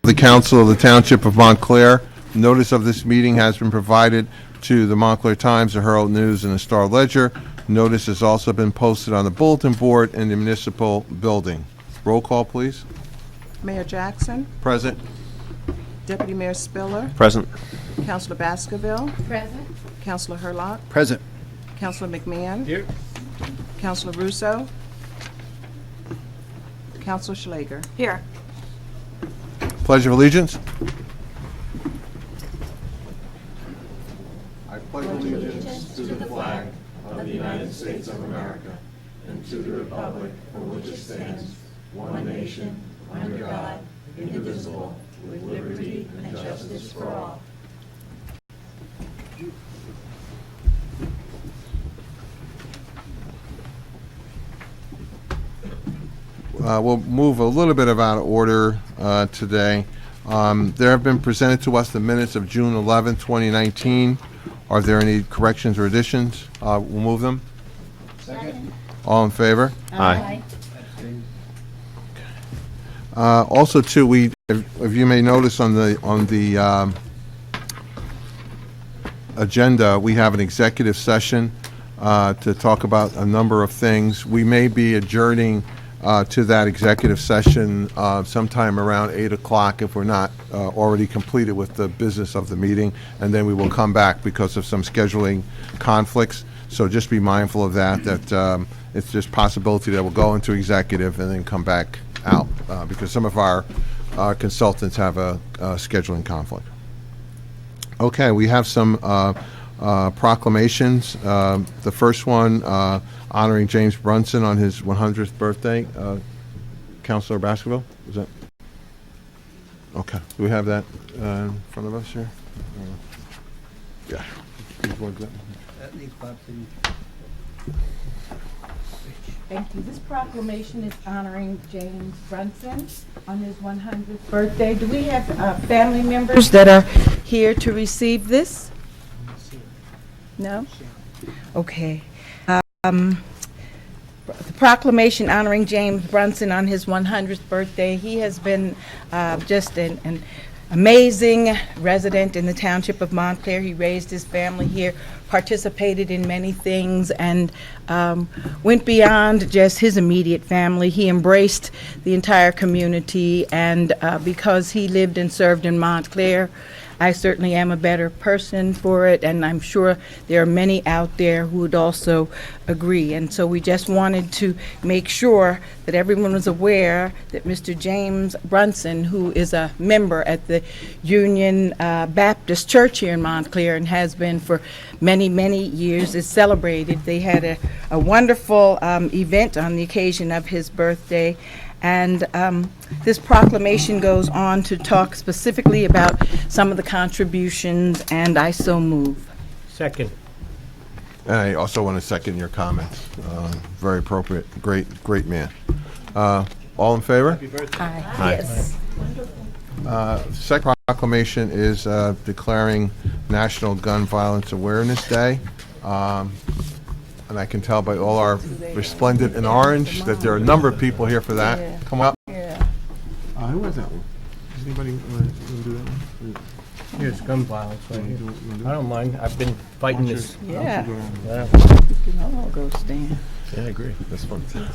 The Council of the Township of Montclair. Notice of this meeting has been provided to the Montclair Times, the Herald News, and the Star Ledger. Notice has also been posted on the bulletin board in the municipal building. Roll call, please. Mayor Jackson, Present. Deputy Mayor Spiller, Present. Councilor Baskerville, Present. Councilor Hurlock, Present. Councilor McMahon, Here. Councilor Russo, Councilor Schlager. Here. Pledge of Allegiance. I pledge allegiance to the flag of the United States of America and to the republic for which it stands, one nation, under God, indivisible, with liberty and justice for all. We'll move a little bit out of order today. There have been presented to us the minutes of June 11, 2019. Are there any corrections or additions? We'll move them. Second. All in favor? Aye. Also, too, if you may notice on the agenda, we have an executive session to talk about a number of things. We may be adjourning to that executive session sometime around 8 o'clock if we're not already completed with the business of the meeting, and then we will come back because of some scheduling conflicts. So just be mindful of that it's just possibility that we'll go into executive and then come back out because some of our consultants have a scheduling conflict. Okay, we have some proclamations. The first one honoring James Brunson on his 100th birthday. Councilor Baskerville, is that? Okay, do we have that in front of us here? Yeah. Thank you. This proclamation is honoring James Brunson on his 100th birthday. Do we have family members that are here to receive this? No? Okay. The proclamation honoring James Brunson on his 100th birthday. He has been just an amazing resident in the township of Montclair. He raised his family here, participated in many things, and went beyond just his immediate family. He embraced the entire community, and because he lived and served in Montclair, I certainly am a better person for it, and I'm sure there are many out there who would also agree. And so we just wanted to make sure that everyone was aware that Mr. James Brunson, who is a member at the Union Baptist Church here in Montclair and has been for many, many years, is celebrated. They had a wonderful event on the occasion of his birthday. And this proclamation goes on to talk specifically about some of the contributions, and I so move. Second. And I also want to second your comments. Very appropriate. Great man. All in favor? Happy birthday. Aye. Yes. Second proclamation is declaring National Gun Violence Awareness Day. And I can tell by all our resplendent in orange that there are a number of people here for that. Yeah. Come up. Yeah. Who was that one? Does anybody want to do that one? Here's gun violence right here. I don't mind. I've been fighting this. Yeah. Yeah, You can all go stand. Yeah, I agree. This one. Sure.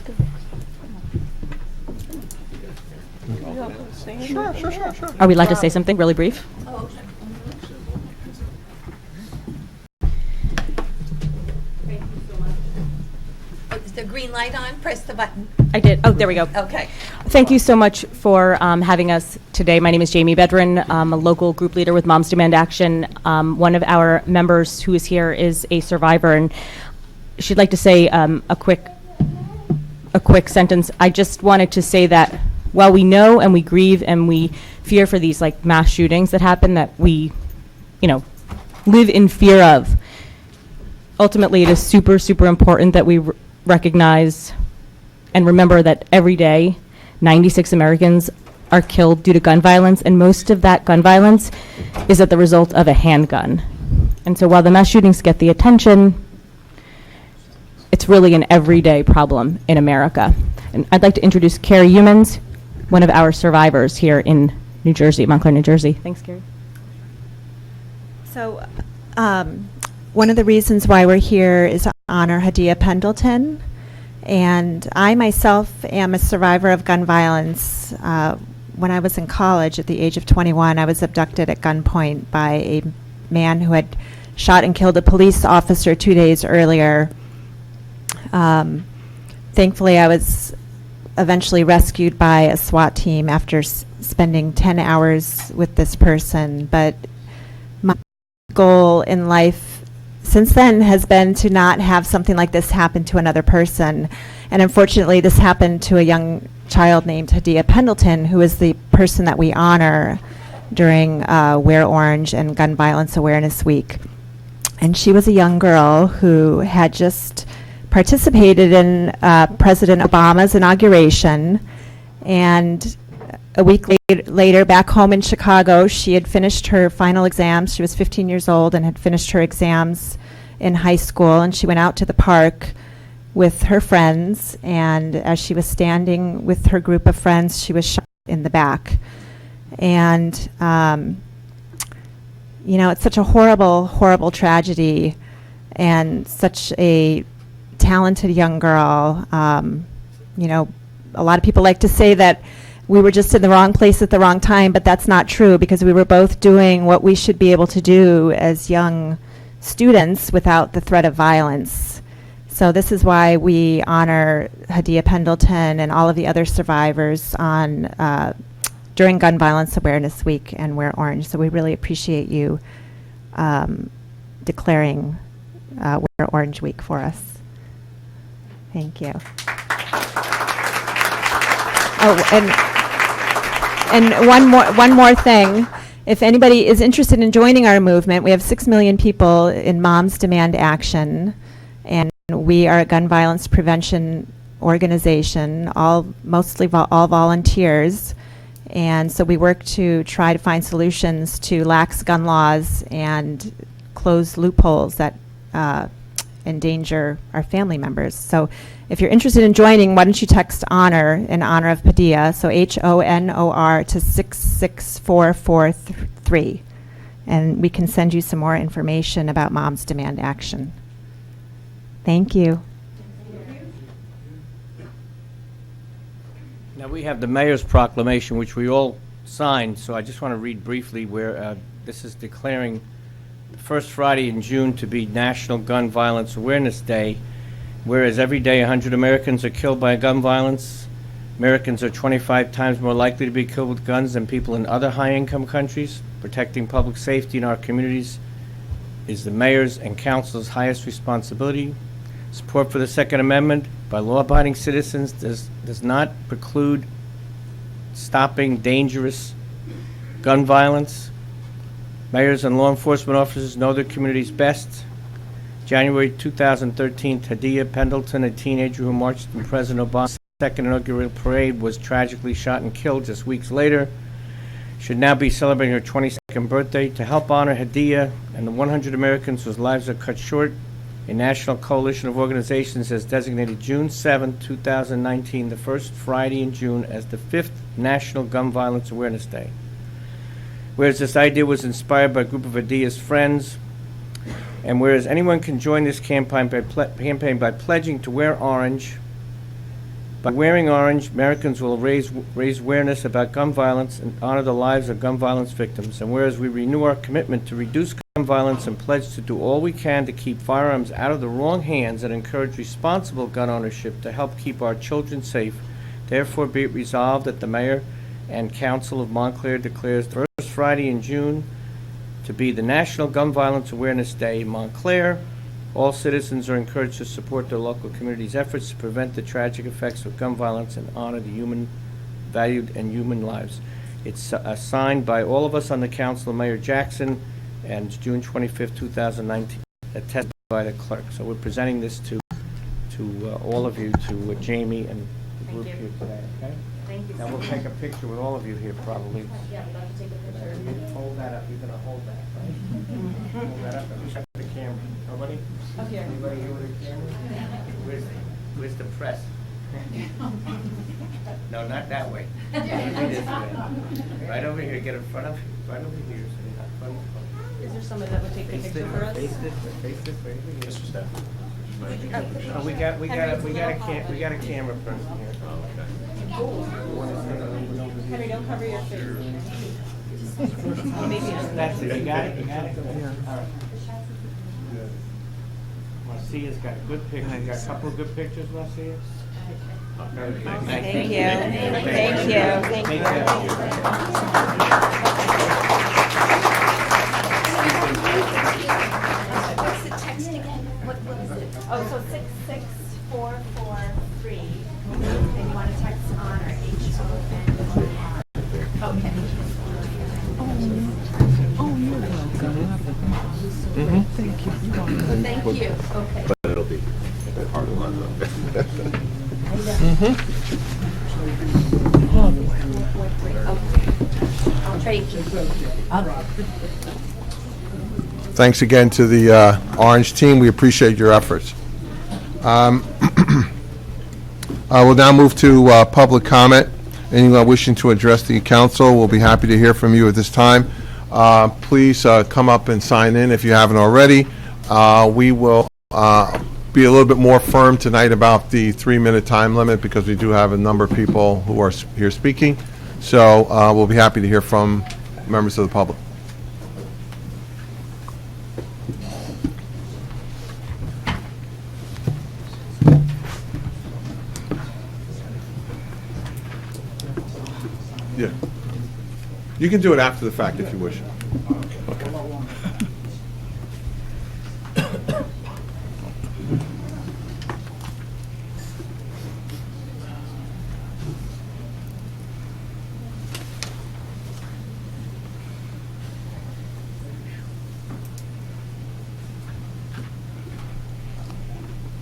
Are we allowed to say something really brief? Is the green light on? Press the button. I did. Oh, there we go. Okay. Thank you so much for having us today. My name is Jamie Bedrin. I'm a local group leader with Moms Demand Action. One of our members who is here is a survivor, and she'd like to say a quick sentence. I just wanted to say that while we know and we grieve and we fear for these like mass shootings that happen that we, live in fear of, ultimately it is super, super important that we recognize and remember that every day 96 Americans are killed due to gun violence, and most of that gun violence is at the result of a handgun. And so while the mass shootings get the attention, it's really an everyday problem in America. And I'd like to introduce Carrie Humans, one of our survivors here in New Jersey, Montclair, New Jersey. Thanks, Gary. So, one of the reasons why we're here is to honor Hadia Pendleton. And I myself am a survivor of gun violence. When I was in college at the age of 21, I was abducted at gunpoint by a man who had shot and killed a police officer 2 days earlier. Thankfully, I was eventually rescued by a SWAT team after spending 10 hours with this person. But my goal in life since then has been to not have something like this happen to another person. And unfortunately, this happened to a young child named Hadia Pendleton, who is the person that we honor during Wear Orange and Gun Violence Awareness Week. And she was a young girl who had just participated in President Obama's inauguration. And a week later, back home in Chicago, she had finished her final exams. She was 15 years old and had finished her exams in high school. And she went out to the park with her friends. And as she was standing with her group of friends, she was shot in the back. And, you know, it's such a horrible, horrible tragedy, and such a talented young girl. You know, a lot of people like to say that we were just in the wrong place at the wrong time, but that's not true, because we were both doing what we should be able to do as young students without the threat of violence. So this is why we honor Hadia Pendleton and all of the other survivors on during Gun Violence Awareness Week and Wear Orange. So we really appreciate you declaring Wear Orange Week for us. Thank you. Oh, and one more thing. If anybody is interested in joining our movement, we have 6 million people in Moms Demand Action, and we are a gun violence prevention organization, mostly all volunteers. And so we work to try to find solutions to lax gun laws and close loopholes that endanger our family members. So if you're interested in joining, why don't you text HONOR in honor of Padilla, so HONOR to 66443, and we can send you some more information about Moms Demand Action. Thank you. Now, we have the mayor's proclamation, which we all signed, so I just want to read briefly where this is declaring the first Friday in June to be National Gun Violence Awareness Day. Whereas every day 100 Americans are killed by gun violence, Americans are 25 times more likely to be killed with guns than people in other high-income countries. Protecting public safety in our communities is the mayor's and council's highest responsibility. Support for the Second Amendment by law-abiding citizens does not preclude stopping dangerous gun violence. Mayors and law enforcement officers know their communities best. January 2013, Hadia Pendleton, a teenager who marched in President Obama's second inaugural parade, was tragically shot and killed just weeks later. Should now be celebrating her 22nd birthday. To help honor Hadia and the 100 Americans whose lives are cut short, a national coalition of organizations has designated June 7, 2019, the first Friday in June, as the 5th National Gun Violence Awareness Day. Whereas this idea was inspired by a group of Hadia's friends, and whereas anyone can join this campaign by pledging to wear orange. By wearing orange, Americans will raise awareness about gun violence and honor the lives of gun violence victims. And whereas we renew our commitment to reduce gun violence and pledge to do all we can to keep firearms out of the wrong hands and encourage responsible gun ownership to help keep our children safe, therefore be it resolved that the Mayor and Council of Montclair declares the first Friday in June to be the National Gun Violence Awareness Day in Montclair. All citizens are encouraged to support their local community's efforts to prevent the tragic effects of gun violence and honor the valued and human lives. It's signed by all of us on the council, Mayor Jackson, and it's June 25th, 2019, attested by the clerk. So we're presenting this to all of you, to Jamie and the group here today, okay? Thank you. Now we'll take a picture with all of you here, probably. Yeah, we'd love to take a picture. You hold that up. You're gonna hold that, right? Hold that up. Who's got the camera? Nobody? Up here. Anybody here with a camera? Where's the press? No, not that way. Maybe this way. Right over here, get in front of, right over here. So you're not in front of- Is there someone that would take Face this way, face this way, face this way. Oh, we got a camera person here. Henry, don't cover your face. That's it, you got it? All right. Marcia's got a good picture, you got a couple of good pictures, Marcia? Thank you. Thank you. Thank you. Take care. What's the text again? What is it? Oh, so 66443, and you want to text on or Okay. Thank you. Okay. But it'll be a bit hard to run though. Thank you. Thanks again to the Orange team. We appreciate your efforts. I will now move to public comment. Anyone wishing to address the council, we'll be happy to hear from you at this time. Please come up and sign in if you haven't already. We will be a little bit more firm tonight about the 3-minute time limit because we do have a number of people who are here speaking. So we'll be happy to hear from members of the public. Yeah. You can do it after the fact if you wish. Okay.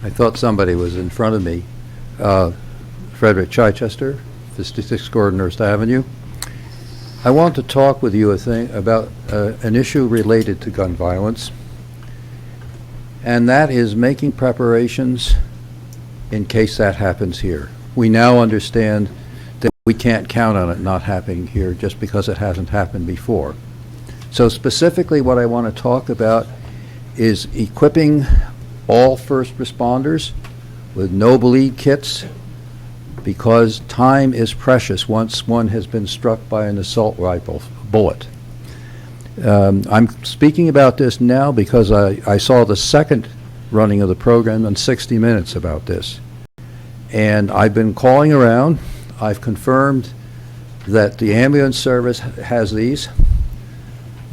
I thought somebody was in front of me. Frederick Chichester, 56 Gordonhurst Avenue. I want to talk with you about an issue related to gun violence, and that is making preparations in case that happens here. We now understand that we can't count on it not happening here just because it hasn't happened before. So specifically what I want to talk about is equipping all first responders with no bleed kits, because time is precious once one has been struck by an assault rifle bullet. I'm speaking about this now because I saw the second running of the program on 60 Minutes about this. And I've been calling around. I've confirmed that the ambulance service has these,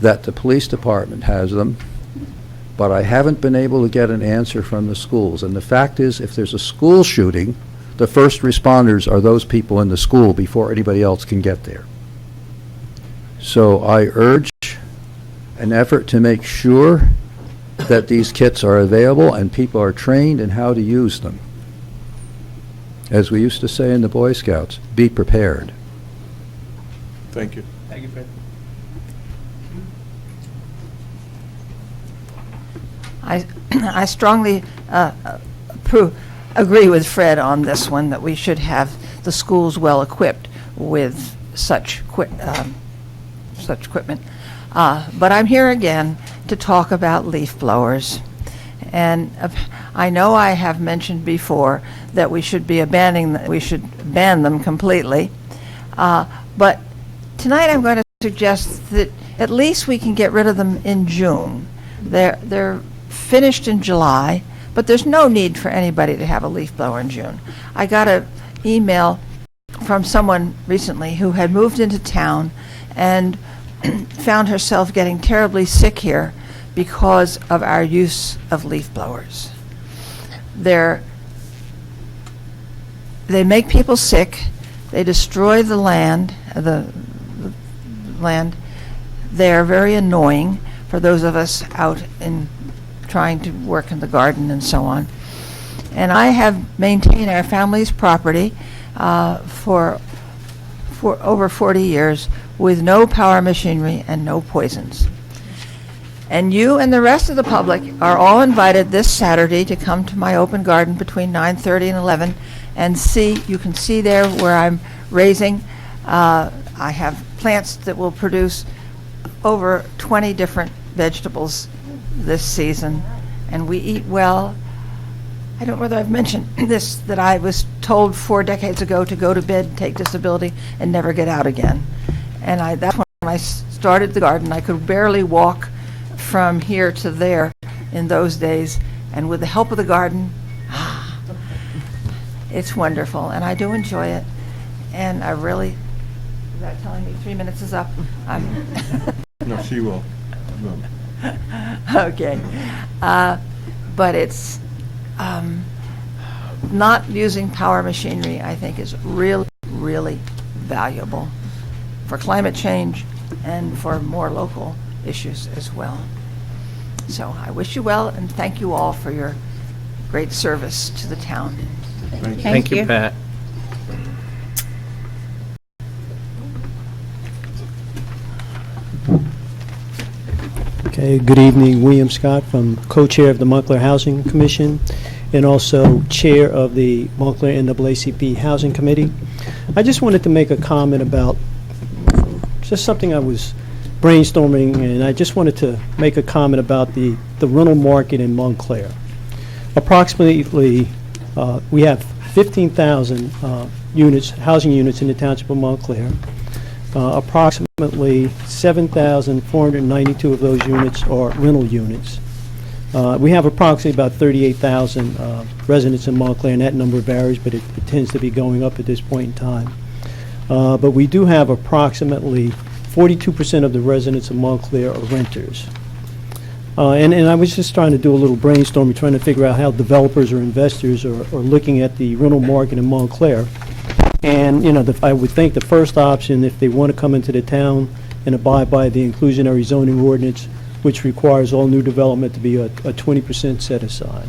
that the police department has them, but I haven't been able to get an answer from the schools. And the fact is, if there's a school shooting, the first responders are those people in the school before anybody else can get there. So I urge an effort to make sure that these kits are available and people are trained in how to use them. As we used to say in the Boy Scouts, be prepared. Thank you. Thank you, Fred. I strongly agree with Fred on this one, that we should have the schools well equipped with such equipment. But I'm here again to talk about leaf blowers. And I know I have mentioned before that we should ban them completely. But tonight I'm going to suggest that at least we can get rid of them in June. They're finished in July, but there's no need for anybody to have a leaf blower in June. I got an email from someone recently who had moved into town and found herself getting terribly sick here because of our use of leaf blowers. They make people sick. They destroy the land. They're very annoying for those of us out in trying to work in the garden and so on. And I have maintained our family's property for over 40 years with no power machinery and no poisons. And you and the rest of the public are all invited this Saturday to come to my open garden between 9:30 and 11 and you can see there where I'm raising. I have plants that will produce over 20 different vegetables this season, and we eat well. I don't know whether I've mentioned this, that I was told 4 decades ago to go to bed, take disability, and never get out again. And that's when I started the garden. I could barely walk from here to there in those days, and with the help of the garden, it's wonderful, and I do enjoy it. And I really, is that telling me 3 minutes is up? No, she will. No. Okay. But it's not using power machinery, I think, is really, really valuable for climate change and for more local issues as well. So I wish you well, and thank you all for your great service to the town. Thank you, Pat. Okay, good evening. William Scott, from co-chair of the Montclair Housing Commission and also chair of the Montclair NAACP Housing Committee. I just wanted to make a comment about just something I was brainstorming, and I just wanted to make a comment about the rental market in Montclair. Approximately, we have 15,000 units, housing units in the township of Montclair. Approximately 7,492 of those units are rental units. We have approximately about 38,000 residents in Montclair, and that number varies, but it tends to be going up at this point in time. But we do have approximately 42% of the residents of Montclair are renters. And I was just trying to do a little brainstorming, trying to figure out how developers or investors are looking at the rental market in Montclair. And, you know, I would think the first option, if they want to come into the town and abide by the inclusionary zoning ordinance, which requires all new development to be a 20% set aside.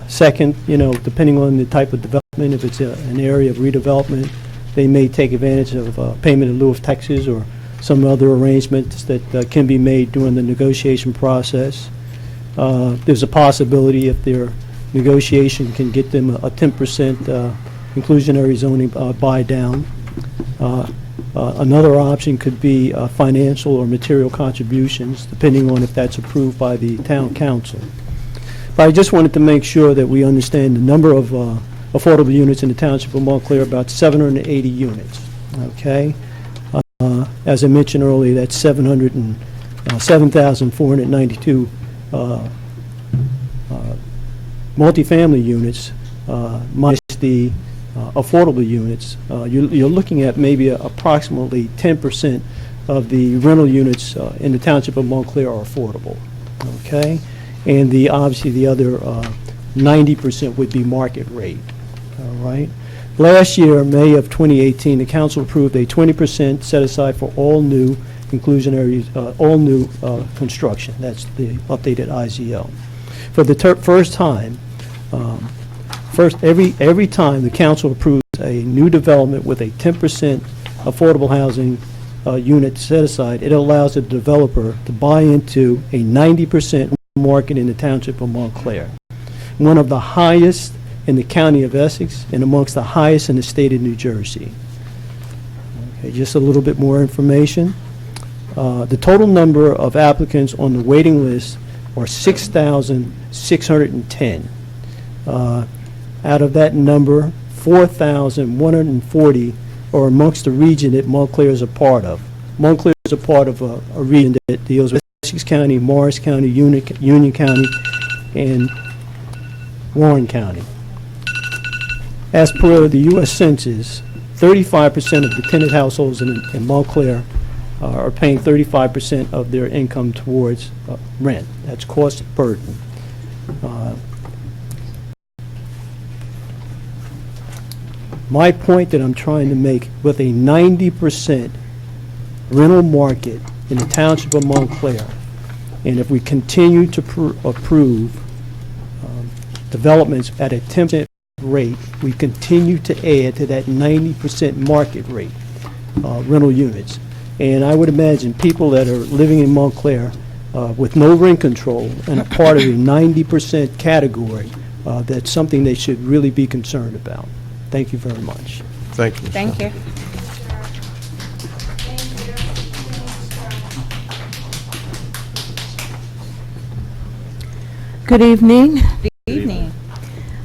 Second, you know, depending on the type of development, if it's an area of redevelopment, they may take advantage of payment in lieu of taxes or some other arrangements that can be made during the negotiation process. There's a possibility if their negotiation can get them a 10% inclusionary zoning buy down. Another option could be financial or material contributions, depending on if that's approved by the town council. But I just wanted to make sure that we understand the number of affordable units in the township of Montclair, about 780 units, okay? As I mentioned earlier, that's 7,492 multifamily units, minus the affordable units. You're looking at maybe approximately 10% of the rental units in the township of Montclair are affordable, okay? And obviously the other 90% would be market rate, all right? Last year, May of 2018, the council approved a 20% set aside for all new inclusionary, all new construction. That's the updated IZO. For the first time, every time the council approves a new development with a 10% affordable housing unit set aside, it allows the developer to buy into a 90% market in the township of Montclair, one of the highest in the county of Essex and amongst the highest in the state of New Jersey. Okay, just a little bit more information. The total number of applicants on the waiting list are 6,610. Out of that number, 4,140 are amongst the region that Montclair is a part of. Montclair is a part of a region that deals with Essex County, Morris County, Union County, and Warren County. As per the U.S. Census, 35% of the tenant households in Montclair are paying 35% of their income towards rent. That's cost burden. My point that I'm trying to make, with a 90% rental market in the township of Montclair, and if we continue to approve developments at a 10% rate, we continue to add to that 90% market rate rental units. And I would imagine people that are living in Montclair with no rent control and a part of the 90% category that's something they should really be concerned about. Thank you very much. Thank you. Thank you. Good evening. Good evening.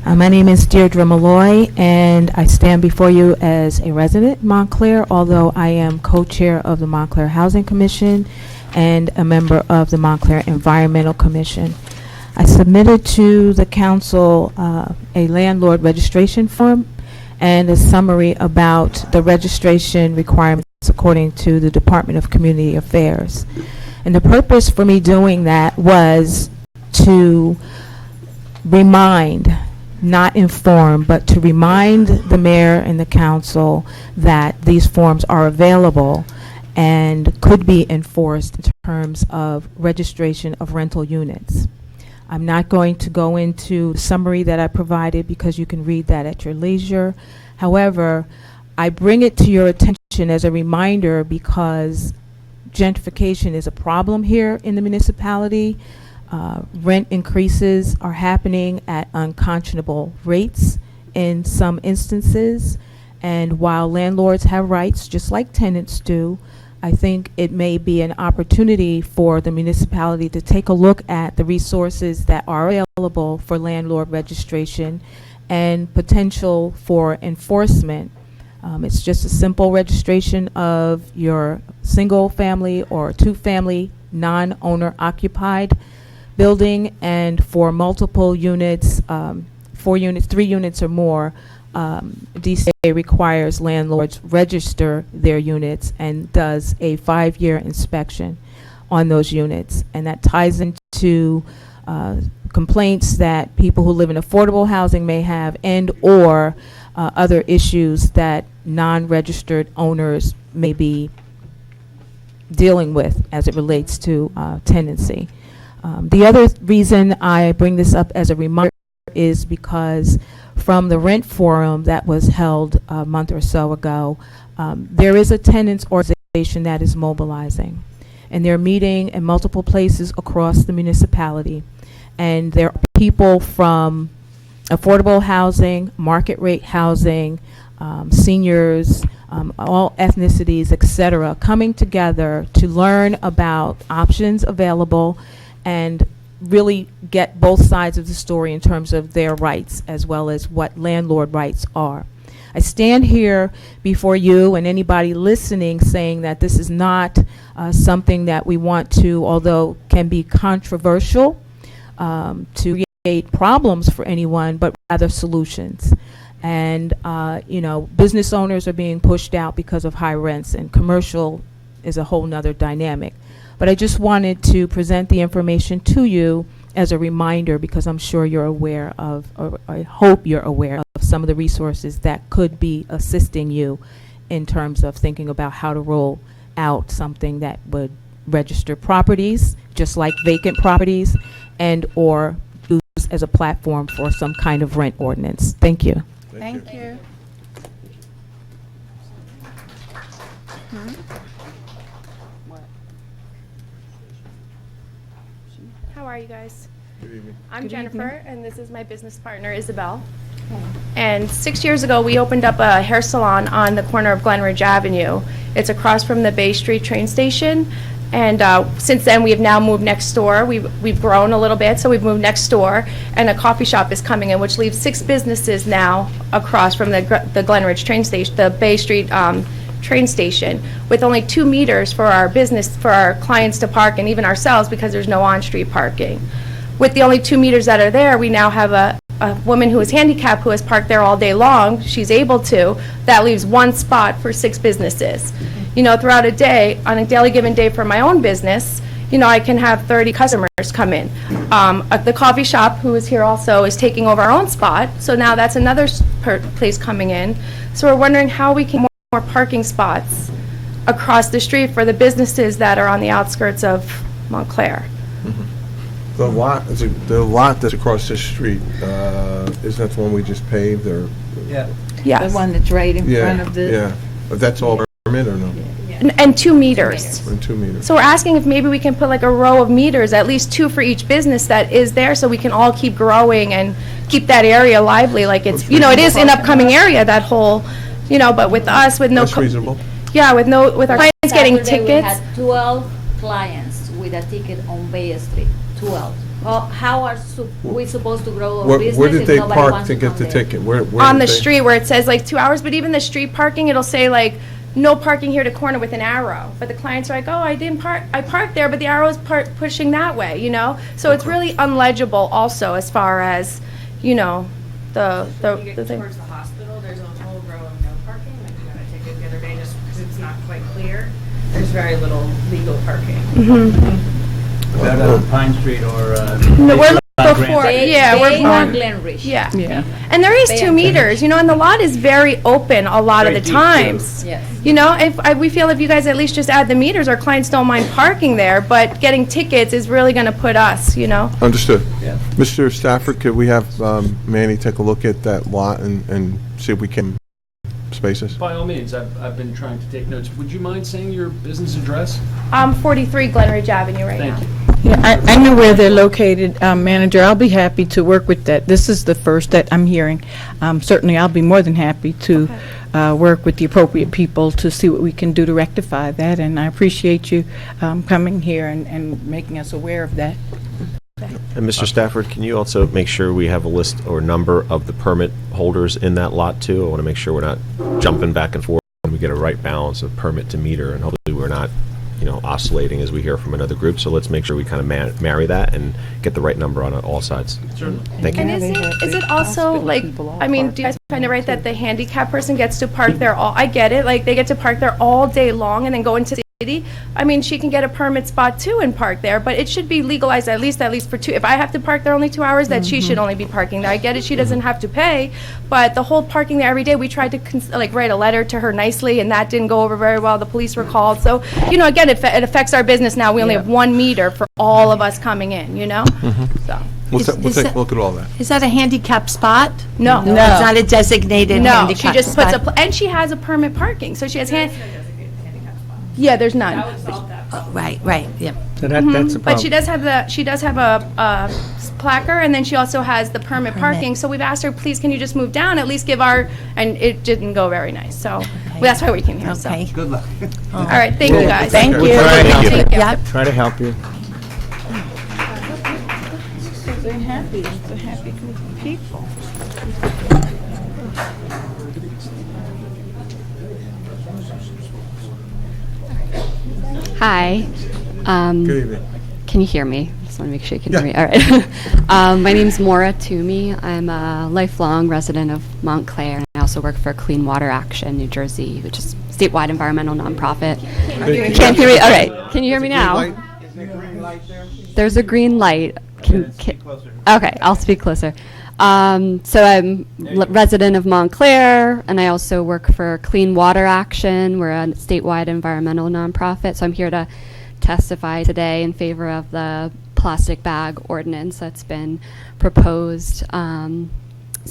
My name is Deirdre Malloy, and I stand before you as a resident in Montclair, although I am co-chair of the Montclair Housing Commission and a member of the Montclair Environmental Commission. I submitted to the council a landlord registration form and a summary about the registration requirements according to the Department of Community Affairs. And the purpose for me doing that was to remind, not inform, but to remind the mayor and the council that these forms are available and could be enforced in terms of registration of rental units. I'm not going to go into the summary that I provided because you can read that at your leisure. However, I bring it to your attention as a reminder because gentrification is a problem here in the municipality. Rent increases are happening at unconscionable rates in some instances, and while landlords have rights just like tenants do, I think it may be an opportunity for the municipality to take a look at the resources that are available for landlord registration and potential for enforcement. It's just a simple registration of your single family or two family non-owner occupied building, and for multiple units, 4 units, 3 units or more, DCA requires landlords register their units and does a 5-year inspection on those units. And that ties into complaints that people who live in affordable housing may have, and or other issues that non-registered owners may be dealing with as it relates to tenancy. The other reason I bring this up as a reminder is because from the rent forum that was held a month or so ago, there is a tenants organization that is mobilizing, and they're meeting in multiple places across the municipality. And there are people from affordable housing, market rate housing, seniors, all ethnicities, etc., coming together to learn about options available and really get both sides of the story in terms of their rights as well as what landlord rights are. I stand here before you and anybody listening saying that this is not something that we want to, although can be controversial, to create problems for anyone, but rather solutions. And business owners are being pushed out because of high rents, and commercial is a whole nother dynamic. But I just wanted to present the information to you as a reminder, because I'm sure you're aware of, or I hope you're aware of, some of the resources that could be assisting you in terms of thinking about how to roll out something that would register properties, just like vacant properties, and or use as a platform for some kind of rent ordinance. Thank you. Thank you. How are you guys? Good evening. I'm Good Jennifer, and this is my business partner, Isabel. And 6 years ago, we opened up a hair salon on the corner of Glenridge Avenue. It's across from the Bay Street train station. And since then, we have now moved next door. We've grown a little bit, so we've moved next door. And a coffee shop is coming in, which leaves 6 businesses now across from the Glenridge train station, the Bay Street train station, with only 2 meters for our business, for our clients to park, and even ourselves, because there's no on-street parking. With the only 2 meters that are there, we now have a woman who is handicapped who has parked there all day long. She's able to. That leaves 1 spot for 6 businesses. Throughout a day, on a daily given day for my own business, I can have 30 customers come in. The coffee shop, who is here also, is taking over our own spot, so now that's another place coming in. So we're wondering how we can get more parking spots across the street for the businesses that are on the outskirts of Montclair. The lot that's across the street, isn't that the one we just paved, or? Yes. The one that's right in front of the... Yeah, but that's all permit or no? And 2 meters. And 2 meters. So we're asking if maybe we can put like a row of meters, at least 2 for each business that is there, so we can all keep growing and keep that area lively, like it's, you know, it is an upcoming area, that whole, you know, but with us, with no. That's reasonable. Yeah, with our clients getting Saturday, tickets. We had 12 clients with a ticket on Bay Street, 12. Well, how are we supposed to grow our business Where did if they nobody park wants to get come the there? ticket? Where On did the they- street where it says like 2 hours, but even the street parking, it'll say like, no parking here to corner with an arrow. But the clients are like, oh, I didn't park, I parked there, but the arrow is pushing that way, you know? So it's really unlegible also as far as, you know, the thing. Towards the hospital, there's a whole row of no parking, like we got a ticket the other day just because it's not quite clear. There's very little legal parking. About Pine Street or? No, we're before, Bay- yeah, Bay we're or more, Glenridge. yeah. Yeah. And there is Bay 2 and meters, you know, and the lot is very open a lot of Very the deep, too. times. Yes. You know, we feel if you guys at least just add the meters, our clients don't mind parking there, but getting tickets is really gonna put us, you know? Understood. Yeah. Mr. Stafford, could we have Manny take a look at that lot and see if we can spaces? By all means, I've been trying to take notes. Would you mind saying your business address? 43 Glenridge Avenue right now. Thank you. Yeah, I know where they're located, Manager. I'll be happy to work with that. This is the first that I'm hearing. Certainly, I'll be more than happy to work with the appropriate people to see what we can do to rectify that, and I appreciate you coming here and making us aware of that. And Mr. Stafford, can you also make sure we have a list or number of the permit holders in that lot too? I want to make sure we're not jumping back and forth and we get a right balance of permit to meter, and hopefully we're not, you know, oscillating as we hear from another group. So let's make sure we kind of marry that and get the right number on all sides. Certainly. Thank you. And is it also like, I mean, do you guys find it right that the handicap person gets to park there all, I get it, like they get to park there all day long and then go into the city? I mean, she can get a permit spot too and park there, but it should be legalized at least for 2. If I have to park there only 2 hours, that she should only be parking there. I get it, she doesn't have to pay, but the whole parking there every day, we tried to write a letter to her nicely, and that didn't go over very well. The police were called. So, you know, again, it affects our business now. We only have 1 meter for all of us coming in, you know? So. We'll take a look at all that. Is that a handicap spot? No. It's not a designated No, handicap she just puts spot? and she has a permit parking, so she has yeah, there's none. Right, yeah. So that's a problem. But she does have a placard, and then she also has the permit parking. So we've asked her, please, can you just move down, at least give and it didn't go very nice. So that's why we came here. So. Okay. Good luck. All right, thank you guys. Thank you. Thank you. Yeah. Try to help you. They're happy. They're happy group of people. Hi. Good evening. Can you hear me? Just want to make sure you can hear me. All right. My name's Maura Toomey. I'm a lifelong resident of Montclair, and I also work for Clean Water Action New Jersey, which is a statewide environmental nonprofit. Can't hear me? All right. Can you hear me now? There's a green light. Okay, I'll speak closer. So I'm resident of Montclair, and I also work for Clean Water Action. We're a statewide environmental nonprofit, so I'm here to testify today in favor of the plastic bag ordinance that's been proposed. We're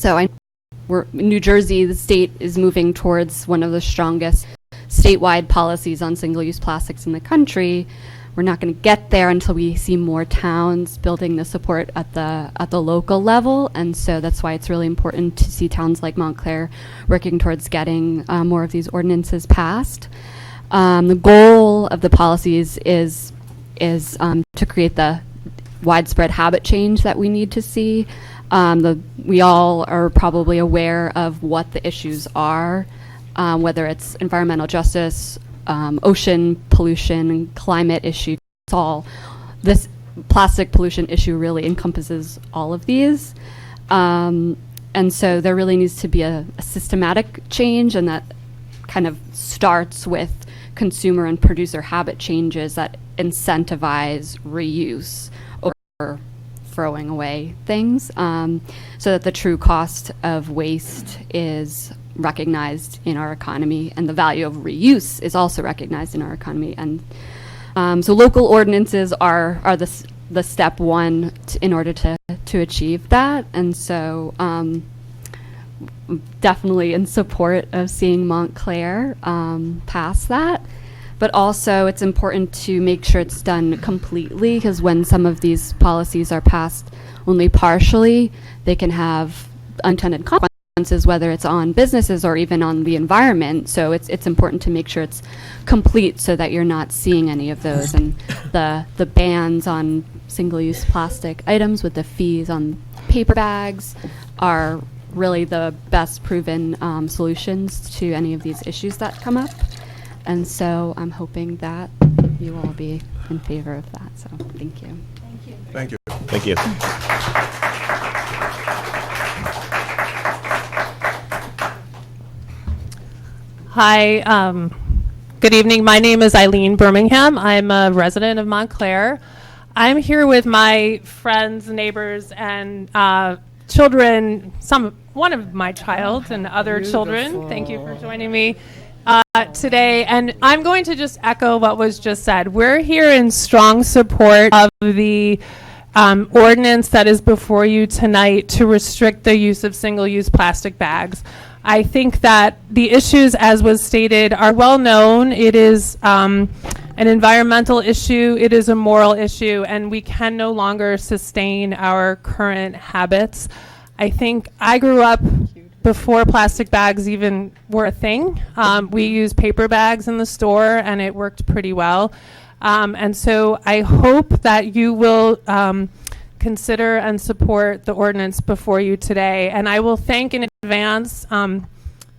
in New Jersey, the state is moving towards one of the strongest statewide policies on single-use plastics in the country. We're not going to get there until we see more towns building the support at the local level, and so that's why it's really important to see towns like Montclair working towards getting more of these ordinances passed. The goal of the policies is to create the widespread habit change that we need to see. We all are probably aware of what the issues are, whether it's environmental justice, ocean pollution, climate issue. It's all, this plastic pollution issue really encompasses all of these. And so there really needs to be a systematic change, and that kind of starts with consumer and producer habit changes that incentivize reuse over throwing away things, so that the true cost of waste is recognized in our economy, and the value of reuse is also recognized in our economy. And so local ordinances are the step one in order to achieve that. And so definitely in support of seeing Montclair pass that. But also it's important to make sure it's done completely, because when some of these policies are passed only partially, they can have unintended consequences, whether it's on businesses or even on the environment. So it's important to make sure it's complete so that you're not seeing any of those. And the bans on single-use plastic items with the fees on paper bags are really the best proven solutions to any of these issues that come up. And so I'm hoping that you will all be in favor of that. So thank you. Thank you. Thank you. Hi, good evening. My name is Eileen Birmingham. I'm a resident of Montclair. I'm here with my friends, neighbors, and children, one of my child and other children. Thank you for joining me today. And I'm going to just echo what was just said. We're here in strong support of the ordinance that is before you tonight to restrict the use of single-use plastic bags. I think that the issues, as was stated, are well known. It is an environmental issue, it is a moral issue, and we can no longer sustain our current habits. I think I grew up before plastic bags even were a thing. We used paper bags in the store, and it worked pretty well. And so I hope that you will consider and support the ordinance before you today. And I will thank in advance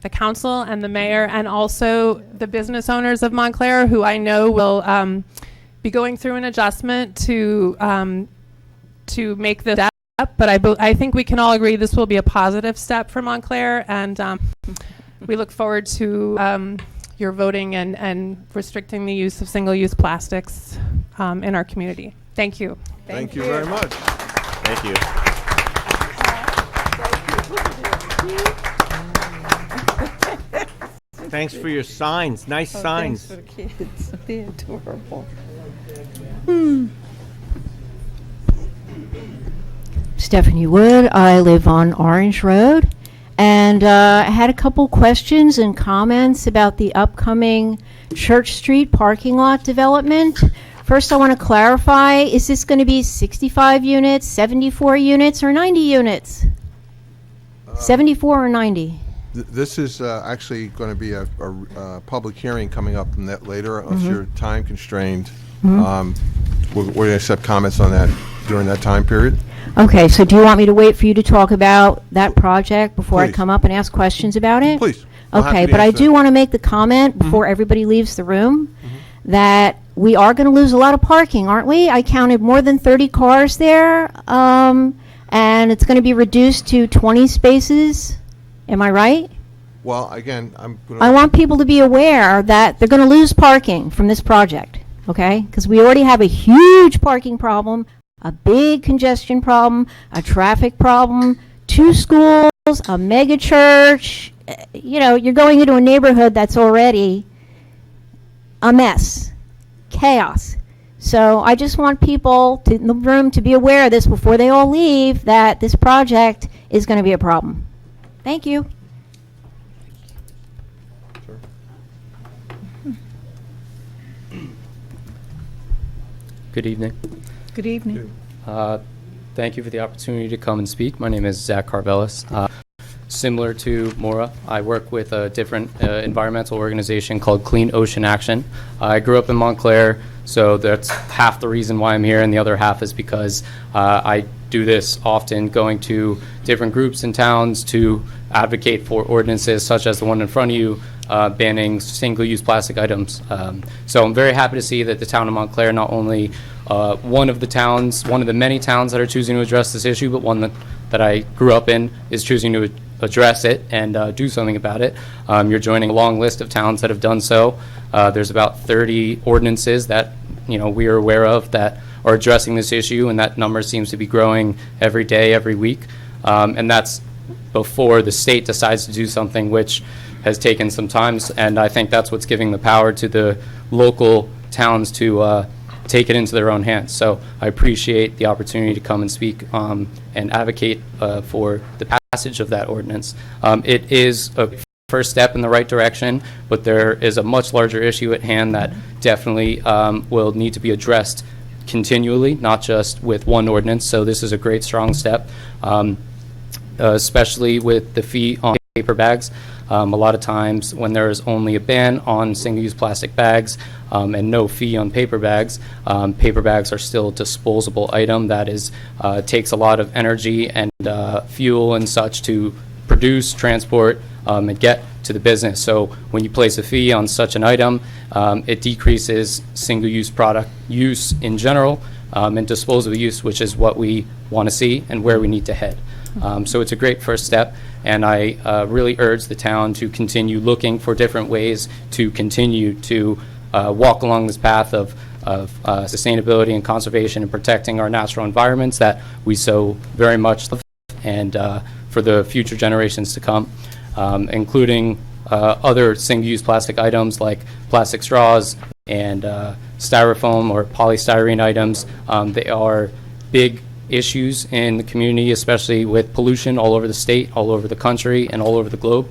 the council and the mayor and also the business owners of Montclair, who I know will be going through an adjustment to make this step. But I think we can all agree this will be a positive step for Montclair, and we look forward to your voting and restricting the use of single-use plastics in our community. Thank you. Thank you very much. Thank you. Thanks for your signs. Nice signs. Thanks for the kids. They're adorable. Stephanie Wood. I live on Orange Road, and I had a couple questions and comments about the upcoming Church Street parking lot development. First, I want to clarify, is this going to be 65 units, 74 units, or 90 units? 74 or 90? This is actually going to be a public hearing coming up later, unless you're time constrained. We're going to accept comments on that during that time period. Okay, so do you want me to wait for you to talk about that project before I Please. come up and ask questions about it? Please. I'm happy Okay, to but I answer do that. want to make the comment before everybody leaves the room that we are going to lose a lot of parking, aren't we? I counted more than 30 cars there, and it's going to be reduced to 20 spaces. Am I right? Well, again, I'm going I want people to be aware that they're going to lose parking from this project, okay? Because we already have a huge parking problem, a big congestion problem, a traffic problem, 2 schools, a mega church. You know, you're going into a neighborhood that's already a mess, chaos. So I just want people in the room to be aware of this before they all leave, that this project is going to be a problem. Thank you. Good evening. Good evening. Thank you for the opportunity to come and speak. My name is Zach Carvelis. Similar to Maura, I work with a different environmental organization called Clean Ocean Action. I grew up in Montclair, so that's half the reason why I'm here, and the other half is because I do this often, going to different groups and towns to advocate for ordinances such as the one in front of you, banning single-use plastic items. So I'm very happy to see that the town of Montclair, not only one of the many towns that are choosing to address this issue, but one that I grew up in is choosing to address it and do something about it. You're joining a long list of towns that have done so. There's about 30 ordinances that we are aware of that are addressing this issue, and that number seems to be growing every day, every week. And that's before the state decides to do something, which has taken some time, and I think that's what's giving the power to the local towns to take it into their own hands. So I appreciate the opportunity to come and speak and advocate for the passage of that ordinance. It is a first step in the right direction, but there is a much larger issue at hand that definitely will need to be addressed continually, not just with one ordinance. So this is a great, strong step, especially with the fee on paper bags. A lot of times when there is only a ban on single-use plastic bags and no fee on paper bags are still a disposable item that is takes a lot of energy and fuel and such to produce, transport, and get to the business. So when you place a fee on such an item, it decreases single-use product use in general and disposable use, which is what we want to see and where we need to head. So it's a great first step, and I really urge the town to continue looking for different ways to continue to walk along this path of sustainability and conservation and protecting our natural environments that we so very much love, and for the future generations to come, including other single-use plastic items like plastic straws and styrofoam or polystyrene items. They are big issues in the community, especially with pollution all over the state, all over the country, and all over the globe.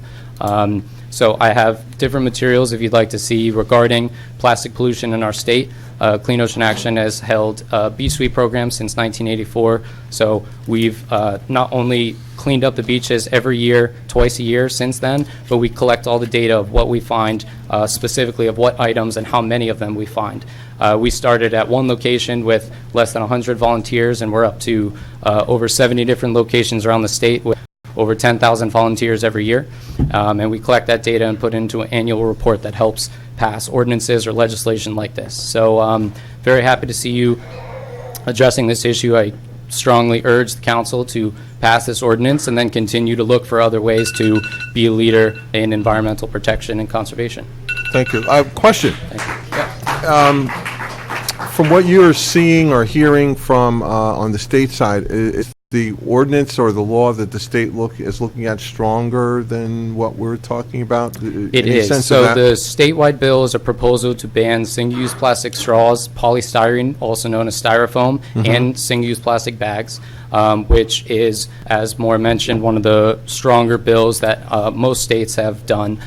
So I have different materials if you'd like to see regarding plastic pollution in our state. Clean Ocean Action has held a beach sweep program since 1984. So we've not only cleaned up the beaches every year, twice a year since then, but we collect all the data of what we find, specifically of what items and how many of them we find. We started at one location with less than 100 volunteers, and we're up to over 70 different locations around the state with over 10,000 volunteers every year. And we collect that data and put it into an annual report that helps pass ordinances or legislation like this. So very happy to see you addressing this issue. I strongly urge the council to pass this ordinance and then continue to look for other ways to be a leader in environmental protection and conservation. Thank you. Question. Thank you. Yeah. From what you're seeing or hearing from on the state side, is the ordinance or the law that the state is looking at stronger than what we're talking about? It is. So the statewide bill is a proposal to ban single-use plastic straws, polystyrene, also known as styrofoam, and single-use plastic bags, which is, as Maura mentioned, one of the stronger bills that most states have done.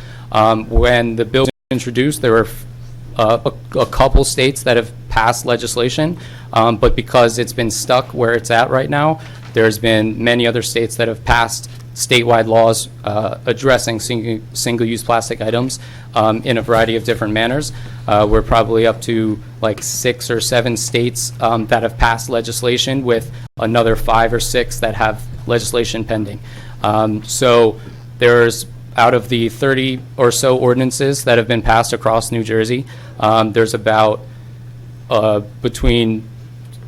When the bill was introduced, there were a couple states that have passed legislation, but because it's been stuck where it's at right now, there's been many other states that have passed statewide laws addressing single-use plastic items in a variety of different manners. We're probably up to like 6 or 7 states that have passed legislation, with another 5 or 6 that have legislation pending. So there's, out of the 30 or so ordinances that have been passed across New Jersey, there's about between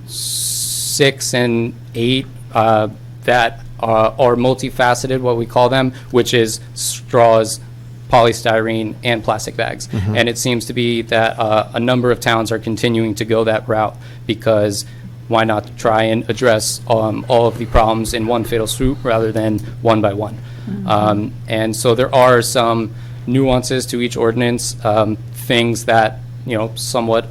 6 and 8 that are multifaceted, what we call them, which is straws, polystyrene, and plastic bags. And it seems to be that a number of towns are continuing to go that route, because why not try and address all of the problems in one fatal swoop rather than one by one? And so there are some nuances to each ordinance, things that, somewhat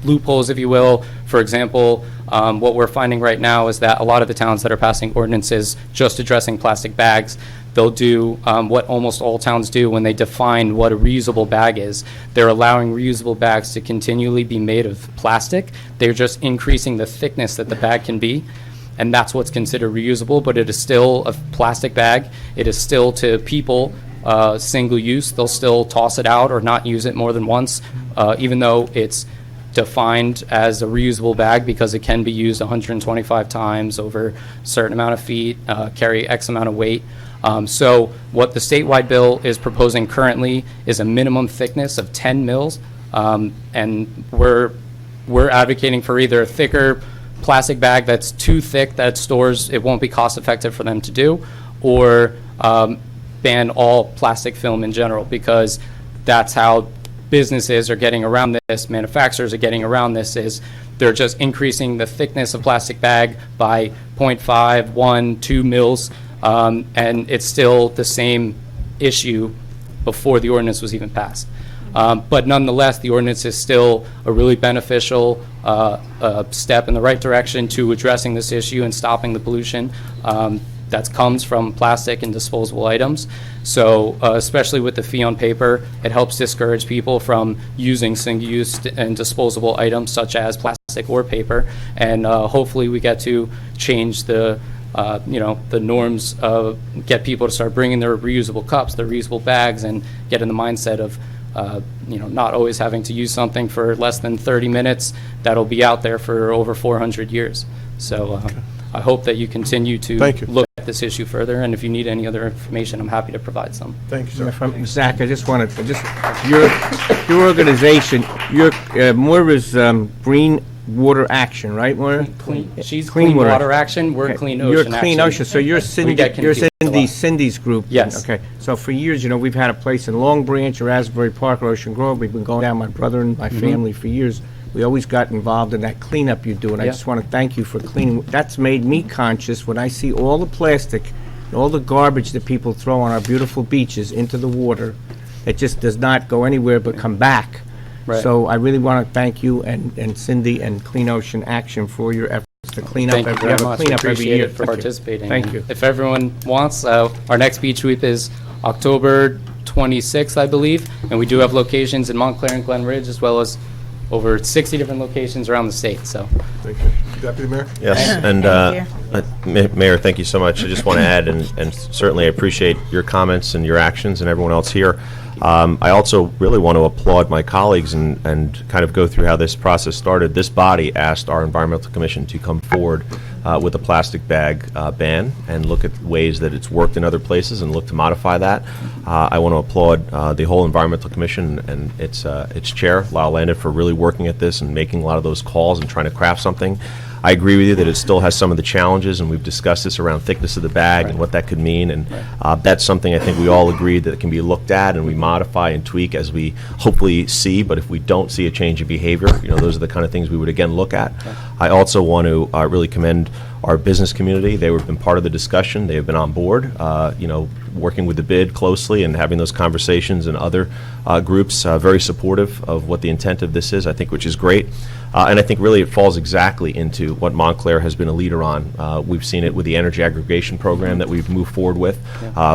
loopholes, if you will. For example, what we're finding right now is that a lot of the towns that are passing ordinances just addressing plastic bags, they'll do what almost all towns do when they define what a reusable bag is. They're allowing reusable bags to continually be made of plastic. They're just increasing the thickness that the bag can be, and that's what's considered reusable, but it is still a plastic bag. It is still, to people, single use. They'll still toss it out or not use it more than once, even though it's defined as a reusable bag, because it can be used 125 times over a certain amount of feet, carry X amount of weight. So what the statewide bill is proposing currently is a minimum thickness of 10 mils, and we're advocating for either a thicker plastic bag that's too thick that stores, it won't be cost effective for them to do, or ban all plastic film in general, because that's how businesses are getting around this, manufacturers are getting around this, is they're just increasing the thickness of plastic bag by 0.5, 1, 2 mils, and it's still the same issue before the ordinance was even passed. But nonetheless, the ordinance is still a really beneficial step in the right direction to addressing this issue and stopping the pollution. that comes from plastic and disposable items. So especially with the fee on paper, it helps discourage people from using single-use and disposable items such as plastic or paper. And hopefully we get to change the the norms, get people to start bringing their reusable cups, their reusable bags, and get in the mindset of not always having to use something for less than 30 minutes that'll be out there for over 400 years. So I hope that you continue to look at this issue further, and if you need any other information, I'm happy to provide some. Thank you, sir. Zach, I just want to, your organization, Moira's Green Water Action, right, Moira? She's Clean Water Action, we're Clean Ocean Action. You're Clean Ocean, so you're Cindy's group. Yes. Okay, so for years, we've had a place in Long Branch or Asbury Park or Ocean Grove. We've been going down, my brother and my family, for years. We always got involved in that cleanup you do, and I just want to thank you for cleaning. That's made me conscious when I see all the plastic and all the garbage that people throw on our beautiful beaches into the water. It just does not go anywhere but come back. Right. So I really want to thank you and Cindy and Clean Ocean Action for your efforts to clean up. Thank you very much. Clean up every Appreciate year. it for participating. Thank you. If everyone wants, our next beach sweep is October 26th, I believe, and we do have locations in Montclair and Glen Ridge, as well as over 60 different locations around the state. So, thank you. Deputy Mayor? Yes, and Mayor, thank you so much. I just want to add, and certainly I appreciate your comments and your actions and everyone else here. I also really want to applaud my colleagues and kind of go through how this process started. This body asked our Environmental Commission to come forward with a plastic bag ban and look at ways that it's worked in other places and look to modify that. I want to applaud the whole Environmental Commission and its chair, Lyle Landon, for really working at this and making a lot of those calls and trying to craft something. I agree with you that it still has some of the challenges, and we've discussed this around thickness of the bag and what that could mean, and that's something I think we all agreed that it can be looked at and we modify and tweak as we hopefully see, but if we don't see a change in behavior, those are the kind of things we would again look at. I also want to really commend our business community. They have been part of the discussion. They have been on board, working with the bid closely and having those conversations, and other groups very supportive of what the intent of this is, I think, which is great. And I think really it falls exactly into what Montclair has been a leader on. We've seen it with the energy aggregation program that we've moved forward with,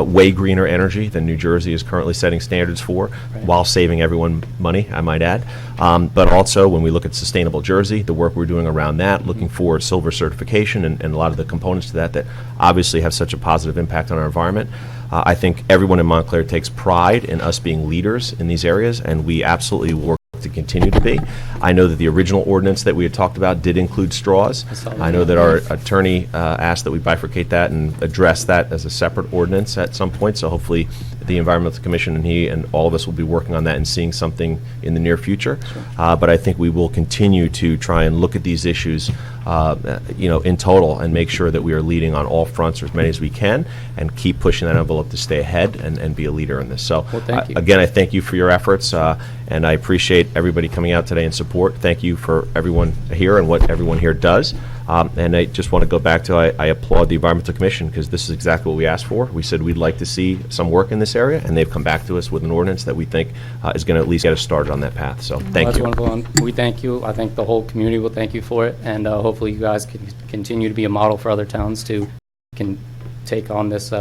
way greener energy than New Jersey is currently setting standards for, while saving everyone money, I might add. But also when we look at Sustainable Jersey, the work we're doing around that, looking for silver certification and a lot of the components to that obviously have such a positive impact on our environment. I think everyone in Montclair takes pride in us being leaders in these areas, and we absolutely work to continue to be. I know that the original ordinance that we had talked about did include straws. I know that our attorney asked that we bifurcate that and address that as a separate ordinance at some point, so hopefully the Environmental Commission and he and all of us will be working on that and seeing something in the near future. But I think we will continue to try and look at these issues in total and make sure that we are leading on all fronts, or as many as we can, and keep pushing that envelope to stay ahead and be a leader in this. So thank you. Again, I thank you for your efforts, and I appreciate everybody coming out today in support. Thank you for everyone here and what everyone here does. And I just want to go back to, I applaud the Environmental Commission, because this is exactly what we asked for. We said we'd like to see some work in this area, and they've come back to us with an ordinance that we think is going to at least get us started on that path. So thank That's you. wonderful. And we thank you. I think the whole community will thank you for it, and hopefully you guys can continue to be a model for other towns to can take on this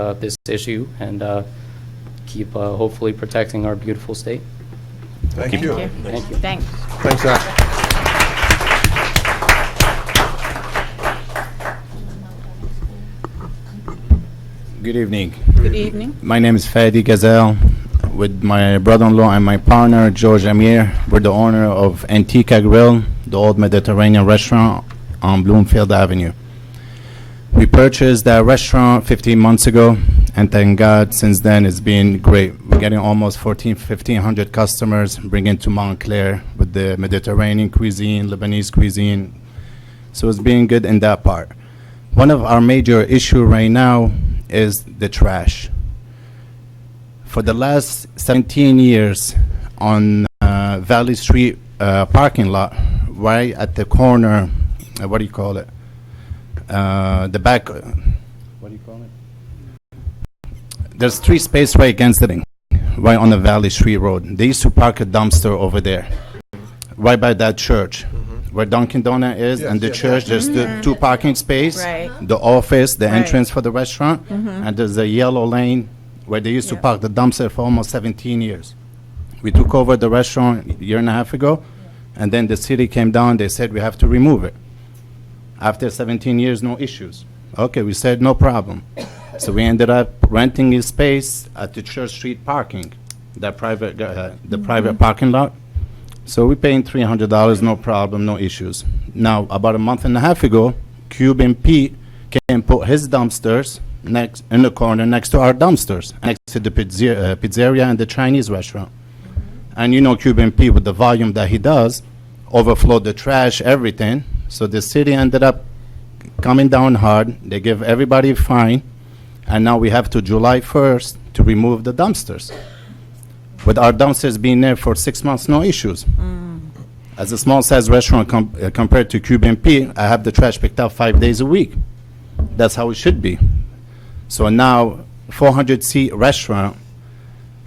issue and keep hopefully protecting our beautiful state. Thank you. Thank you. Thanks. Thanks, Zach. Good evening. Good evening. My name is Fadi Gazelle. With my brother-in-law and my partner, George Amir, we're the owner of Antica Grill, the old Mediterranean restaurant on Bloomfield Avenue. We purchased that restaurant 15 months ago, and thank God since then it's been great. We're getting almost 1,500 customers bringing to Montclair with the Mediterranean cuisine, Lebanese cuisine. So it's been good in that part. One of our major issues right now is the trash. For the last 17 years on Valley Street parking lot, right at the corner, what do you call it? The back, what do you call it? There's 3 spaces right against the thing, right on the Valley Street Road. They used to park a dumpster over there, right by that church. where Dunkin' Donut is and the church. There's the two parking space, Right. the office, the Right. entrance for the restaurant, and there's a yellow lane where they used to park the dumpster for almost 17 years. We took over the restaurant a year and a half ago, and then the city came down, they said we have to remove it. After 17 years, no issues. Okay, we said no problem. So we ended up renting a space at the Church Street parking, that private, the private parking lot. So we're paying $300, no problem, no issues. Now, about a month and a half ago, Cuban Pete came and put his dumpsters next in the corner next to our dumpsters, next to the pizzeria and the Chinese restaurant. And you know Cuban Pete, with the volume that he does, overflowed the trash, everything. So the city ended up coming down hard. They give everybody a fine, and now we have to July 1st to remove the dumpsters. With our dumpsters being there for 6 months, no issues. As a small-sized restaurant compared to Cuban Pete, I have the trash picked up 5 days a week. That's how it should be. So now, 400-seat restaurant,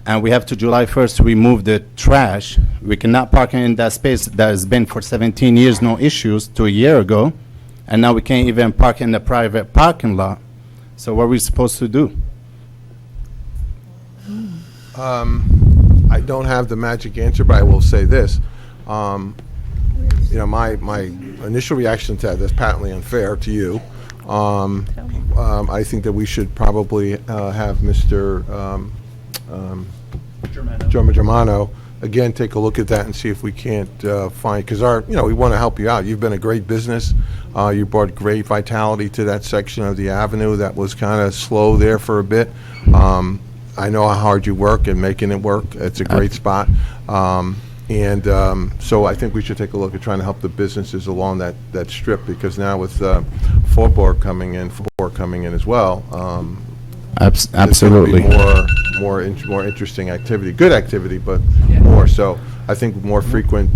and we have to July 1st to remove the trash. We cannot park in that space that has been for 17 years, no issues, to a year ago. And now we can't even park in the private parking lot. So what are we supposed to do? I don't have the magic answer, but I will say this. You know, my initial reaction to that is patently unfair to you. I think that we should probably have Mr. Germano again take a look at that and see if we can't find, because we want to help you out. You've been a great business. You brought great vitality to that section of the avenue that was kind of slow there for a bit. I know how hard you work in making it work. It's a great spot. So I think we should take a look at trying to help the businesses along that strip, because now with Faubourg coming in as well, Absolutely. there's gonna be more interesting activity, good activity, but more. So I think more frequent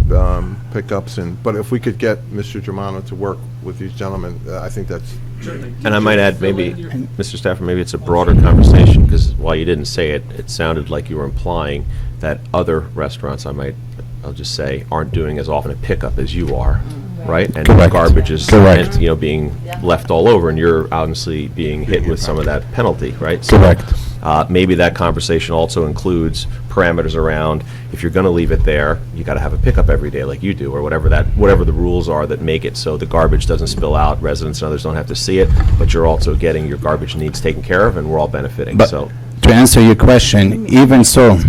pickups, but if we could get Mr. Germano to work with these gentlemen, I think that's. And I might add, maybe, Mr. Stafford, maybe it's a broader conversation, because while you didn't say it, it sounded like you were implying that other restaurants, I'll just say, aren't doing as often a pickup as you are, right? And Correct. garbage is, Correct. being left all over, and you're obviously being hit with some of that penalty, right? So, Correct. maybe that conversation also includes parameters around, if you're going to leave it there, you got to have a pickup every day like you do, or whatever the rules are that make it so the garbage doesn't spill out, residents and others don't have to see it, but you're also getting your garbage needs taken care of, and we're all benefiting. But So, to answer your question, even so,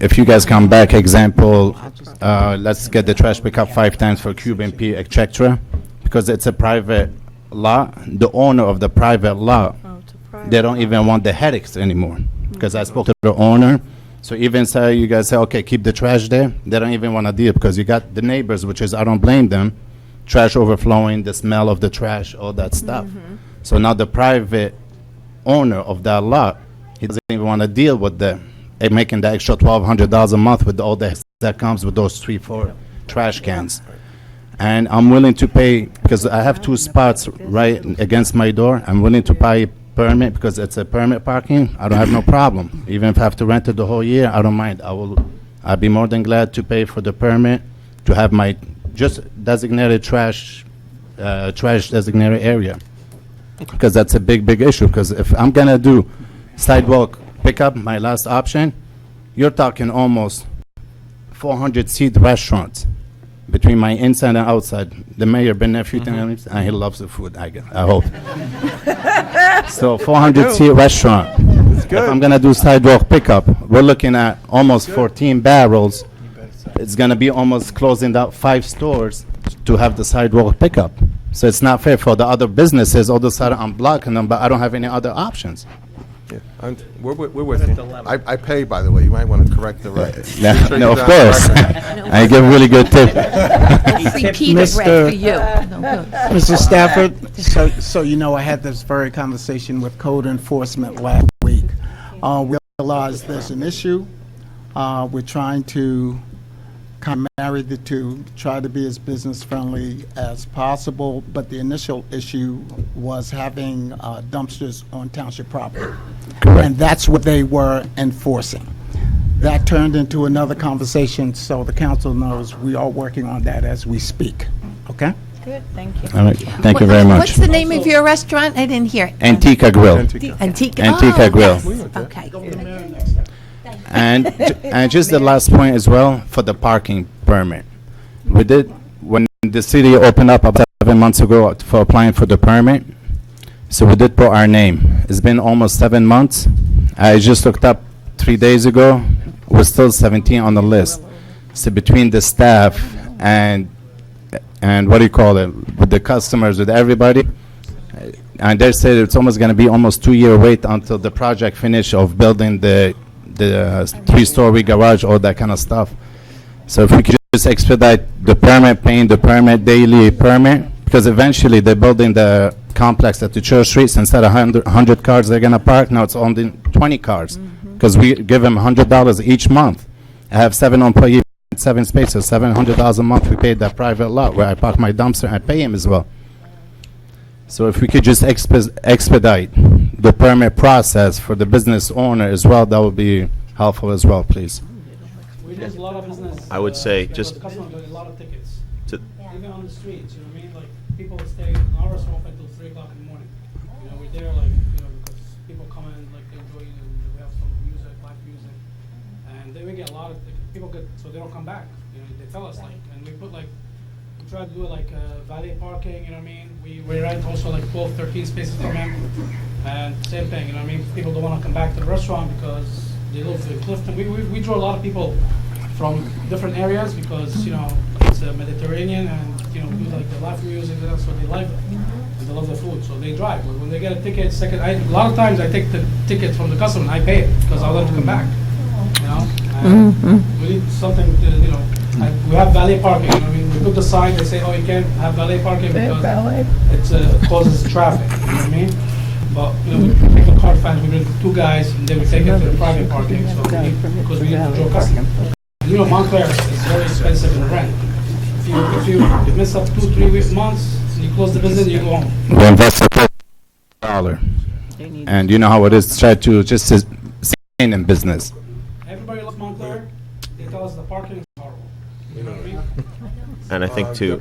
if you guys come back, example, let's get the trash pick up 5 times for Cuban P, etc., because it's a private lot. The owner of the private lot, they don't even want the headaches anymore, because I spoke to the owner. So even say you guys say, okay, keep the trash there, they don't even want to deal, because you got the neighbors, which is, I don't blame them, trash overflowing, the smell of the trash, all that stuff. So now the private owner of that lot, he doesn't even want to deal with making the extra $1,200 a month with all the that comes with those 3-4 trash cans. And I'm willing to pay, because I have 2 spots right against my door. I'm willing to pay permit, because it's a permit parking. I don't have no problem. Even if I have to rent it the whole year, I don't mind. I'd be more than glad to pay for the permit to have my just designated trash designated area, because that's a big issue. Because if I'm gonna do sidewalk pickup, my last option, you're talking almost 400-seat restaurants between my inside and outside. The mayor been there a few times, and he loves the food, I hope. So 400-seat restaurant. If I'm going to do sidewalk pickup, we're looking at almost 14 barrels. It's going to be almost closing out 5 stores to have the sidewalk pickup. So it's not fair for the other businesses. All of a sudden, I'm blocking them, but I don't have any other options. Yeah, we're with you. I pay, by the way. You might want to correct the record. No, of course. I give really good tip. Repeated bread for you. Mr. Stafford, so you know, I had this very conversation with code enforcement last week. We realize there's an issue. We're trying to kind of marry the two, try to be as business friendly as possible, but the initial issue was having dumpsters on township property. Correct. And that's what they were enforcing. That turned into another conversation, so the council knows we are working on that as we speak. Okay? Good, thank you. All right, thank you very much. What's the name of your restaurant? I didn't hear. Antica Grill. Antica. Antica Oh, Grill. yes. Okay. And just the last point as well, for the parking permit. We did, when the city opened up about 7 months ago for applying for the permit, so we did put our name. It's been almost 7 months. I just looked up 3 days ago, we're still 17 on the list. So between the staff and what do you call it, with the customers, with everybody, and they said it's almost going to be almost 2-year wait until the project finish of building the 3-story garage, all that kind of stuff. So if we could just expedite the permit, paying the permit, daily permit, because eventually they're building the complex at the Church Street. Instead of 100 cars they're going to park, now it's only 20 cars, because we give them $100 each month. I have 7 employees, 7 spaces, $700 a month. We pay that private lot where I park my dumpster. I pay him as well. So if we could just expedite the permit process for the business owner as well, that would be helpful as well, please. We lose a lot of business. I would say because just the customer gets a lot of tickets. to- Even on the streets, you know what I mean? Like, people stay in our restaurant until 3 o'clock in the morning. You know, we're there, like, you know, because people come in, like, they enjoy it, and we have some music, live music. And then we get a lot of, people get, so they don't come back. You know, they tell us, like, and we put, like, we try to do, like, valet parking, you know what I mean? We rent also, like, 12, 13 spaces for them. And same thing, you know what I mean? People don't want to come back to the restaurant because they live in Clifton. We draw a lot of people from different areas because, you know, it's Mediterranean and, you know, we like the live music, and so they like it. And they love the food, so they drive. But when they get a ticket, a lot of times I take the ticket from the customer and I pay it because I want them to come back, you know? And we need something to, you know, we have valet parking, you know what I mean? We put the sign, they say, oh, you can't have valet parking because it causes traffic, you know what I mean? But, you know, we take a car fine, we bring 2 guys, and then we take it to the private parking, so because we need to draw customers. You know, Montclair is very expensive in rent. If you miss up 2-3 months, you close the business, you go home. We invest $1. And you know how it is, try to just stay in business. Everybody loves Montclair, they tell us the parking is horrible. You know what I mean? And I think too,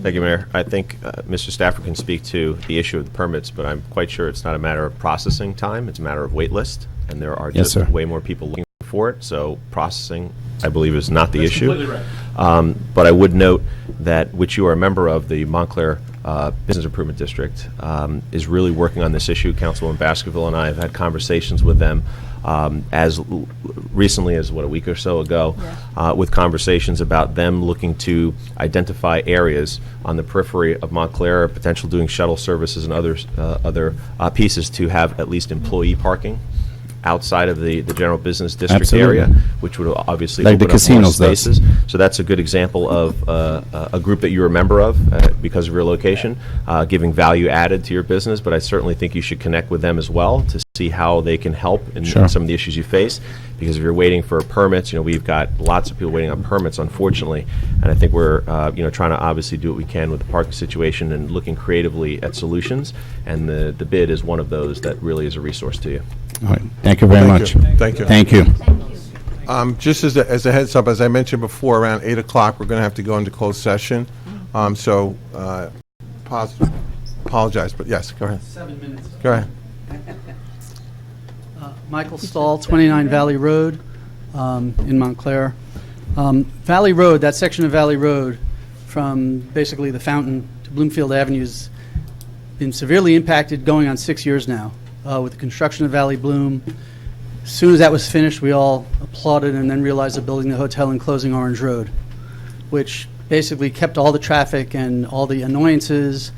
thank you, Mayor. I think Mr. Stafford can speak to the issue of the permits, but I'm quite sure it's not a matter of processing time, it's a matter of wait list, and there are Yes, just sir. way more people looking for it, so processing, I believe, is not the That's issue. completely right. But I would note that, which you are a member of, the Montclair Business Improvement District, is really working on this issue. Councilwoman Baskerville and I have had conversations with them recently as, a week or so ago, with conversations about them looking to identify areas on the periphery of Montclair, potential doing shuttle services and other pieces to have at least employee parking outside of the general business district Absolutely. area, which would obviously Like open the up more casinos does. spaces. So that's a good example of a group that you're a member of because of your location, giving value added to your business. But I certainly think you should connect with them as well to see how they can help in Sure. some of the issues you face. Because if you're waiting for permits, you know, we've got lots of people waiting on permits, unfortunately. And I think we're, trying to obviously do what we can with the parking situation and looking creatively at solutions. And the bid is one of those that really is a resource to you. All right, thank you very much. Thank you. Thank you. Just as a heads up, as I mentioned before, around 8 o'clock, we're going to have to go into closed session. Apologize, but yes, go ahead. 7 minutes. Go ahead. Michael Stahl, 29 Valley Road in Montclair. Valley Road, that section of Valley Road from basically the Fountain to Bloomfield Avenue has been severely impacted going on 6 years now with the construction of Valley Bloom. As soon as that was finished, we all applauded and then realized they're building the hotel and closing Orange Road, which basically kept all the traffic and all the annoyances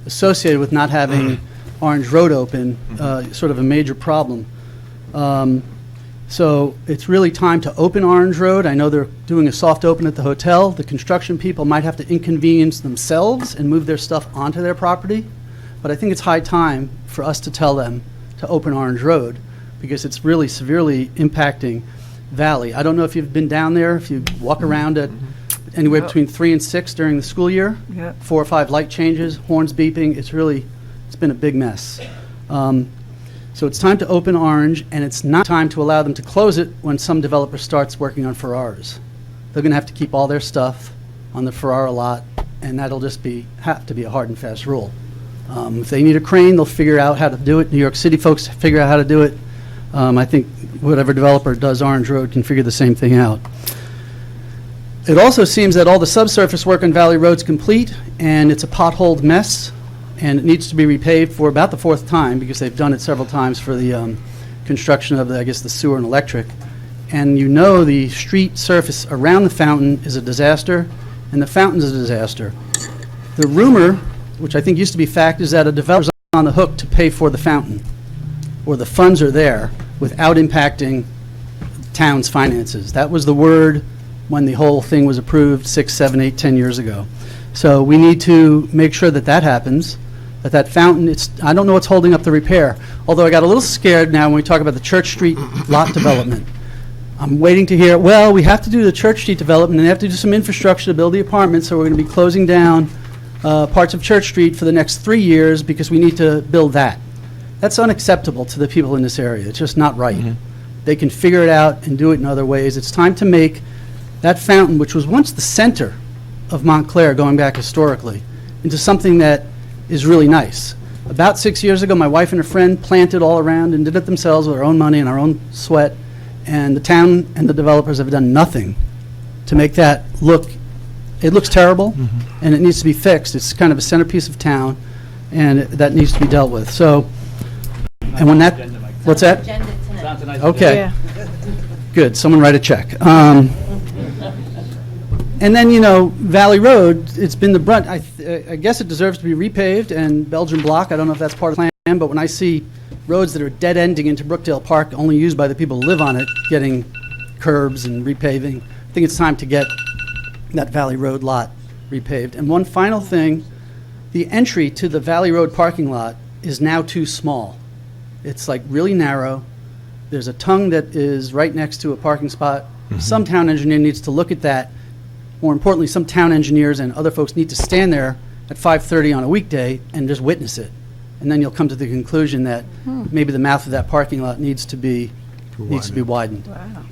associated with not having Orange Road open, sort of a major problem. So it's really time to open Orange Road. I know they're doing a soft open at the hotel. The construction people might have to inconvenience themselves and move their stuff onto their property. But I think it's high time for us to tell them to open Orange Road because it's really severely impacting Valley. I don't know if you've been down there, if you walk around at anywhere between 3 and 6 during the school year. 4 or 5 light changes, horns beeping. It's been a big mess. So it's time to open Orange, and it's not time to allow them to close it when some developer starts working on Ferraras. They're going to have to keep all their stuff on the Ferrara lot and that'll just have to be a hard and fast rule. If they need a crane, they'll figure out how to do it. New York City folks figure out how to do it. I think whatever developer does Orange Road can figure the same thing out. It also seems that all the subsurface work on Valley Road's complete, and it's a potholed mess, and it needs to be repaved for about the fourth time, because they've done it several times for the construction of, I guess, the sewer and electric. And you know the street surface around the fountain is a disaster, and the fountain's a disaster. The rumor, which I think used to be fact, is that a developer's on the hook to pay for the fountain, or the funds are there without impacting the town's finances. That was the word when the whole thing was approved 6, 7, 8, 10 years ago. So we need to make sure that that happens, that fountain, I don't know what's holding up the repair. Although I got a little scared now when we talk about the Church Street lot development. I'm waiting to hear, well, we have to do the Church Street development, and they have to do some infrastructure to build the apartments, so we're going to be closing down parts of Church Street for the next 3 years because we need to build that. That's unacceptable to the people in this area. It's just not right. They can figure it out and do it in other ways. It's time to make that fountain, which was once the center of Montclair, going back historically, into something that is really nice. About 6 years ago, my wife and her friend planted all around and did it themselves with their own money and our own sweat, and the town and the developers have done nothing to make that look, it looks terrible, and it needs to be fixed. It's kind of a centerpiece of town, and that needs to be dealt with. So, and when that, what's that? Okay. Good, someone write a check. And then, you know, Valley Road, it's been the brunt. I guess it deserves to be repaved, and Belgian block, I don't know if that's part of the plan, but when I see roads that are dead-ending into Brookdale Park, only used by the people who live on it, getting curbs and repaving, I think it's time to get that Valley Road lot repaved. And one final thing, the entry to the Valley Road parking lot is now too small. It's like really narrow. There's a tongue that is right next to a parking spot. Some town engineer needs to look at that. More importantly, some town engineers and other folks need to stand there at 5:30 on a weekday and just witness it. And then you'll come to the conclusion that maybe the mouth of that parking lot needs to be widened. Wow.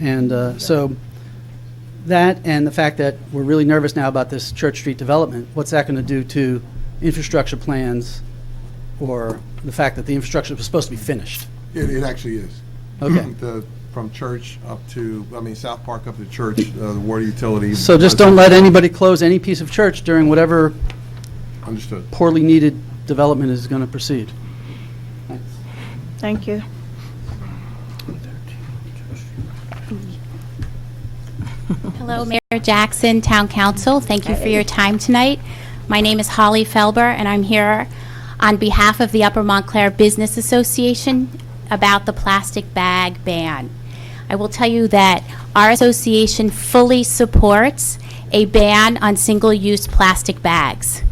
And so that, and the fact that we're really nervous now about this Church Street development, what's that going to do to infrastructure plans, or the fact that the infrastructure was supposed to be finished? It actually is. Okay. From Church up to, South Park up to Church, the water utility. So just don't let anybody close any piece of church during whatever Understood. poorly needed development is going to proceed. Thank you. Hello, Mayor Jackson, Town Council. Thank you for your time tonight. My name is Holly Felber, and I'm here on behalf of the Upper Montclair Business Association about the plastic bag ban. I will tell you that our association fully supports a ban on single-use plastic bags.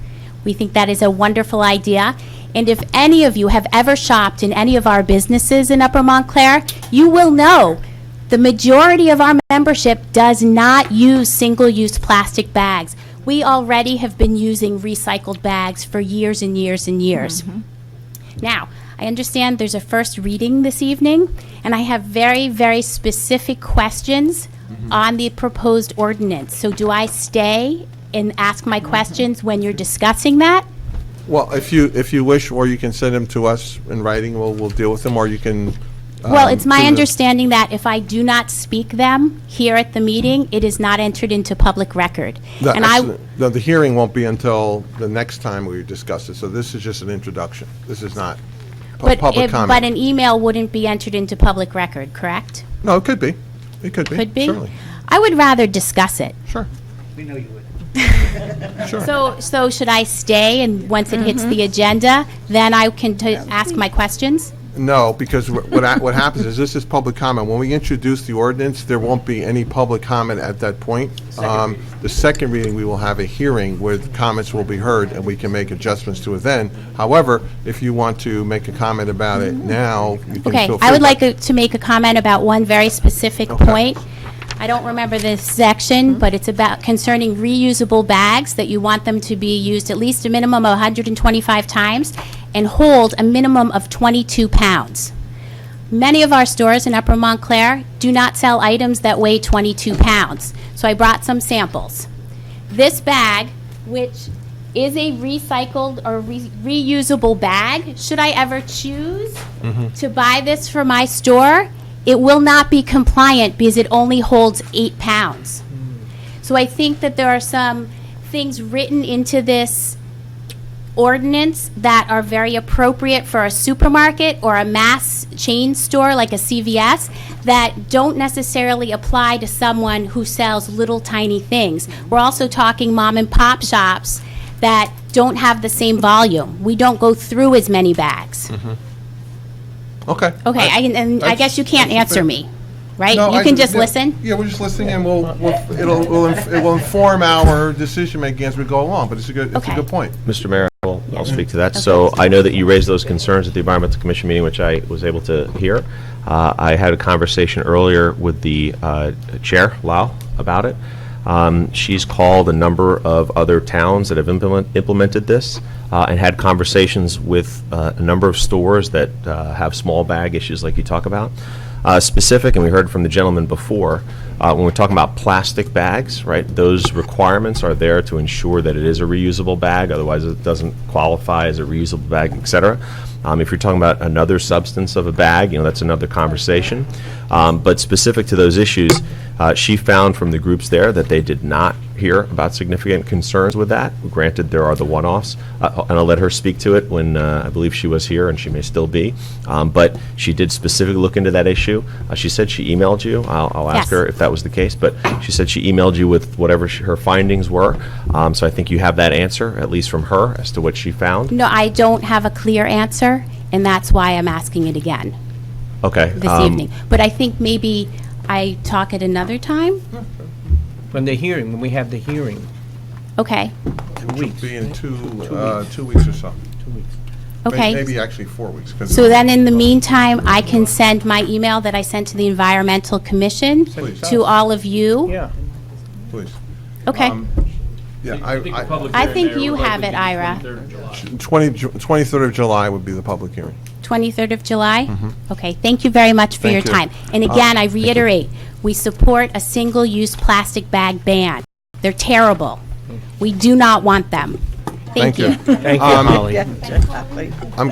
We think that is a wonderful idea. And if any of you have ever shopped in any of our businesses in Upper Montclair, you will know the majority of our membership does not use single-use plastic bags. We already have been using recycled bags for years and years and years. Now, I understand there's a first reading this evening, and I have very, very specific questions on the proposed ordinance. So do I stay and ask my questions when you're discussing that? Well, if you wish, or you can send them to us in writing, we'll deal with them, or you can. Well, it's my do the- understanding that if I do not speak them here at the meeting, it is not entered into public record. The hearing won't be until the next time we discuss it, so this is just an introduction. This is not public comment. But an email wouldn't be entered into public record, correct? No, it could be. It could be. Could be? Certainly. I would rather discuss it. Sure. We know you would. Sure. So should I stay, and once it hits the agenda, then I can ask my questions? No, because what happens is this is public comment. When we introduce the ordinance, there won't be any public comment at that point. The second reading, we will have a hearing where the comments will be heard, and we can make adjustments to it then. However, if you want to make a comment about it now, you can Okay, feel free. I would like to make a comment about one very specific point. I don't remember this section, but it's about concerning reusable bags, that you want them to be used at least a minimum of 125 times and hold a minimum of 22 pounds. Many of our stores in Upper Montclair do not sell items that weigh 22 pounds, so I brought some samples. This bag which is a recycled or reusable bag. Should I ever choose to buy this for my store, it will not be compliant because it only holds 8 pounds. So I think that there are some things written into this ordinance that are very appropriate for a supermarket or a mass chain store like a CVS that don't necessarily apply to someone who sells little tiny things. We're also talking mom and pop shops that don't have the same volume. We don't go through as many bags. Okay. Okay, I guess you can't answer me, right? No, You can just listen? Yeah, we're just listening, and it will inform our decision-making as we go along, but it's a good point. Mr. Mayor, I'll speak to that. So I know that you raised those concerns at the Environmental Commission meeting, which I was able to hear. I had a conversation earlier with the Chair, Lau, about it. She's called a number of other towns that have implemented this and had conversations with a number of stores that have small bag issues like you talk about. Specific, and we heard from the gentleman before, when we're talking about plastic bags, right, those requirements are there to ensure that it is a reusable bag, otherwise it doesn't qualify as a reusable bag, et cetera. If you're talking about another substance of a bag, that's another conversation. But specific to those issues, she found from the groups there that they did not hear about significant concerns with that. Granted, there are the one-offs, and I'll let her speak to it when I believe she was here, and she may still be. But she did specifically look into that issue. She said she emailed you. I'll ask her if that was the case, but she said she emailed you with whatever her findings were. So I think you have that answer, at least from her, as to what she found. No, I don't have a clear answer, and that's why I'm asking it again Okay. this evening. But I think maybe I talk at another time? When when we have the hearing. Okay. 2 weeks. Be in 2 weeks or so. 2 weeks. Okay. Maybe actually 4 weeks. 'cause So then in the meantime, I can send my email that I sent to the Environmental Commission Please. to all of you? Yeah. Please. Okay. Yeah, I think you have it, Ira. 23rd of July would be the public hearing. 23rd of July? Mhm. Okay, thank you very much for your Thank you. time. And again, I reiterate, we support a single-use plastic bag ban. They're terrible. We do not want them. Thank you. Thank you, Holly. I'm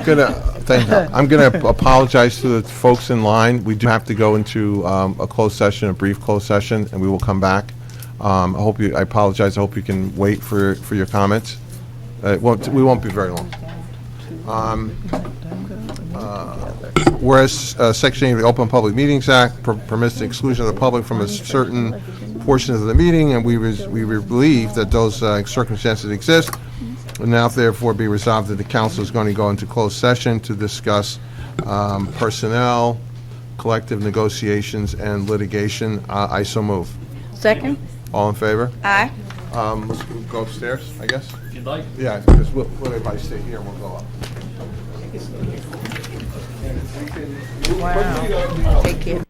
gonna apologize to the folks in line. We do have to go into a closed session, a brief closed session, and we will come back. I apologize. I hope you can wait for your comments. We won't be very long. Whereas Section 8 of the Open Public Meetings Act permits the exclusion of the public from a certain portions of the meeting, and we believe that those circumstances exist. And now therefore be resolved that the council is going to go into closed session to discuss personnel, collective negotiations, and litigation. I so move. Second? All in favor? Aye. Let's go upstairs, I guess? If you'd like. Yeah, because we'll everybody stay here and we'll go up. Wow. Take care.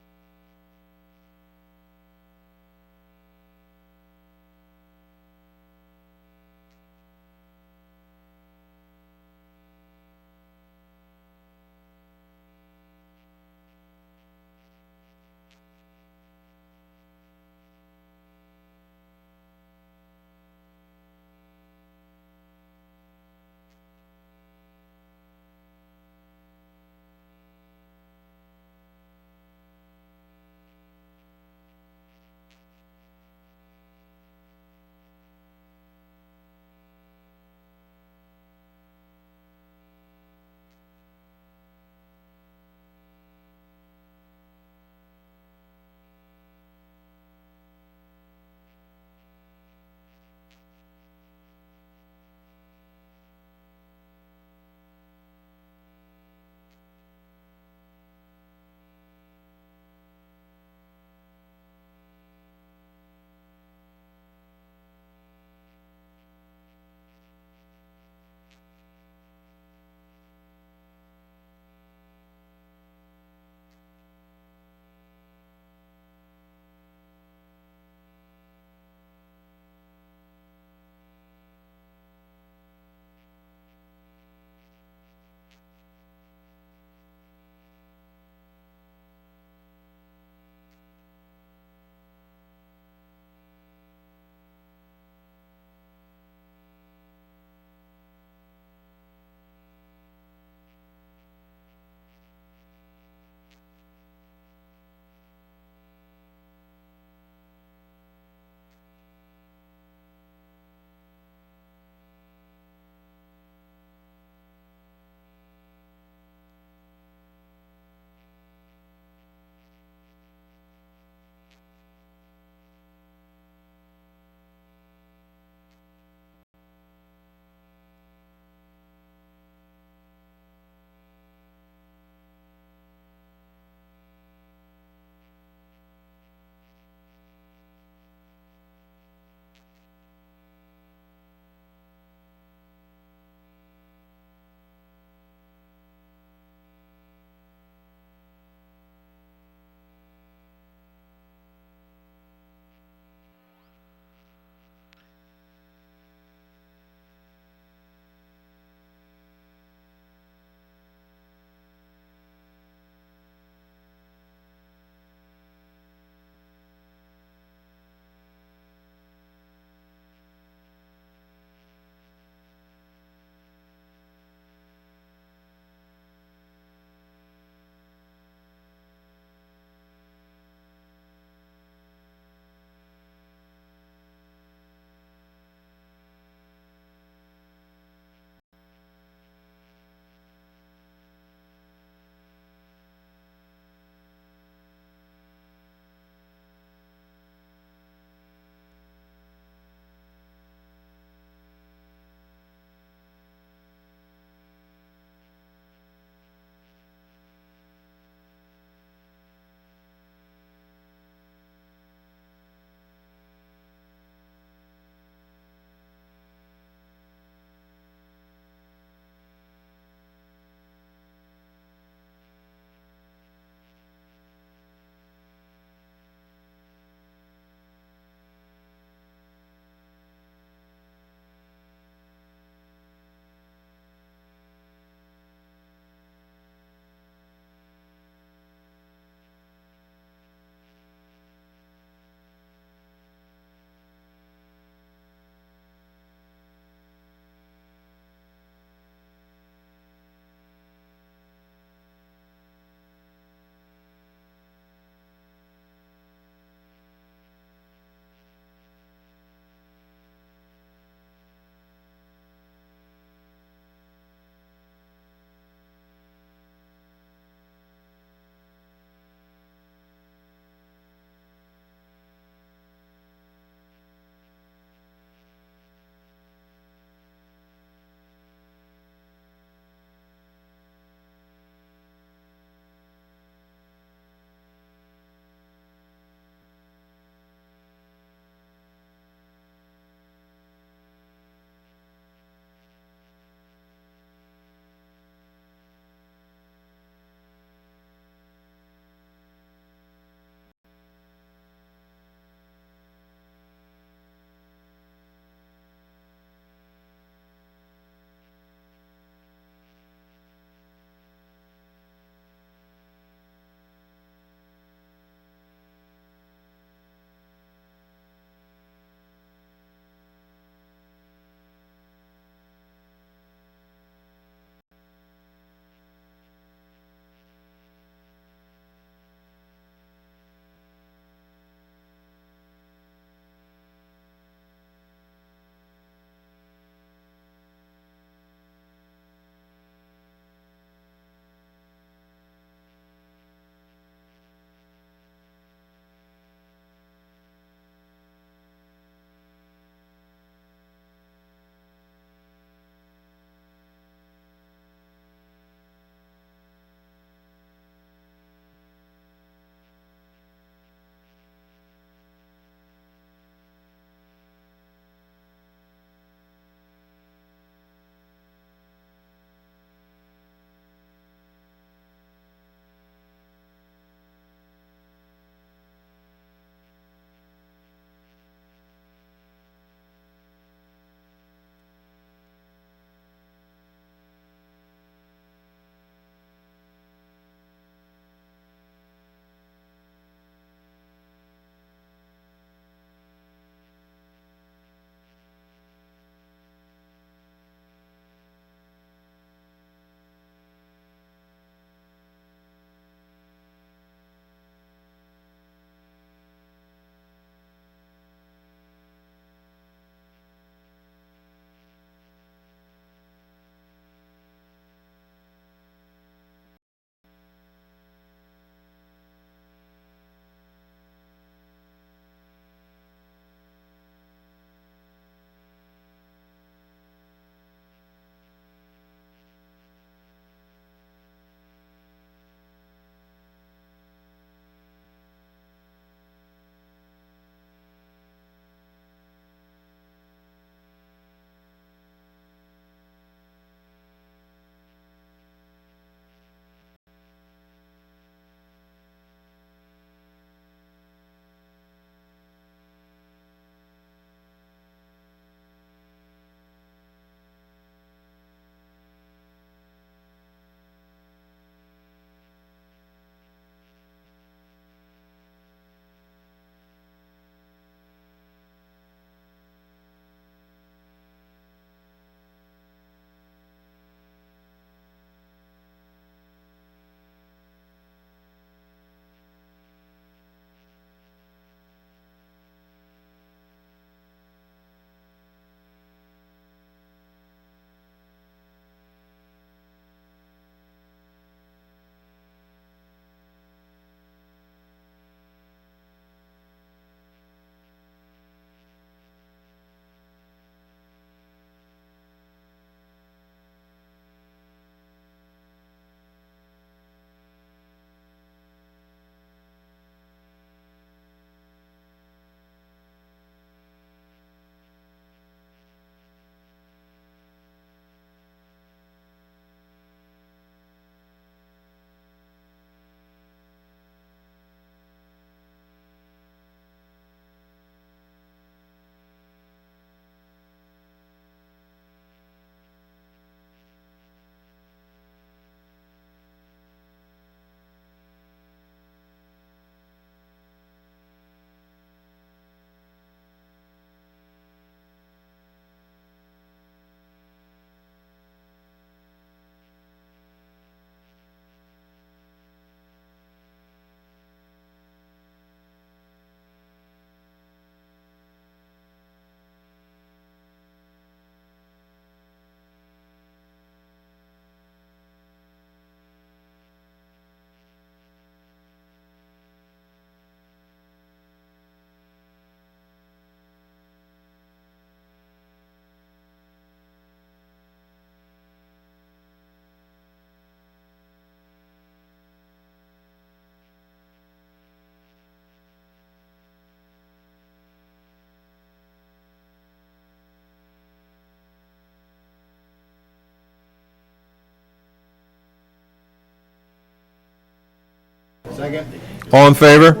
All in favor?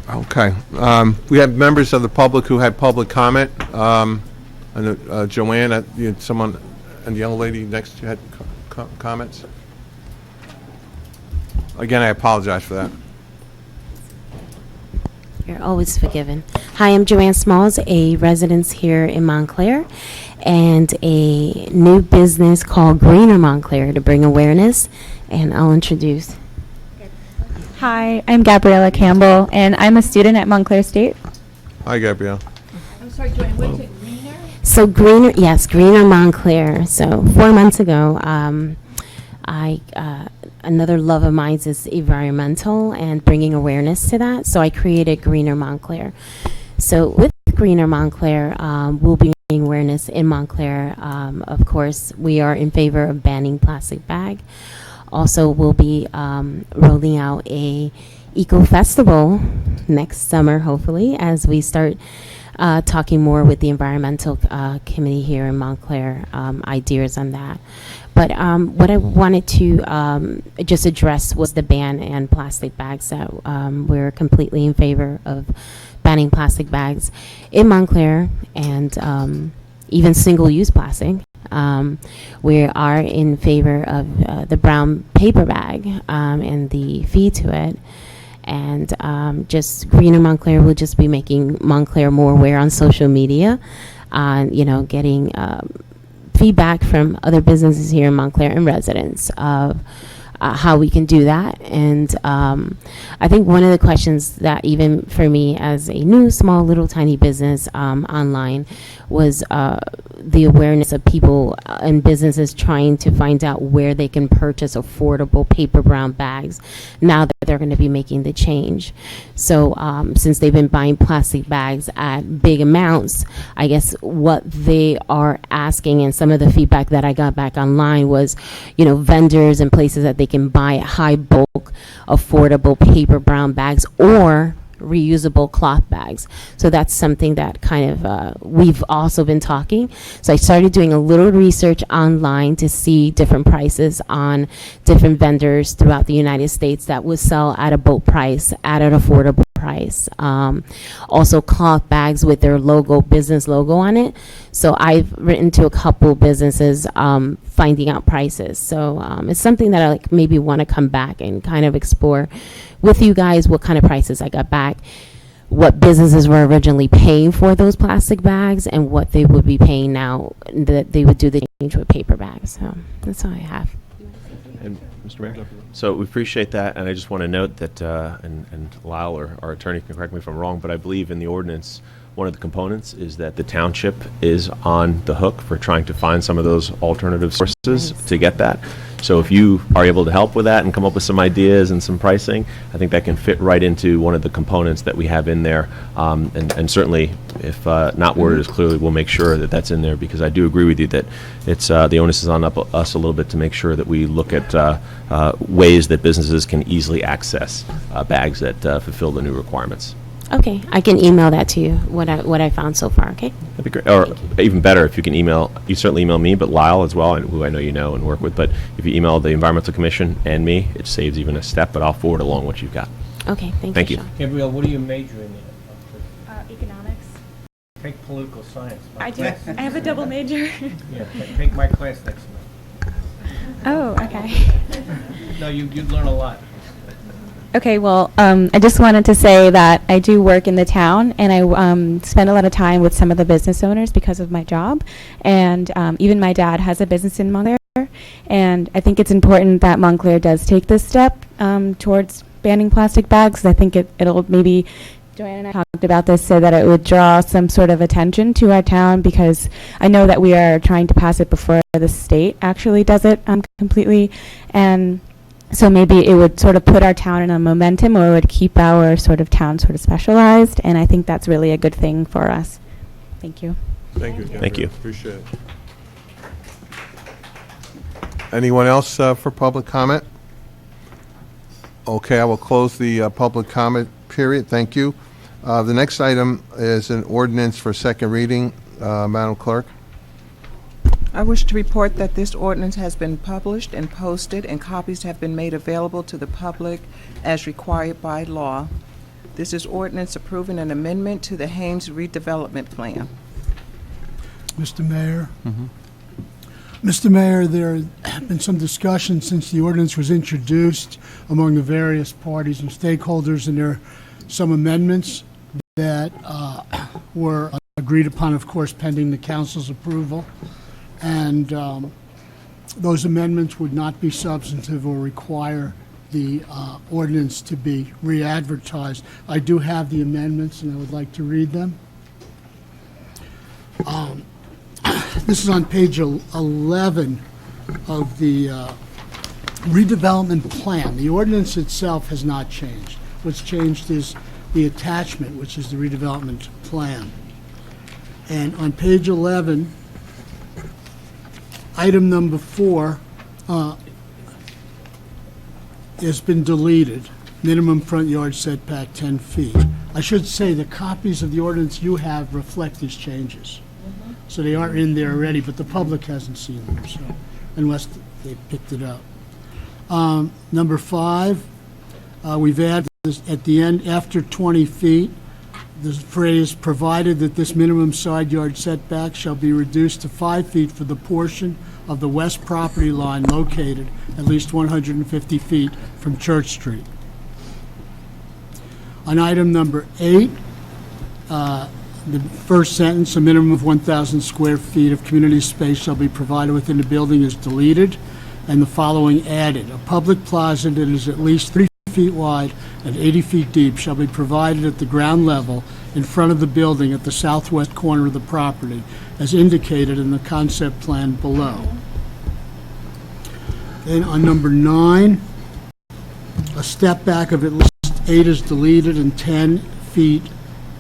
Okay. We have members of the public who had public comment. I know, Joanne, you had someone, and the young lady next to you had comments. Again, I apologize for that. You're always forgiven. Hi, I'm Joanne Smalls, a resident here in Montclair, and a new business called Greener Montclair to bring awareness, and I'll introduce. Hi, I'm Gabriella Campbell, and I'm a student at Montclair State. Hi, Gabrielle. I'm sorry, Joanne, what's it, Greener? So Greener, yes, Greener Montclair. So 4 months ago, another love of mine is environmental and bringing awareness to that. So I created Greener Montclair. So with Greener Montclair, we'll be bringing awareness in Montclair. Of course, we are in favor of banning plastic bag. Also, we'll be rolling out a eco festival next summer, hopefully, as we start talking more with the environmental committee here in Montclair, ideas on that. But what I wanted to just address was the ban on plastic bags. That we're completely in favor of banning plastic bags in Montclair, and even single-use plastic. We are in favor of the brown paper bag and the fee to it. And just Greener Montclair will just be making Montclair more aware on social media, getting feedback from other businesses here in Montclair and residents of how we can do that. And I think one of the questions that even for me as a new, small, little, tiny business online was the awareness of people and businesses trying to find out where they can purchase affordable paper brown bags now that they're going to be making the change. So since they've been buying plastic bags at big amounts, I guess what they are asking, and some of the feedback that I got back online was, vendors and places that they can buy high bulk, affordable paper brown bags or reusable cloth bags. So that's something that kind of we've also been talking. So I started doing a little research online to see different prices on different vendors throughout the United States that would sell at a bulk price at an affordable price. Also cloth bags with their logo, business logo on it. So I've written to a couple businesses finding out prices. So it's something that I maybe want to come back and kind of explore with you guys what kind of prices I got back, what businesses were originally paying for those plastic bags, and what they would be paying now that they would do the change with paper bags. So that's all I have. And Mr. Mayor, so we appreciate that, and I just want to note that, and Lyle, or our attorney, can correct me if I'm wrong, but I believe in the ordinance, one of the components is that the township is on the hook for trying to find some of those alternative sources to get that. So if you are able to help with that and come up with some ideas and some pricing, I think that can fit right into one of the components that we have in there. And certainly, if not worded as clearly, we'll make sure that that's in there, because I do agree with you that it's the onus is on us a little bit to make sure that we look at ways that businesses can easily access bags that fulfill the new requirements. Okay, I can email that to you, what I found so far, okay? That'd be great. Or even better, if you can you certainly email me, but Lyle as well, who I know you know and work with. But if you email the Environmental Commission and me, it saves even a step, but I'll forward along what you've got. Okay, Thank you. Sean. Gabrielle, what are you majoring in? Economics. Take political science. I do. I have a double major. Yeah, take my class next month. Oh, okay. No, you'd learn a lot. Okay, well, I just wanted to say that I do work in the town, and I spend a lot of time with some of the business owners because of my job. And even my dad has a business in Montclair, and I think it's important that Montclair does take this step towards banning plastic bags. I think it'll maybe Joanne and I talked about this so that it would draw some sort of attention to our town, because I know that we are trying to pass it before the state actually does it completely. And so maybe it would sort of put our town in a momentum, or it would keep our sort of town sort of specialized. And I think that's really a good thing for us. Thank you. Thank you. Kendra. Thank you. Appreciate it. Anyone else for public comment? Okay, I will close the public comment period. Thank you. The next item is an ordinance for second reading. Madam Clerk. I wish to report that this ordinance has been published and posted, and copies have been made available to the public as required by law. This is ordinance approving an amendment to the Haynes redevelopment plan. Mr. Mayor. Mr. Mayor, there have been some discussion since the ordinance was introduced among the various parties and stakeholders, and there are some amendments that were agreed upon, of course, pending the council's approval. And those amendments would not be substantive or require the ordinance to be re-advertised. I do have the amendments, and I would like to read them. This is on page 11 of the redevelopment plan. The ordinance itself has not changed. What's changed is the attachment, which is the redevelopment plan. And on page 11, item number 4 has been deleted. Minimum front yard setback 10 feet. I should say the copies of the ordinance you have reflect these changes. So they are in there already, but the public hasn't seen them, so, unless they picked it up. Number 5, we've added this at the end, after 20 feet, the phrase, provided that this minimum side yard setback shall be reduced to 5 feet for the portion of the west property line located at least 150 feet from Church Street. On item number 8, the first sentence, a minimum of 1,000 square feet of community space shall be provided within the building, is deleted, and the following added. A public plaza that is at least 3 feet wide and 80 feet deep shall be provided at the ground level in front of the building at the southwest corner of the property, as indicated in the concept plan below. Then on number 9, a step back of at least 8 is deleted and 10 feet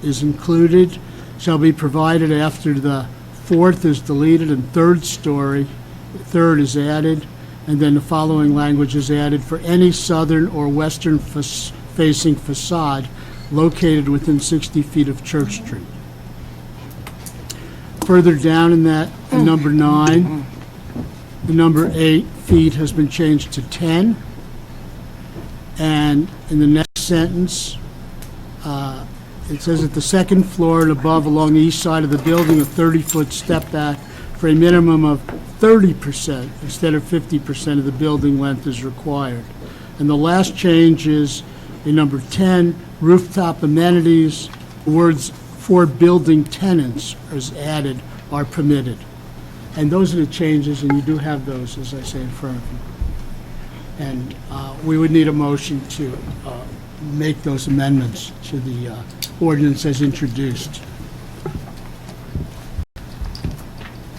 is included, shall be provided after the 4th is deleted and 3rd is added, and then the following language is added: for any southern or western facing facade located within 60 feet of Church Street. Further down in that, in number 9, the number 8 feet has been changed to 10, and in the next sentence, it says at the second floor and above along the east side of the building, a 30-foot step back for a minimum of 30% instead of 50% of the building length is required. And the last change is in number 10, rooftop amenities, the words for building tenants is added, are permitted. And those are the changes, and you do have those, as I say, in front of you. And we would need a motion to make those amendments to the ordinance as introduced.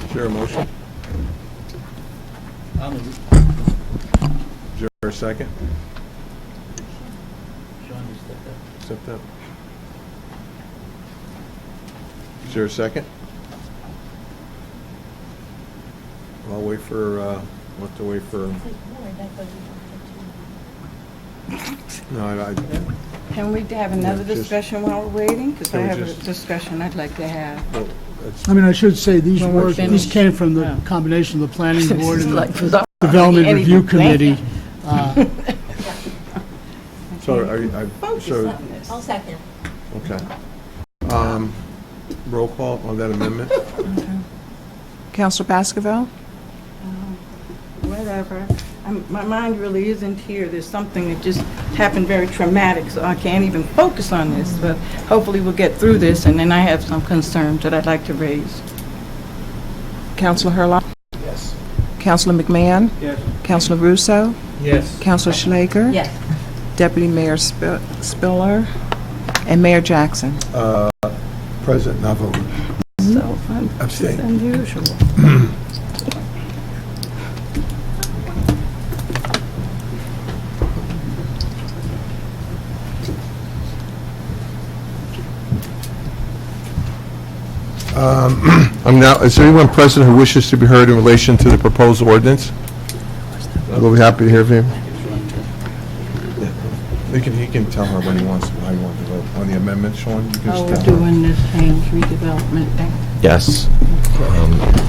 Is there a motion? Is there a second? Stepped up. Is there a second? I'll wait for, we'll have to wait for. No, Can we have another just- discussion while we're waiting? Because I Can we have a just- discussion I'd like to have. I mean, I should say, these When we're were, these finished. came from the Yeah. combination of the planning board and Like, the Development anything. Review Committee. So, so, I'll second. okay. Roll call on that amendment? Counselor Baskerville? Whatever. My mind really isn't here. There's something that just happened very traumatic, so I can't even focus on this. But hopefully we'll get through this, and then I have some concerns that I'd like to raise. Counselor Hurlock? Yes. Counselor McMahon? Yes. Counselor Russo? Yes. Counselor Schlager? Yes. Deputy Mayor Spiller? And Mayor Jackson. Present, not voting. So Abstain. unusual. Is there anyone present who wishes to be heard in relation to the proposed ordinance? We'll be happy to hear from you. He can tell her when he wants, how he wants to vote on the amendment, Sean. You can Oh, just we're tell her. doing this Haynes redevelopment thing. Yes.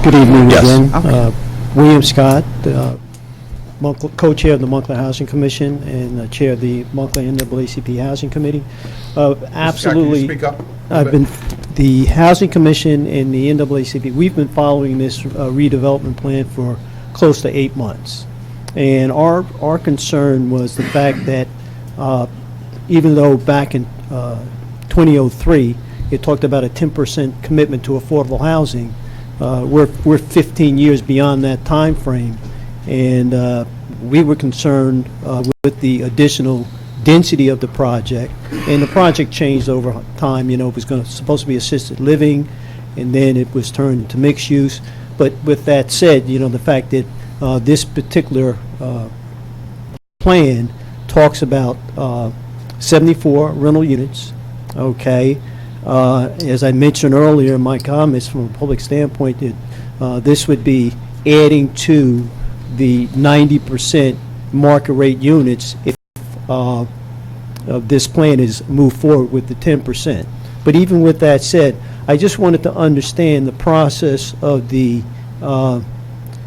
Good evening Yes. again. William Scott, co-chair of the Montclair Housing Commission and chair of the Montclair NAACP Housing Committee. Absolutely. Scott, can you speak up? I've been, the Housing Commission and the NAACP, we've been following this redevelopment plan for close to 8 months. And our concern was the fact that even though back in 2003, it talked about a 10% commitment to affordable housing, we're 15 years beyond that time frame. And we were concerned with the additional density of the project, and the project changed over time. It was supposed to be assisted living, and then it was turned into mixed use. But with that said, the fact that this particular plan talks about 74 rental units, okay? As I mentioned earlier in my comments, from a public standpoint, that this would be adding to the 90% market rate units if this plan is moved forward with the 10%. But even with that said, I just wanted to understand the process of the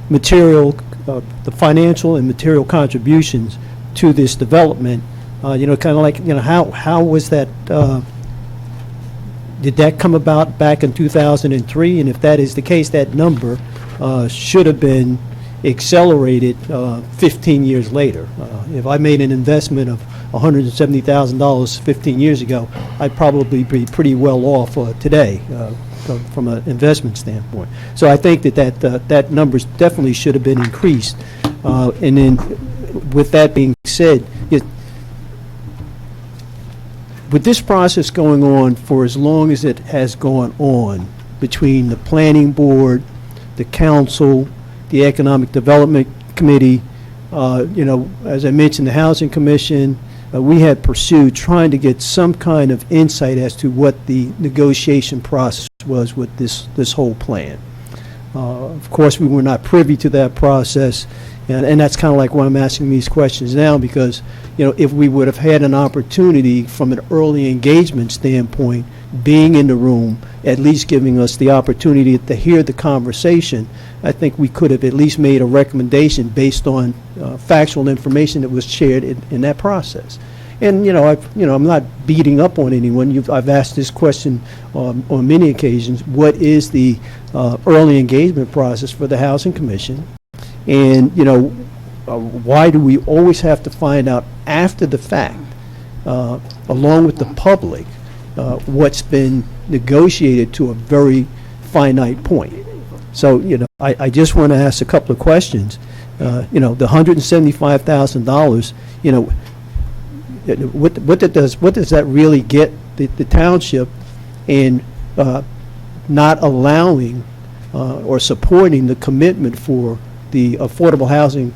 material, the financial and material contributions to this development. Kind of like, how was that, did that come about back in 2003? And if that is the case, that number should have been accelerated 15 years later. If I made an investment of $170,000 15 years ago, I'd probably be pretty well off today from an investment standpoint. So I think that number definitely should have been increased. And then with that being said, with this process going on for as long as it has gone on between the planning board, the council, the Economic Development Committee, as I mentioned, the Housing Commission, we had pursued trying to get some kind of insight as to what the negotiation process was with this whole plan. Of course, we were not privy to that process, and that's kind of like why I'm asking these questions now, because if we would have had an opportunity from an early engagement standpoint, being in the room, at least giving us the opportunity to hear the conversation, I think we could have at least made a recommendation based on factual information that was shared in that process. And I'm not beating up on anyone. I've asked this question on many occasions. What is the early engagement process for the Housing Commission? And why do we always have to find out after the fact, along with the public, what's been negotiated to a very finite point? So, I just want to ask a couple of questions. The $175,000, what does that really get the township in not allowing or supporting the commitment for the affordable housing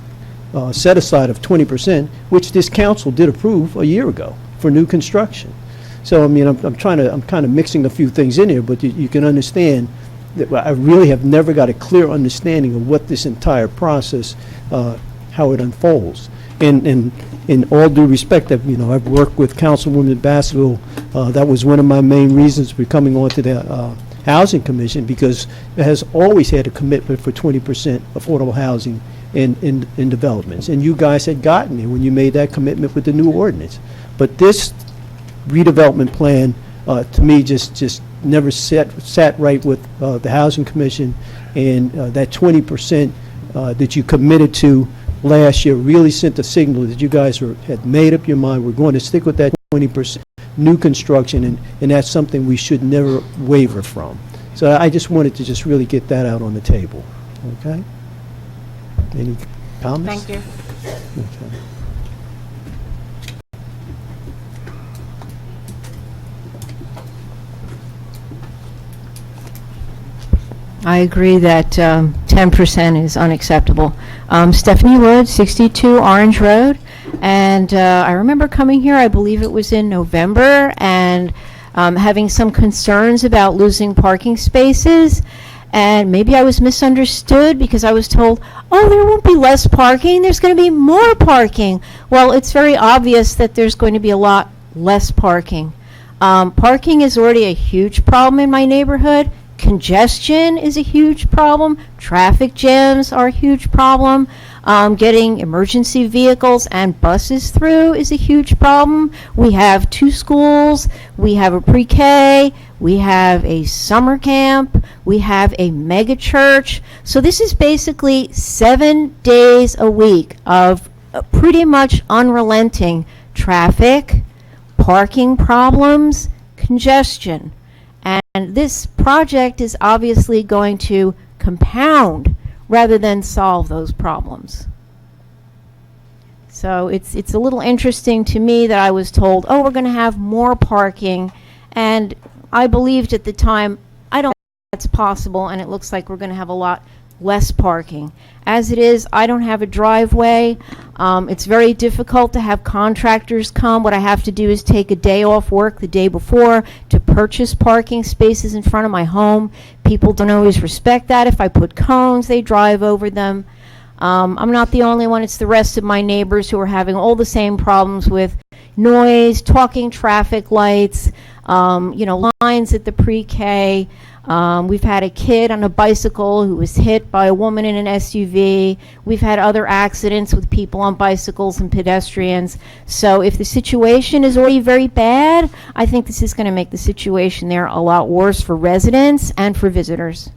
set aside of 20%, which this council did approve a year ago for new construction? So, I'm kind of mixing a few things in here, but you can understand that I really have never got a clear understanding of what this entire process, how it unfolds. And in all due respect, I've worked with Councilwoman Baskerville. That was one of my main reasons for coming onto the Housing Commission, because it has always had a commitment for 20% affordable housing in developments. And you guys had gotten it when you made that commitment with the new ordinance. But this redevelopment plan, to me, just never sat right with the Housing Commission, and that 20% that you committed to last year really sent a signal that you guys had made up your mind. We're going to stick with that 20% new construction, and that's something we should never waver from. So I just wanted to just really get that out on the table. Okay? Any comments? Thank you. Okay. I agree that 10% is unacceptable. Stephanie Wood, 62 Orange Road, and I remember coming here, I believe it was in November, and having some concerns about losing parking spaces, and maybe I was misunderstood because I was told, oh, there won't be less parking, there's going to be more parking. Well, it's very obvious that there's going to be a lot less parking. Parking is already a huge problem in my neighborhood. Congestion is a huge problem. Traffic jams are a huge problem. Getting emergency vehicles and buses through is a huge problem. We have 2 schools. We have a pre-K. We have a summer camp. We have a mega church. So this is basically 7 days a week of pretty much unrelenting traffic, parking problems, congestion. And this project is obviously going to compound rather than solve those problems. So it's a little interesting to me that I was told, oh, we're going to have more parking, and I believed at the time, I don't think that's possible, and it looks like we're going to have a lot less parking. As it is, I don't have a driveway. It's very difficult to have contractors come. What I have to do is take a day off work the day before to purchase parking spaces in front of my home. People don't always respect that. If I put cones, they drive over them. I'm not the only one. It's the rest of my neighbors who are having all the same problems with noise, talking traffic lights, lines at the pre-K. We've had a kid on a bicycle who was hit by a woman in an SUV. We've had other accidents with people on bicycles and pedestrians. So if the situation is already very bad, I think this is going to make the situation there a lot worse for residents and for visitors.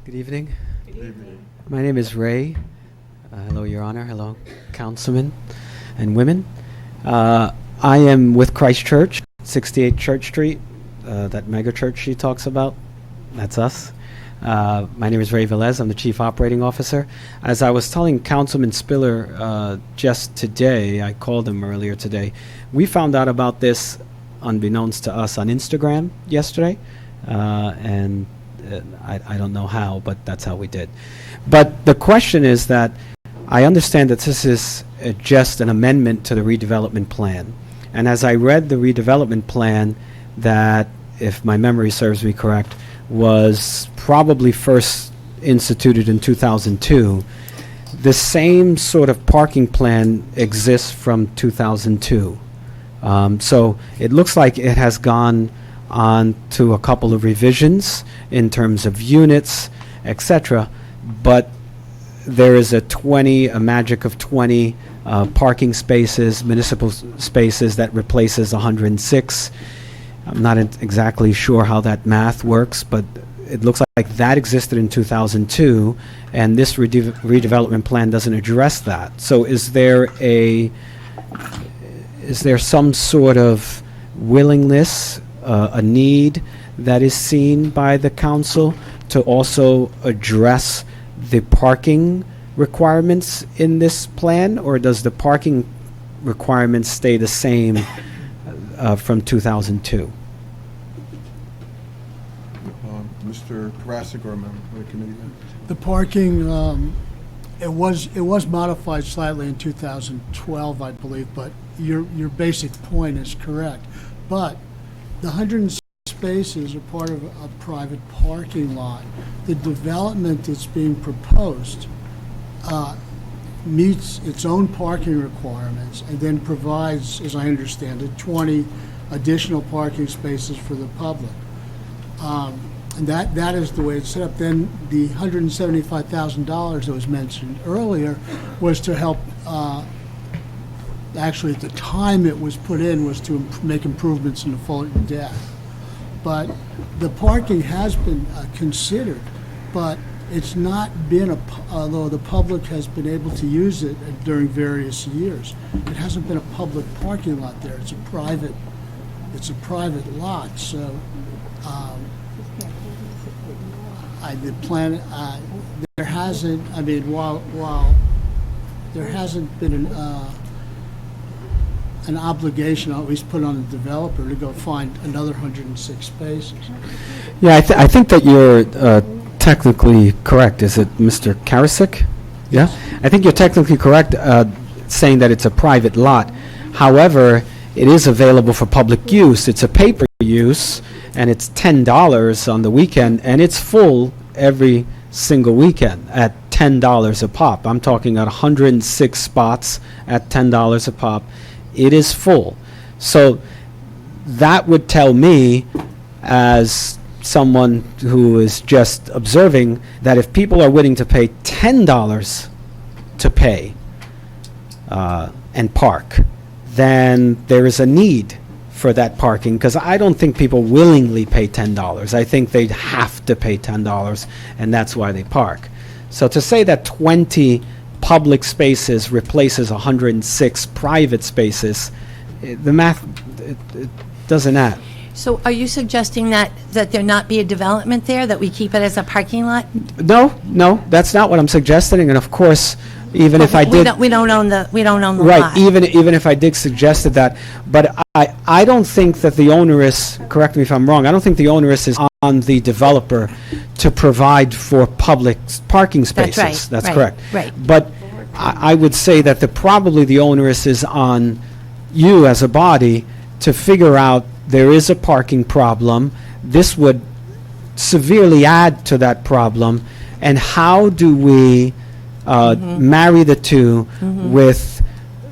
Good evening. Good evening. My name is Ray. Hello, Your Honor. Hello, councilmen and women. I am with Christ Church, 68 Church Street, that mega church she talks about. That's us. My name is Ray Velez. I'm the Chief Operating Officer. As I was telling Councilman Spiller just today, I called him earlier today, we found out about this unbeknownst to us on Instagram yesterday, and I don't know how, but that's how we did. But the question is that I understand that this is just an amendment to the redevelopment plan. And as I read the redevelopment plan, that, if my memory serves me correct, was probably first instituted in 2002, the same sort of parking plan exists from 2002. So it looks like it has gone on to a couple of revisions in terms of units, etc. But there is a magic of 20 parking spaces, municipal spaces, that replaces 106. I'm not exactly sure how that math works, but it looks like that existed in 2002, and this redevelopment plan doesn't address that. So is there some sort of willingness, a need that is seen by the council to also address the parking requirements in this plan, or does the parking requirements stay the same from 2002? Mr. Karasik, or a member of the committee. The parking, it was modified slightly in 2012, I believe, but your basic point is correct. But the 106 spaces are part of a private parking lot. The development that's being proposed meets its own parking requirements and then provides, as I understand it, 20 additional parking spaces for the public. And that is the way it's set up. Then the $175,000 that was mentioned earlier was to help, actually at the time it was put in was to make improvements in the Fullerton deck. But the parking has been considered, but it's not been, although the public has been able to use it during various years, it hasn't been a public parking lot there. It's a private lot. So the plan, there hasn't, I mean, while there hasn't been an obligation, at least put on the developer, to go find another 106 spaces. Yeah, I think that you're technically correct. Is it Mr. Karasik? Yeah? I think you're technically correct saying that it's a private lot. However, it is available for public use. It's a paper use, and it's $10 on the weekend, and it's full every single weekend at $10 a pop. I'm talking at 106 spots at $10 a pop. It is full. So that would tell me, as someone who is just observing, that if people are willing to pay $10 to pay and park, then there is a need for that parking, because I don't think people willingly pay $10. I think they have to pay $10, and that's why they park. So to say that 20 public spaces replaces 106 private spaces, the math it doesn't add. So are you suggesting that there not be a development there, that we keep it as a parking lot? No, that's not what I'm suggesting. And of course, even if I did, We don't own the right, lot. even if I did suggested that, but I don't think that the onus, correct me if I'm wrong, I don't think the onus is on the developer to provide for public parking spaces. That's right. That's right, correct. Right. But I would say that probably the onus is on you as a body to figure out there is a parking problem. This would severely add to that problem. And how do we marry the two with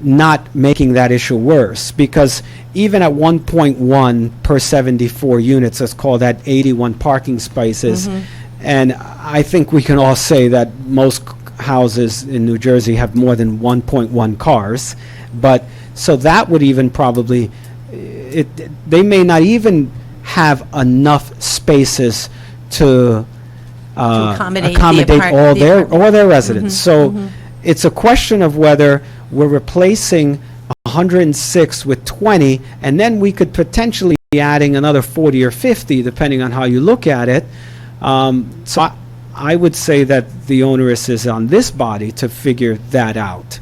not making that issue worse? Because even at 1.1 per 74 units, let's call that 81 parking spaces. And I think we can all say that most houses in New Jersey have more than 1.1 cars. But so that would even probably, they may not even have enough spaces to accommodate all their residents. So it's a question of whether we're replacing 106 with 20, and then we could potentially be adding another 40 or 50, depending on how you look at it. So I would say that the onus is on this body to figure that out.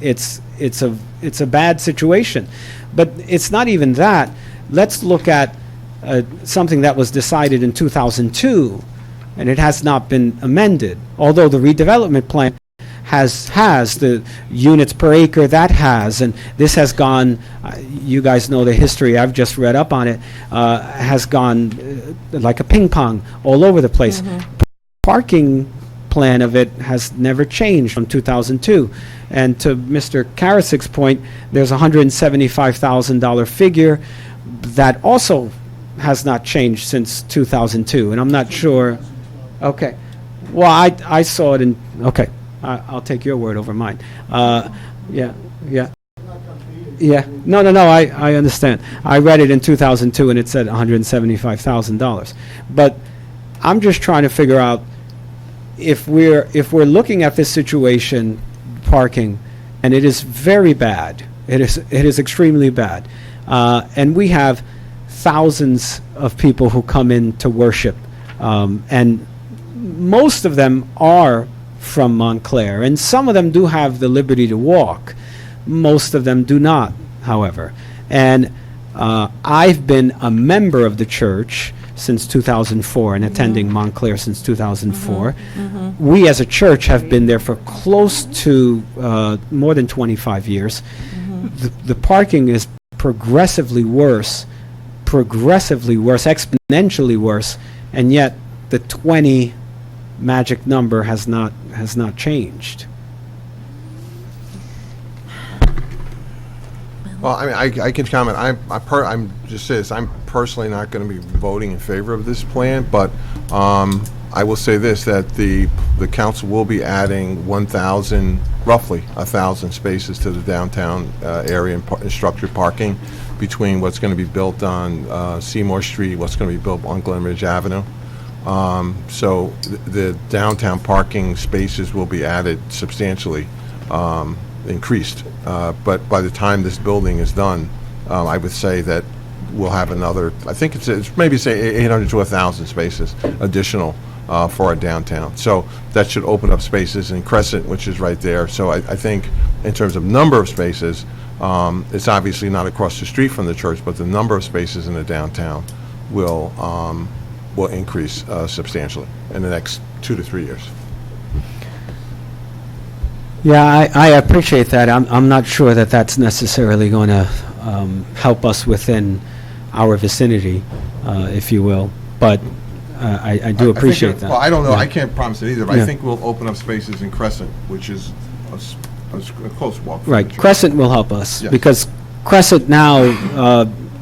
It's a bad situation, but it's not even that. Let's look at something that was decided in 2002, and it has not been amended. Although the redevelopment plan has the units per acre, that has, and this has gone, you guys know the history, I've just read up on it, has gone like a ping pong all over the place. Parking plan of it has never changed from 2002. And to Mr. Karasik's point, there's a $175,000 figure that also has not changed since 2002, and I'm not sure. Okay. Well, I saw it in, okay. I'll take your word over mine. Yeah. No, I understand. I read it in 2002, and it said $175,000. But I'm just trying to figure out if we're looking at this situation, parking, and it is very bad. It is extremely bad, and we have thousands of people who come in to worship, and most of them are from Montclair, and some of them do have the liberty to walk. Most of them do not, however. And I've been a member of the church since 2004 and attending Montclair since 2004. We as a church have been there for close to more than 25 years. The parking is progressively worse, exponentially worse, and yet the 20 magic number has not changed. Well, I mean, I can comment. I'm just say this. I'm personally not going to be voting in favor of this plan, but I will say this: that the council will be adding roughly 1,000 spaces to the downtown area and structured parking between what's going to be built on Seymour Street, what's going to be built on Glenridge Avenue. So the downtown parking spaces will be added substantially, increased. But by the time this building is done, I would say that we'll have another, I think it's maybe say 800 to 1,000 spaces additional for our downtown. So that should open up spaces in Crescent, which is right there. So I think in terms of number of spaces, it's obviously not across the street from the church, but the number of spaces in the downtown will increase substantially in the next 2 to 3 years. Yeah, I appreciate that. I'm not sure that that's necessarily going to help us within our vicinity, if you will, but I do appreciate that. Well, I don't know, Yeah. I can't promise it either, but Yeah. I think we'll open up spaces in Crescent, which is a close walk. from Right, the church. Crescent will help us, Yes. because Crescent now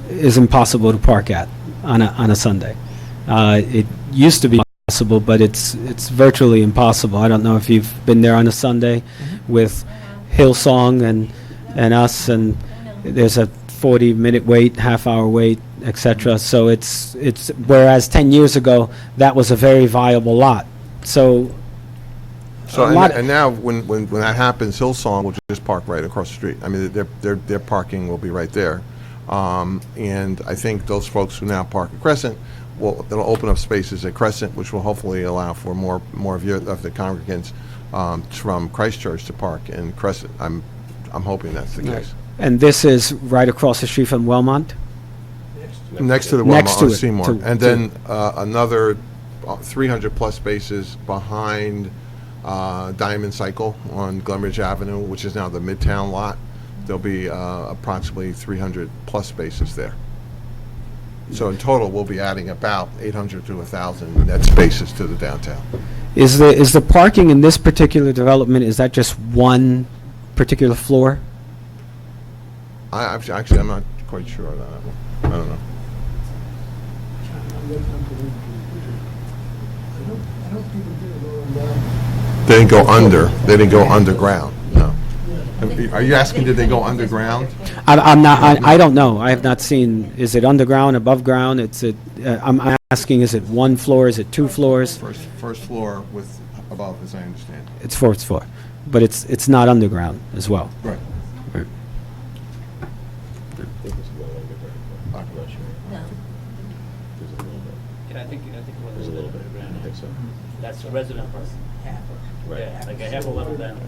is impossible to park at on a Sunday. It used to be possible, but it's virtually impossible. I don't know if you've been there on a Sunday with Hillsong and us, and there's a 40-minute wait, half-hour wait, etc. So it's whereas 10 years ago, that was a very viable lot. So So, a lot and now, when that happens, Hillsong will just park right across the street. I mean, their parking will be right there. And I think those folks who now park at Crescent, it'll open up spaces at Crescent, which will hopefully allow for more of the congregants from Christchurch to park in Crescent. I'm hoping that's the case. And this is right across the street from Wellmont? Next to the Next Walmart to on it, Seymour. to- And to- then another 300-plus spaces behind Diamond Cycle on Glenridge Avenue, which is now the Midtown lot. There'll be approximately 300-plus spaces there. So in total, we'll be adding about 800 to 1,000 net spaces to the downtown. Is the parking in this particular development, is that just one particular floor? Actually, I'm not quite sure on that one. I don't know. They didn't go under. They didn't go underground. No. Are you asking, did they go underground? I'm not, I don't know. I have not seen, is it underground, above ground? I'm asking, is it one floor, is it two floors? First floor with above, as I understand. It's fourth floor, but it's not underground as well. Right. Right. Yeah, I think there's a little bit of ground. I think so. That's the resident part. Half. Yeah, like a half a level down.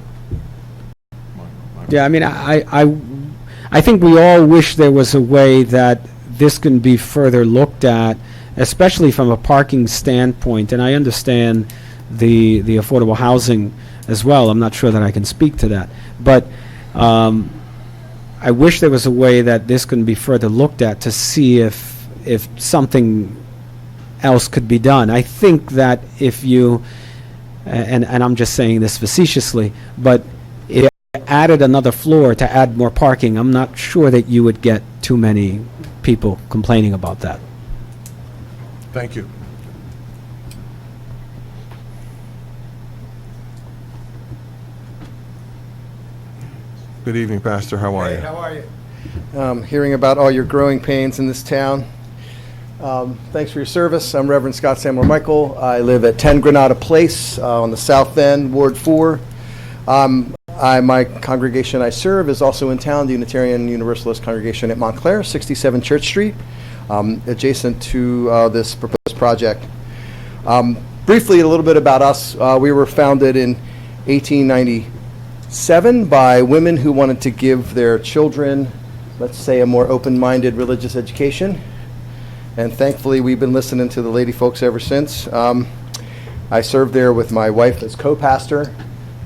Yeah, I mean, I think we all wish there was a way that this can be further looked at, especially from a parking standpoint, and I understand the affordable housing as well. I'm not sure that I can speak to that, but I wish there was a way that this can be further looked at to see if something else could be done. I think that if you, and I'm just saying this facetiously, but if you added another floor to add more parking, I'm not sure that you would get too many people complaining about that. Thank you. Good evening, Pastor. How are you? How are you? Hearing about all your growing pains in this town. Thanks for your service. I'm Reverend Scott Samuel Michael. I live at 10 Granada Place on the south end, Ward 4. My congregation I serve is also in town, the Unitarian Universalist congregation at Montclair, 67 Church Street, adjacent to this proposed project. Briefly, a little bit about us. We were founded in 1897 by women who wanted to give their children, let's say, a more open-minded religious education. And thankfully, we've been listening to the lady folks ever since. I served there with my wife as co-pastor.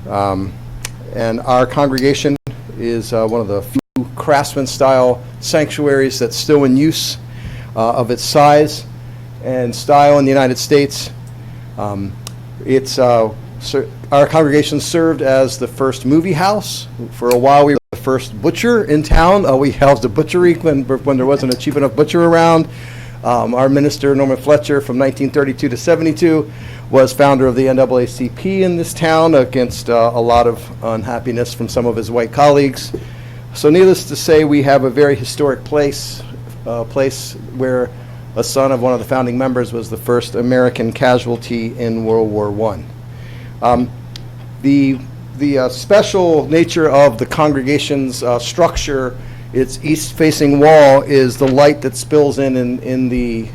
And our congregation is one of the few craftsman-style sanctuaries that's still in use of its size and style in the United States. Our congregation served as the first movie house. For a while, we were the first butcher in town. We housed a butchery when there wasn't a cheap enough butcher around. Our minister, Norman Fletcher, from 1932 to 72, was founder of the NAACP in this town against a lot of unhappiness from some of his white colleagues. So needless to say, we have a very historic place where a son of one of the founding members was the first American casualty in World War I. The special nature of the congregation's structure its east-facing wall is the light that spills in the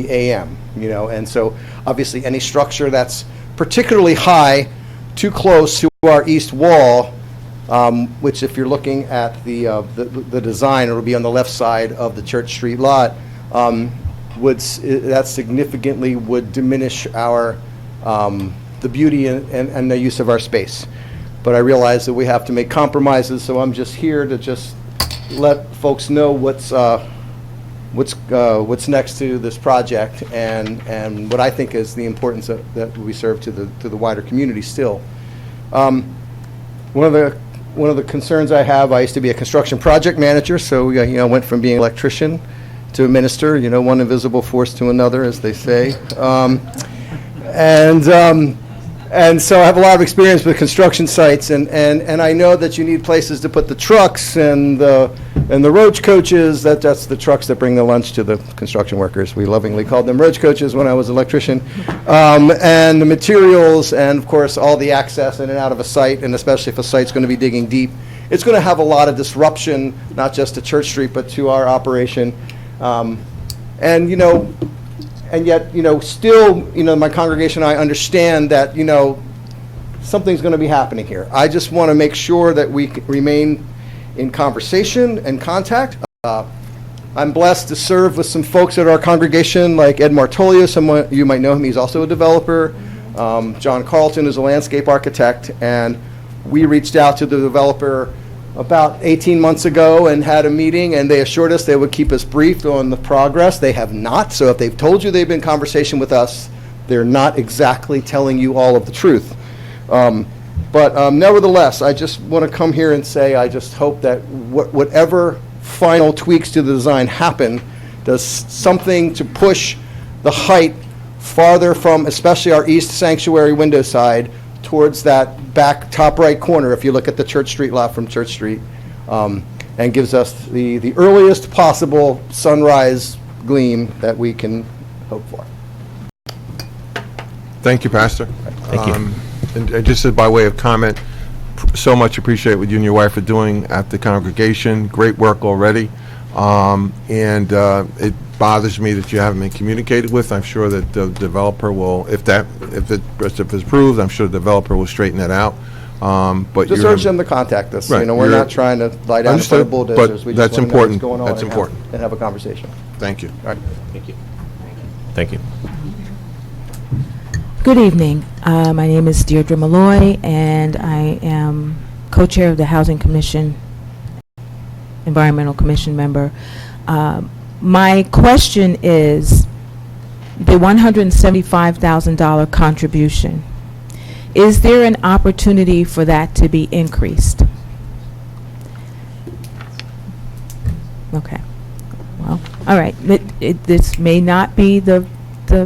AM, and so obviously any structure that's particularly high, too close to our east wall, which if you're looking at the design, it'll be on the left side of the Church Street lot, that significantly would diminish our the beauty and the use of our space. But I realize that we have to make compromises, so I'm just here to just let folks know what's next to this project and what I think is the importance that we serve to the wider community still. One of the concerns I have, I used to be a construction project manager, so went from being an electrician to a minister, one invisible force to another, as they say. And so I have a lot of experience with construction sites, and I know that you need places to put the trucks and the roach coaches. That's the trucks that bring the lunch to the construction workers. We lovingly called them roach coaches when I was an electrician. And the materials, and of course all the access in and out of a site, and especially if a site's going to be digging deep, it's going to have a lot of disruption, not just to Church Street, but to our operation. And yet, still, my congregation and I understand that, something's going to be happening here. I just want to make sure that we remain in conversation and contact. I'm blessed to serve with some folks at our congregation, like Ed Martolio, someone you might know him, he's also a developer. John Carlton is a landscape architect, and we reached out to the developer about 18 months ago and had a meeting, and they assured us they would keep us briefed on the progress. They have not, so if they've told you they've been in conversation with us, they're not exactly telling you all of the truth. But nevertheless, I just want to come here and say I just hope that whatever final tweaks to the design happen does something to push the height farther from, especially our east sanctuary window side, towards that back top right corner, if you look at the Church Street lot from Church Street, and gives us the earliest possible sunrise gleam that we can hope for. Thank you, Pastor. Thank you. And just by way of comment, so much appreciate what you and your wife are doing at the congregation. Great work already. It bothers me that you haven't been communicated with. I'm sure that the developer will, if it's approved, I'm sure the developer will straighten that out. But just urge them to contact us. Right, we're not trying to lie down in front of bulldozers. We just that's want to know what's important. going on That's and important. and have a conversation. Thank you. All right. Thank you. Thank you. Good evening. My name is Deirdre Malloy, and I am co-chair of the Housing Commission, Environmental Commission member. My question is the $175,000 contribution. Is there an opportunity for that to be increased? Okay. Well, all right. This may not be the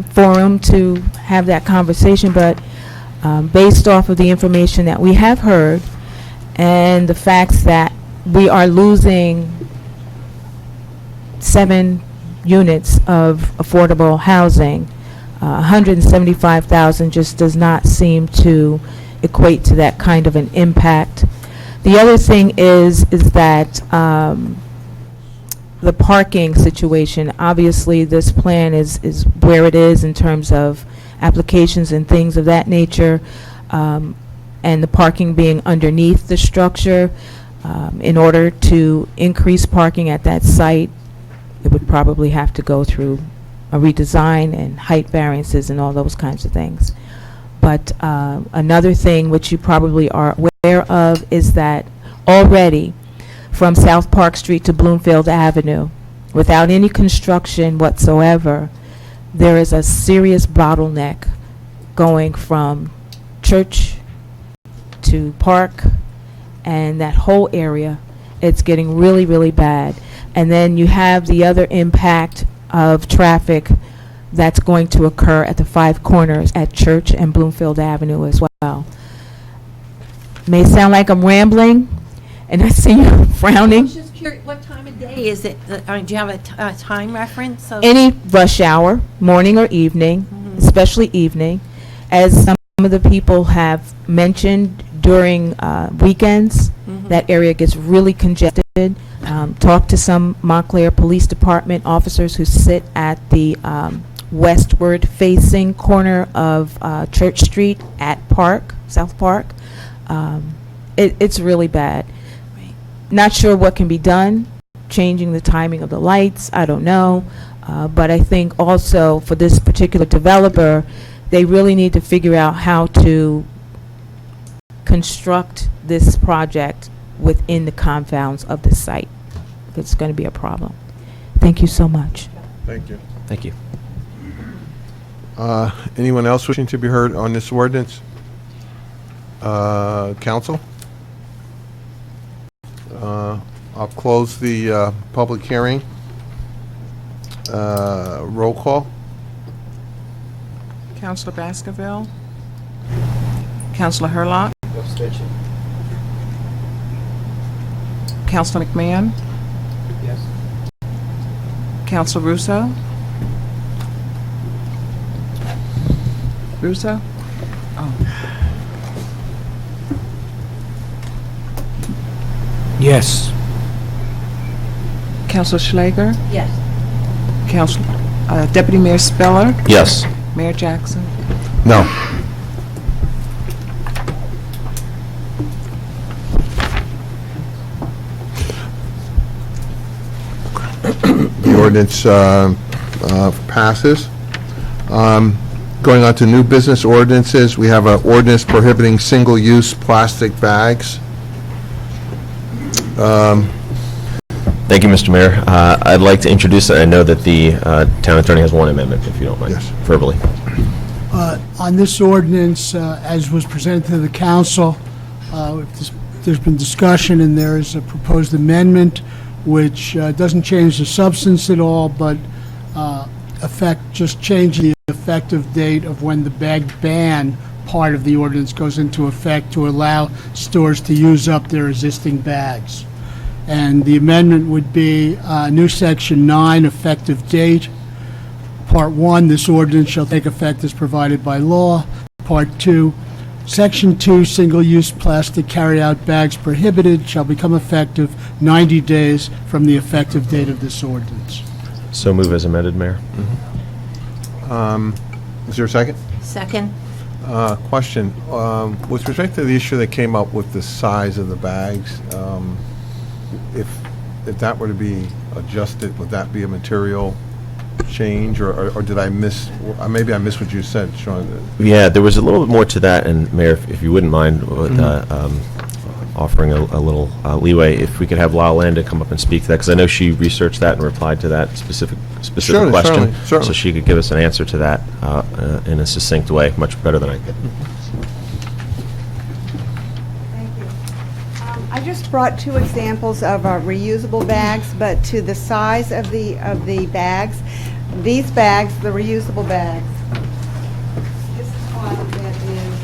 forum to have that conversation, but based off of the information that we have heard and the facts that we are losing 7 units of affordable housing, 175,000 just does not seem to equate to that kind of an impact. The other thing is that the parking situation, obviously this plan is where it is in terms of applications and things of that nature, and the parking being underneath the structure. In order to increase parking at that site, it would probably have to go through a redesign and height variances and all those kinds of things. But another thing which you probably are aware of is that already from South Park Street to Bloomfield Avenue, without any construction whatsoever, there is a serious bottleneck going from Church to Park, and that whole area. It's getting really, really bad. And then you have the other impact of traffic that's going to occur at the 5 corners at Church and Bloomfield Avenue as well. May sound like I'm rambling, and I see you frowning. I was just curious, what time of day is it? Do you have a time reference? Any rush hour, morning or evening, especially evening, as some of the people have mentioned during weekends, that area gets really congested. talked to some Montclair Police Department officers who sit at the westward-facing corner of Church Street at South Park. It's really bad. Not sure what can be done, changing the timing of the lights, I don't know. But I think also for this particular developer, they really need to figure out how to construct this project within the confounds of the site. It's going to be a problem. Thank you so much. Thank you. Thank you. Anyone else wishing to be heard on this ordinance? Council? I'll close the public hearing. Roll call. Councilor Baskerville? Councilor Hurlock? Abstention. Councilor McMahon? Yes. Councilor Russo? Russo? Oh. Yes. Councilor Schlager? Yes. Council, Deputy Mayor Speller? Yes. Mayor Jackson? No. The ordinance passes. Going on to new business ordinances, we have an ordinance prohibiting single-use plastic bags. Thank you, Mr. Mayor. I'd like to introduce, I know that the town attorney has one amendment, if you don't mind, Yes. verbally. On this ordinance, as was presented to the council, there's been discussion, and there is a proposed amendment which doesn't change the substance at all, but just change the effective date of when the bag ban part of the ordinance goes into effect to allow stores to use up their existing bags. And the amendment would be new section 9, effective date. Part 1, this ordinance shall take effect as provided by law. Part 2, section 2, single-use plastic carry-out bags prohibited shall become effective 90 days from the effective date of this ordinance. So move as amended, Mayor. Is there a second? Second. Question. With respect to the issue that came up with the size of the bags, if that were to be adjusted, would that be a material change, or did I miss, maybe I missed what you said, Sean? Yeah, there was a little bit more to that, and Mayor, if you wouldn't mind with, offering a little leeway, if we could have Lyle Landa come up and speak to that, because I know she researched that and replied to that specific Certainly, question. certainly. So she could give us an answer to that in a succinct way, much better than I could. I just brought two examples of reusable bags, but to the size of the bags. These bags, the reusable bags. This is one that is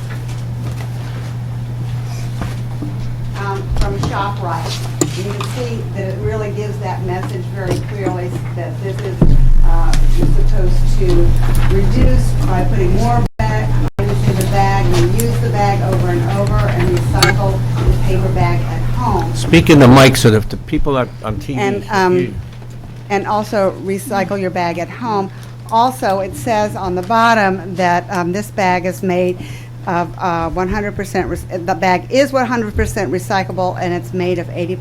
from ShopRite. You can see that it really gives that message very clearly that this is you're supposed to reduce by putting more bags into the bag, and use the bag over and over, and recycle the paper bag at home. Speak in the mic so that the people on TV. And also recycle your bag at home. Also, it says on the bottom that this bag is made of 100%, the bag is 100% recyclable, and it's made of 80%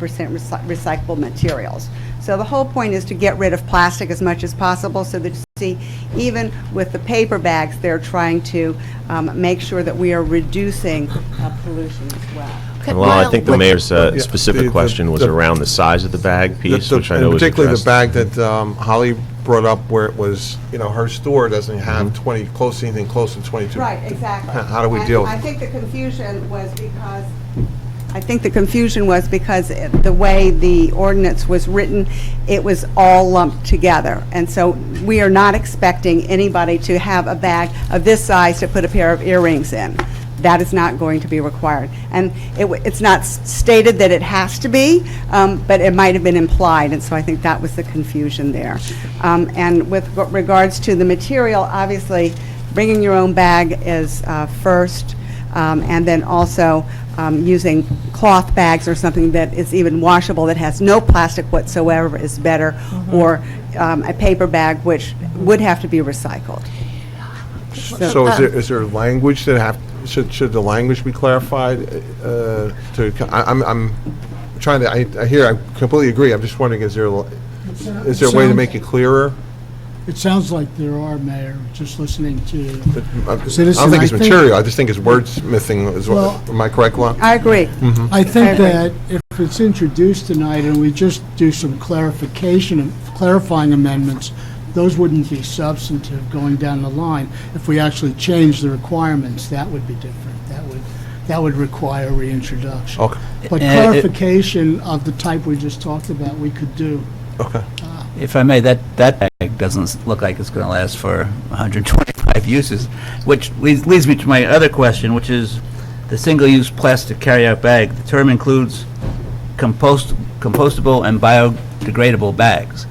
recyclable materials. So the whole point is to get rid of plastic as much as possible, so that you see, even with the paper bags, they're trying to make sure that we are reducing pollution as well. Well, I think the mayor's specific question was around the size of the bag piece, which I know was particularly the addressed. bag that Holly brought up, where it was, her store doesn't have anything close to 22. Right, exactly. How do we deal with it? I think the confusion was because the way the ordinance was written, it was all lumped together. And so we are not expecting anybody to have a bag of this size to put a pair of earrings in. That is not going to be required. And it's not stated that it has to be, but it might have been implied, and so I think that was the confusion there. And with regards to the material, obviously, bringing your own bag is first. and then also using cloth bags or something that is even washable, that has no plastic whatsoever, is better, or a paper bag, which would have to be recycled. So is there language that should the language be clarified? I'm trying to, I completely agree. I'm just wondering, is there a way to make it clearer? It sounds like there are, Mayor, just listening to I don't think it's material. I just think it's wordsmithing. Am I correct, Lon? I agree. I think that if it's introduced tonight and we just do some clarification and clarifying amendments, those wouldn't be substantive going down the line. If we actually change the requirements, that would be different. That would require reintroduction. Okay. But clarification of the type we just talked about, we could do. Okay. If I may, that bag doesn't look like it's going to last for 125 uses, which leads me to my other question, which is the single-use plastic carryout bag. The term includes compostable and biodegradable bags.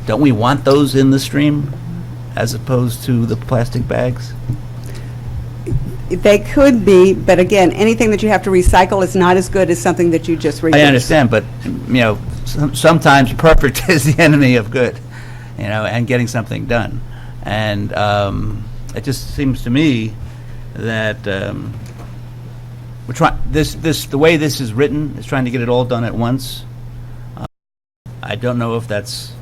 Don't we want those in the stream as opposed to the plastic bags? They could be, but again, anything that you have to recycle is not as good as something that you just reuse. I understand, but, sometimes perfect is the enemy of good, and getting something done. And it just seems to me that we're trying, the way this is written is trying to get it all done at once. I don't know if that's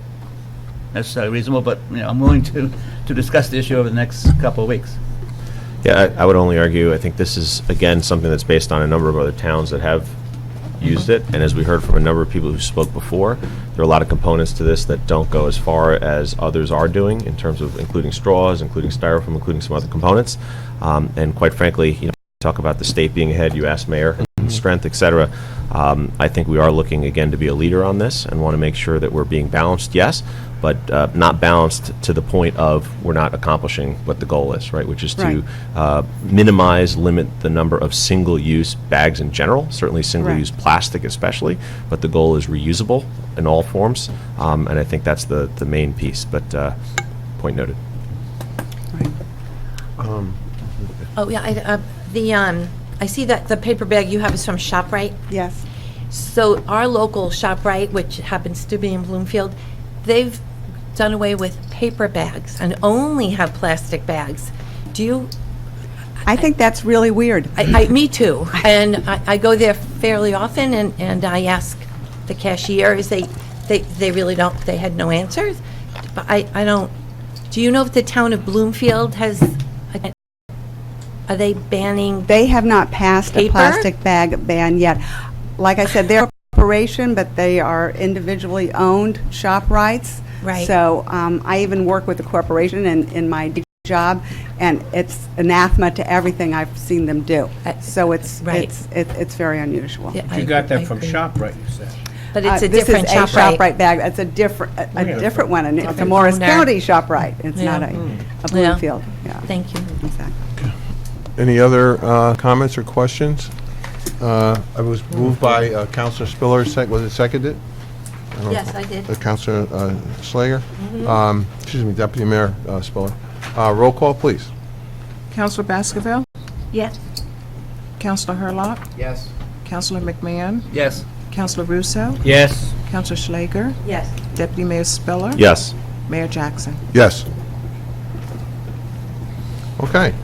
necessarily reasonable, but, I'm willing to discuss the issue over the next couple of weeks. Yeah, I would only argue, I think this is, again, something that's based on a number of other towns that have used it, and as we heard from a number of people who spoke before, there are a lot of components to this that don't go as far as others are doing in terms of including straws, including styrofoam, including some other components. And quite frankly, talk about the state being ahead, you asked Mayor, and strength, et cetera. I think we are looking, again, to be a leader on this and want to make sure that we're being balanced, yes, but not balanced to the point of we're not accomplishing what the goal is, right, which is to minimize, limit the number of single-use bags in general, certainly single-use plastic especially, but the goal is reusable in all forms, and I think that's the main piece, but point noted. I see that the paper bag you have is from ShopRite. Yes. So our local ShopRite, which happens to be in Bloomfield, they've done away with paper bags and only have plastic bags. I think that's really weird. Me too. And I go there fairly often, and I ask the cashiers. They really don't. They had no answers. But I don't. Do you know if the town of Bloomfield has? Are they banning? They have not passed paper? a plastic bag ban yet. Like I said, they're a corporation, but they are individually owned ShopRites. Right. So I even work with the corporation in my job, and it's anathema to everything I've seen them do. So it's very unusual. Yeah, you got that from ShopRite, you said. But it's a this different is a ShopRite. ShopRite bag. It's a different one, and it's a Morris County ShopRite. It's not a Bloomfield. Yeah. Thank you. Exactly. Any other comments or questions? I was moved by Councilor Spiller. Was it seconded? Yes, I did. Councilor Slager? Excuse me, Deputy Mayor Spiller. Roll call, please. Councilor Baskerville? Yes. Councilor Hurlock? Yes. Councilor McMahon? Yes. Councilor Russo? Yes. Councilor Schlager? Yes. Deputy Mayor Spiller? Yes. Mayor Jackson? Yes. Okay.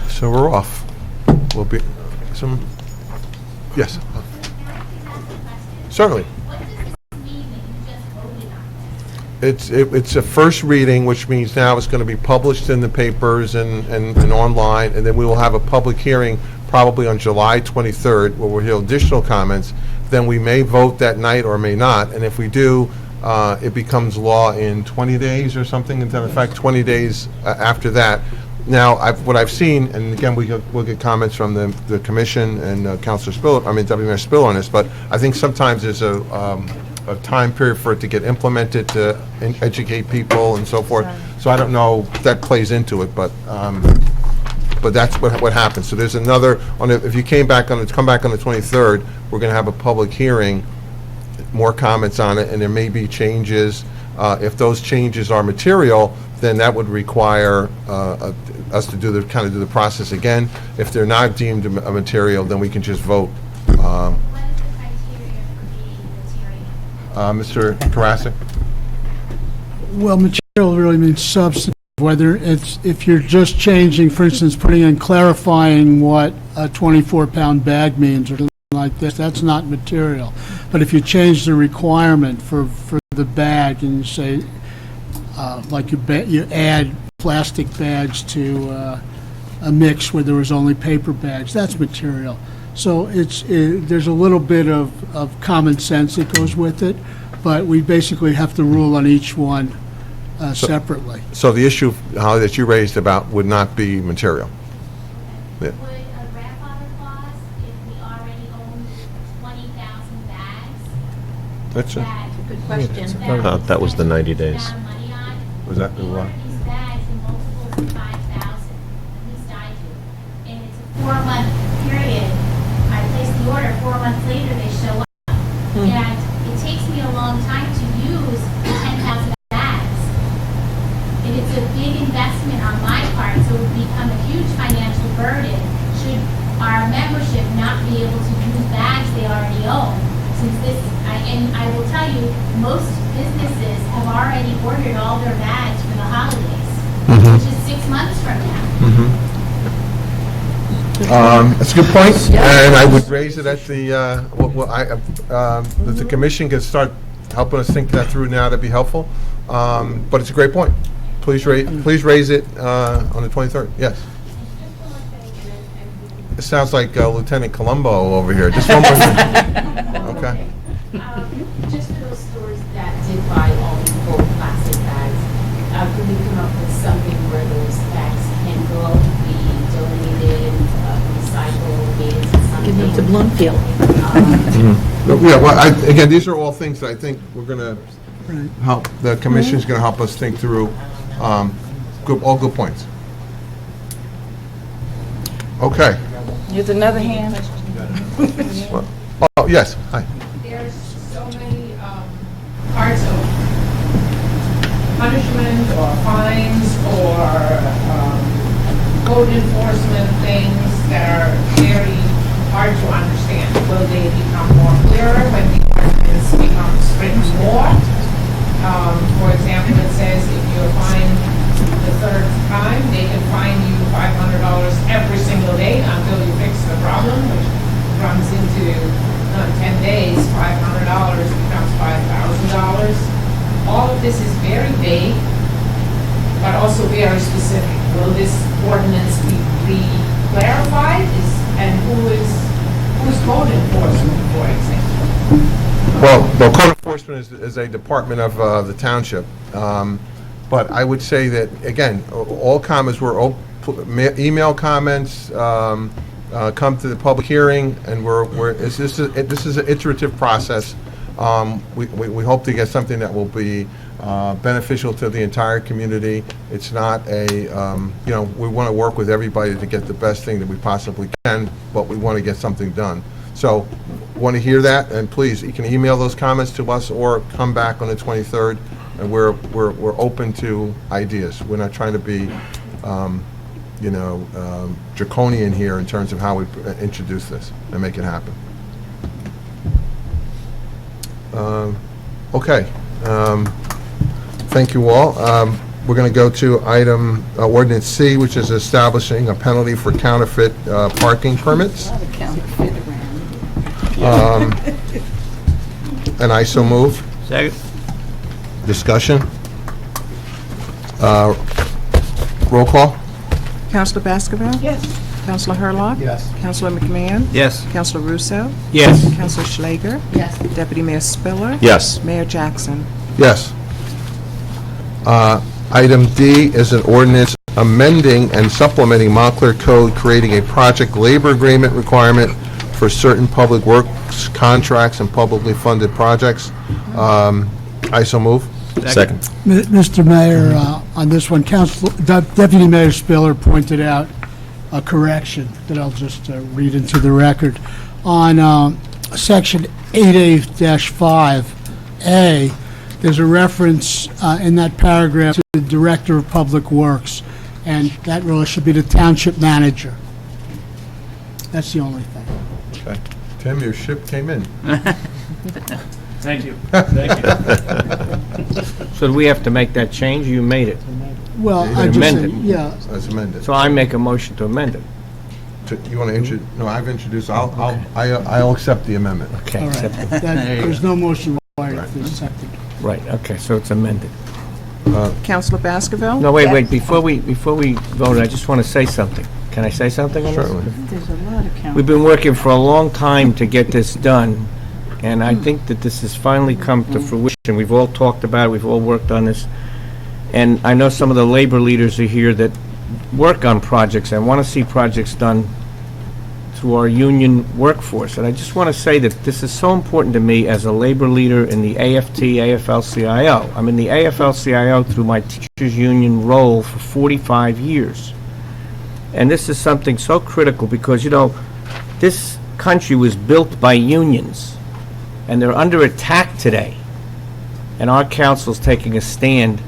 So we're off. We'll be some. Yes. Certainly. It's a first reading, which means now it's going to be published in the papers and online, and then we will have a public hearing probably on July 23rd, where we'll hear additional comments. Then we may vote that night or may not, and if we do, it becomes law in 20 days or something. In fact, 20 days after that. Now, what I've seen, and again, we'll get comments from the commission and Councilor Spiller, Deputy Mayor Spiller on this, but I think sometimes there's a time period for it to get implemented, to educate people and so forth. So I don't know if that plays into it, but that's what happens. So there's another, if you come back on the 23rd, we're going to have a public hearing, more comments on it, and there may be changes. If those changes are material, then that would require us to do the process again. If they're not deemed a material, then we can just vote. Mr. Karasik? Well, material really means substantive, whether it's, if you're just changing, for instance, putting in clarifying what a 24-pound bag means or something like this, that's not material. But if you change the requirement for the bag and you say, like you add plastic bags to a mix where there was only paper bags, that's material. So there's a little bit of common sense that goes with it, but we basically have to rule on each one separately. So the issue, Holly, that you raised about would not be material? Yeah. Would a grandfather clause, if we already own 20,000 bags? That's Good question. That was the 90 days. Was that the one? These bags in multiples of 5,000, at least I do. And it's a 4-month period. I place the order, 4 months later they show up. And it takes me a long time to use 10,000 bags. And it's a big investment on my part, so it would become a huge financial burden should our membership not be able to use bags they already own. Since this, and I will tell you, most businesses have already ordered all their bags for the holidays, which is 6 months from now. That's a good point, and I would raise it at the, that the commission can start helping us think that through now, that'd be helpful. But it's a great point. Please raise it on the 23rd. Yes. It sounds like Lieutenant Columbo over here. Just one more thing. Okay. Just for those stores that did buy all these old plastic bags, could we come up with something where those bags can go, be donated, recycled, made into something? Give them to Bloomfield. Yeah, well, again, these are all things that I think we're going to help, the commission's going to help us think through. All good points. Okay. Here's another hand. Oh, yes, hi. There's so many parts of punishment or fines or code enforcement things that are very hard to understand. Will they become more clearer when the ordinance becomes written more? For example, it says if you're fined the third time, they can fine you $500 every single day until you fix the problem, which runs into 10 days, $500 becomes $5,000. All of this is very vague, but also very specific. Will this ordinance be clarified? And who's code enforcement, for example? Well, code enforcement is a department of the township. But I would say that, again, all comments were email comments, come to the public hearing, and this is an iterative process. We hope to get something that will be beneficial to the entire community. It's not we want to work with everybody to get the best thing that we possibly can, but we want to get something done. So, want to hear that, and please, you can email those comments to us or come back on the 23rd, and we're open to ideas. We're not trying to be draconian here in terms of how we introduce this and make it happen. Okay. Thank you all. We're going to go to item Ordinance C, which is establishing a penalty for counterfeit parking permits. And I so move. Second. Discussion. Roll call. Councilor Baskerville? Yes. Councilor Hurlock? Yes. Councilor McMahon? Yes. Councilor Russo? Yes. Councilor Schlager? Yes. Deputy Mayor Spiller? Yes. Mayor Jackson? Yes. Item D is an ordinance amending and supplementing Montclair Code, creating a project labor agreement requirement for certain public works contracts and publicly funded projects. I so move. Second. Mr. Mayor, on this one, Deputy Mayor Spiller pointed out a correction that I'll just read into the record. On Section 8A-5A, there's a reference in that paragraph to the Director of Public Works, and that really should be the Township Manager. That's the only thing. Okay. Tim, your ship came in. Thank you. Thank you. So do we have to make that change, or you made it? Well, You I just amend said, it. yeah, As amended. So I make a motion to amend it. You want to introduce? No, I've introduced. I'll accept the amendment. Okay, all right. accepted. There's no motion required if there's accepted. Right, okay, so it's amended. Councilor Baskerville? No, wait, before we vote, I just want to say something. Can I say something on this? Certainly. There's a lot of We've been working for a long time to get this done, and I think that this has finally come to fruition. We've all talked about it, we've all worked on this, and I know some of the labor leaders are here that work on projects and want to see projects done through our union workforce. And I just want to say that this is so important to me as a labor leader in the AFT, AFL-CIO. I'm in the AFL-CIO through my teachers' union role for 45 years. And this is something so critical because, you know, this country was built by unions, and they're under attack today. And our council's taking a stand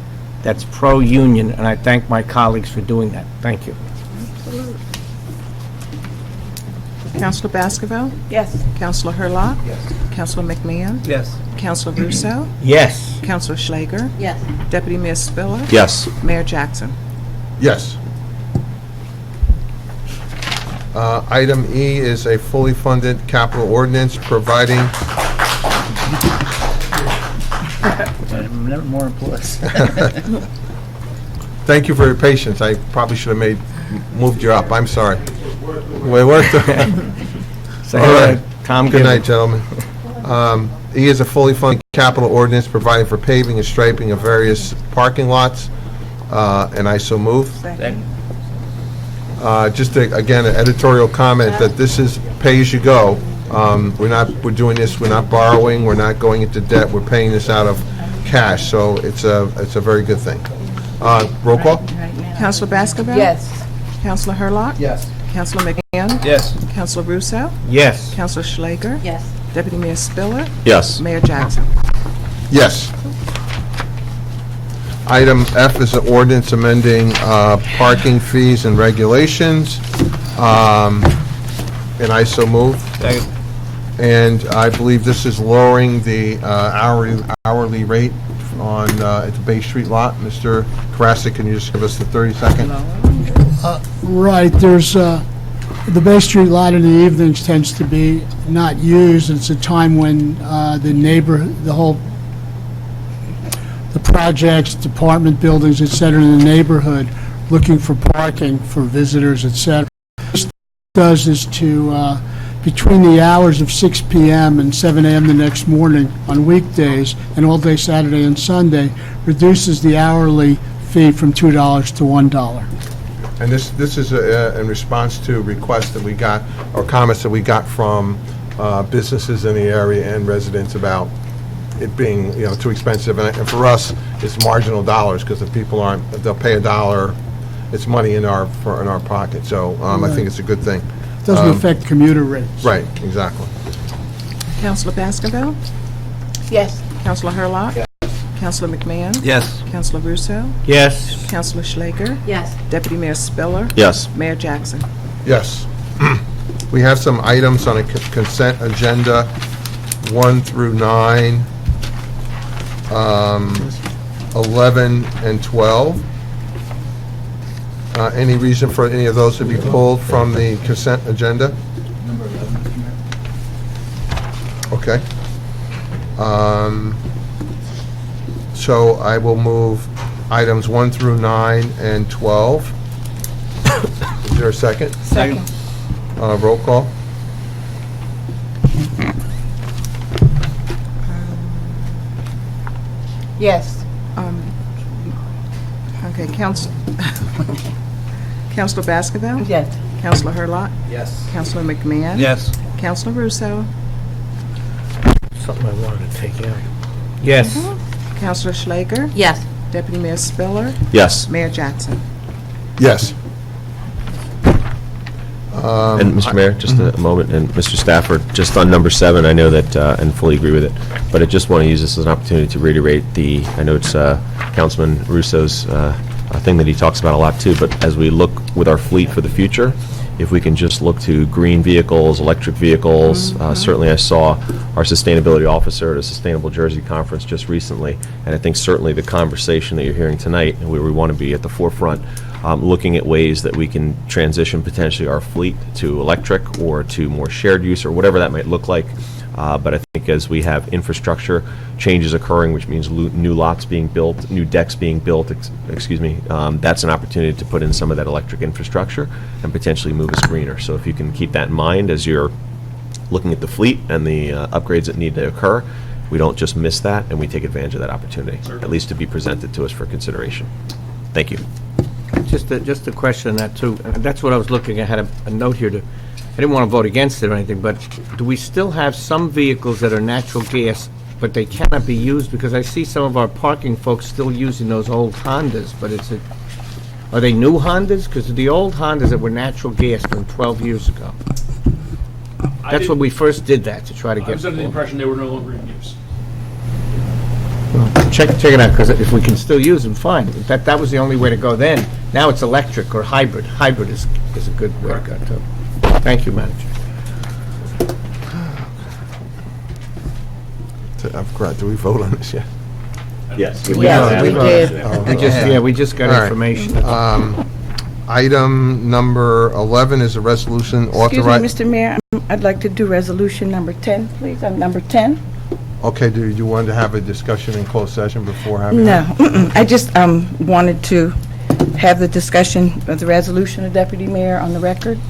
that's pro-union, and I thank my colleagues for doing that. Thank you. Councilor Baskerville? Yes. Councilor Hurlock? Yes. Councilor McMahon? Yes. Councilor Russo? Yes. Councilor Schlager? Yes. Deputy Mayor Spiller? Yes. Mayor Jackson? Yes. Item E is a fully funded capital ordinance providing Never more applause. Thank you for your patience. I probably should have moved you up. I'm sorry. We worked. So, All right. Tom, Good night, gentlemen. E is a fully funded capital ordinance providing for paving and striping of various parking lots, and I so move. Again, an editorial comment that this is pay-as-you-go. We're doing this, we're not borrowing, we're not going into debt, we're paying this out of cash, so it's a very good thing. Roll call? Councilor Baskerville? Yes. Councilor Hurlock? Yes. Councilor McMahon? Yes. Councilor Russo? Yes. Councilor Schlager? Yes. Deputy Mayor Spiller? Yes. Mayor Jackson? Yes. Item F is an ordinance amending parking fees and regulations, and I so move. Second. And I believe this is lowering the hourly rate on at the Bay Street lot. Mr. Karasik, can you just give us the 30-second? Right, there's, the Bay Street lot in the evenings tends to be not used. It's a time when the projects, department buildings, et cetera, in the neighborhood, looking for parking for visitors, et cetera. What this does is to, between the hours of 6 p.m. and 7 a.m. the next morning on weekdays and all day Saturday and Sunday, reduces the hourly fee from $2 to $1. And this is in response to requests that we got, or comments that we got from businesses in the area and residents about it being, too expensive. And for us, it's marginal dollars, because if people they'll pay $1, it's money in our pocket. So I think it's a good thing. Doesn't affect commuter rates. Right, exactly. Councilor Baskerville? Yes. Councilor Hurlock? Yes. Councilor McMahon? Yes. Councilor Russo? Yes. Councilor Schlager? Yes. Deputy Mayor Spiller? Yes. Mayor Jackson? Yes. We have some items on a consent agenda, 1 through 9, 11 and 12. Any reason for any of those to be pulled from the consent agenda? Okay. So I will move items 1 through 9 and 12. Is there a second? Second. Roll call? Yes. Okay, Councilor Baskerville? Yes. Councilor Hurlock? Yes. Councilor McMahon? Yes. Councilor Russo? Something I wanted to take out. Yes. Councilor Schlager? Yes. Deputy Mayor Spiller? Yes. Mayor Jackson? Yes. And Mr. Mayor, just a moment, and Mr. Stafford, just on number 7, I know that, and fully agree with it, but I just want to use this as an opportunity to reiterate I know it's Councilman Russo's thing that he talks about a lot too, but as we look with our fleet for the future, if we can just look to green vehicles, electric vehicles. Certainly I saw our sustainability officer at a Sustainable Jersey conference just recently, and I think certainly the conversation that you're hearing tonight, and where we want to be at the forefront, looking at ways that we can transition potentially our fleet to electric or to more shared use or whatever that might look like. But I think as we have infrastructure changes occurring, which means new lots being built, new decks being built, that's an opportunity to put in some of that electric infrastructure and potentially move us greener. So if you can keep that in mind as you're looking at the fleet and the upgrades that need to occur, we don't just miss that and we take advantage of that opportunity, at least to be presented to us for consideration. Thank you. Just a question on that too. And that's what I was looking at. I had a note here I didn't want to vote against it or anything, but do we still have some vehicles that are natural gas, but they cannot be used? Because I see some of our parking folks still using those old Hondas, but are they new Hondas? Because the old Hondas that were natural gas from 12 years ago. That's when we first did that, to try to get. I was under the impression they were no longer in use. Well, check it out, because if we can still use them, fine. That was the only way to go then. Now it's electric or hybrid. Hybrid is a good way to go too. Thank you, Manager. I forgot, do we vote on this yet? Yes. We did. We just got information. Item number 11 is a resolution authorizing... Excuse me, Mr. Mayor, I'd like to do resolution number 10, please, on number 10. Okay, do you want to have a discussion in closed session before having... No, I just wanted to have the discussion of the resolution of Deputy Mayor on the record.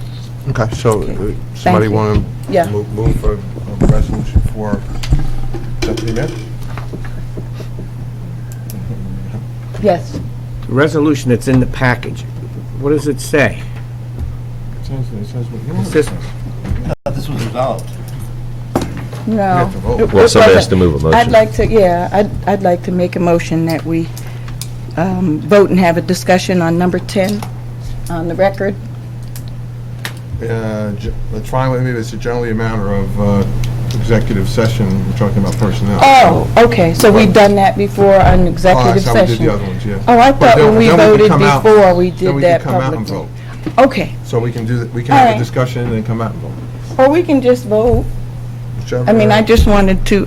Okay, so somebody want to move for a resolution for Deputy Mayor? Yes. The resolution that's in the package, what does it say? It says what you want. It's this- This was resolved. No. Well, somebody has to move a motion. I'd like to make a motion that we vote and have a discussion on number 10 on the record. Trying with me, it's generally a matter of executive session. We're talking about personnel. Oh, okay, so we've done that before on executive that's how we did session? the other ones, yeah. Oh, I But thought then- when we then voted come out- before, we then did we that can come out and publicly. vote. Okay, So we can do that, we can All have right. a discussion and then come out and vote. or we can just vote. Whichever. I mean, I just wanted to,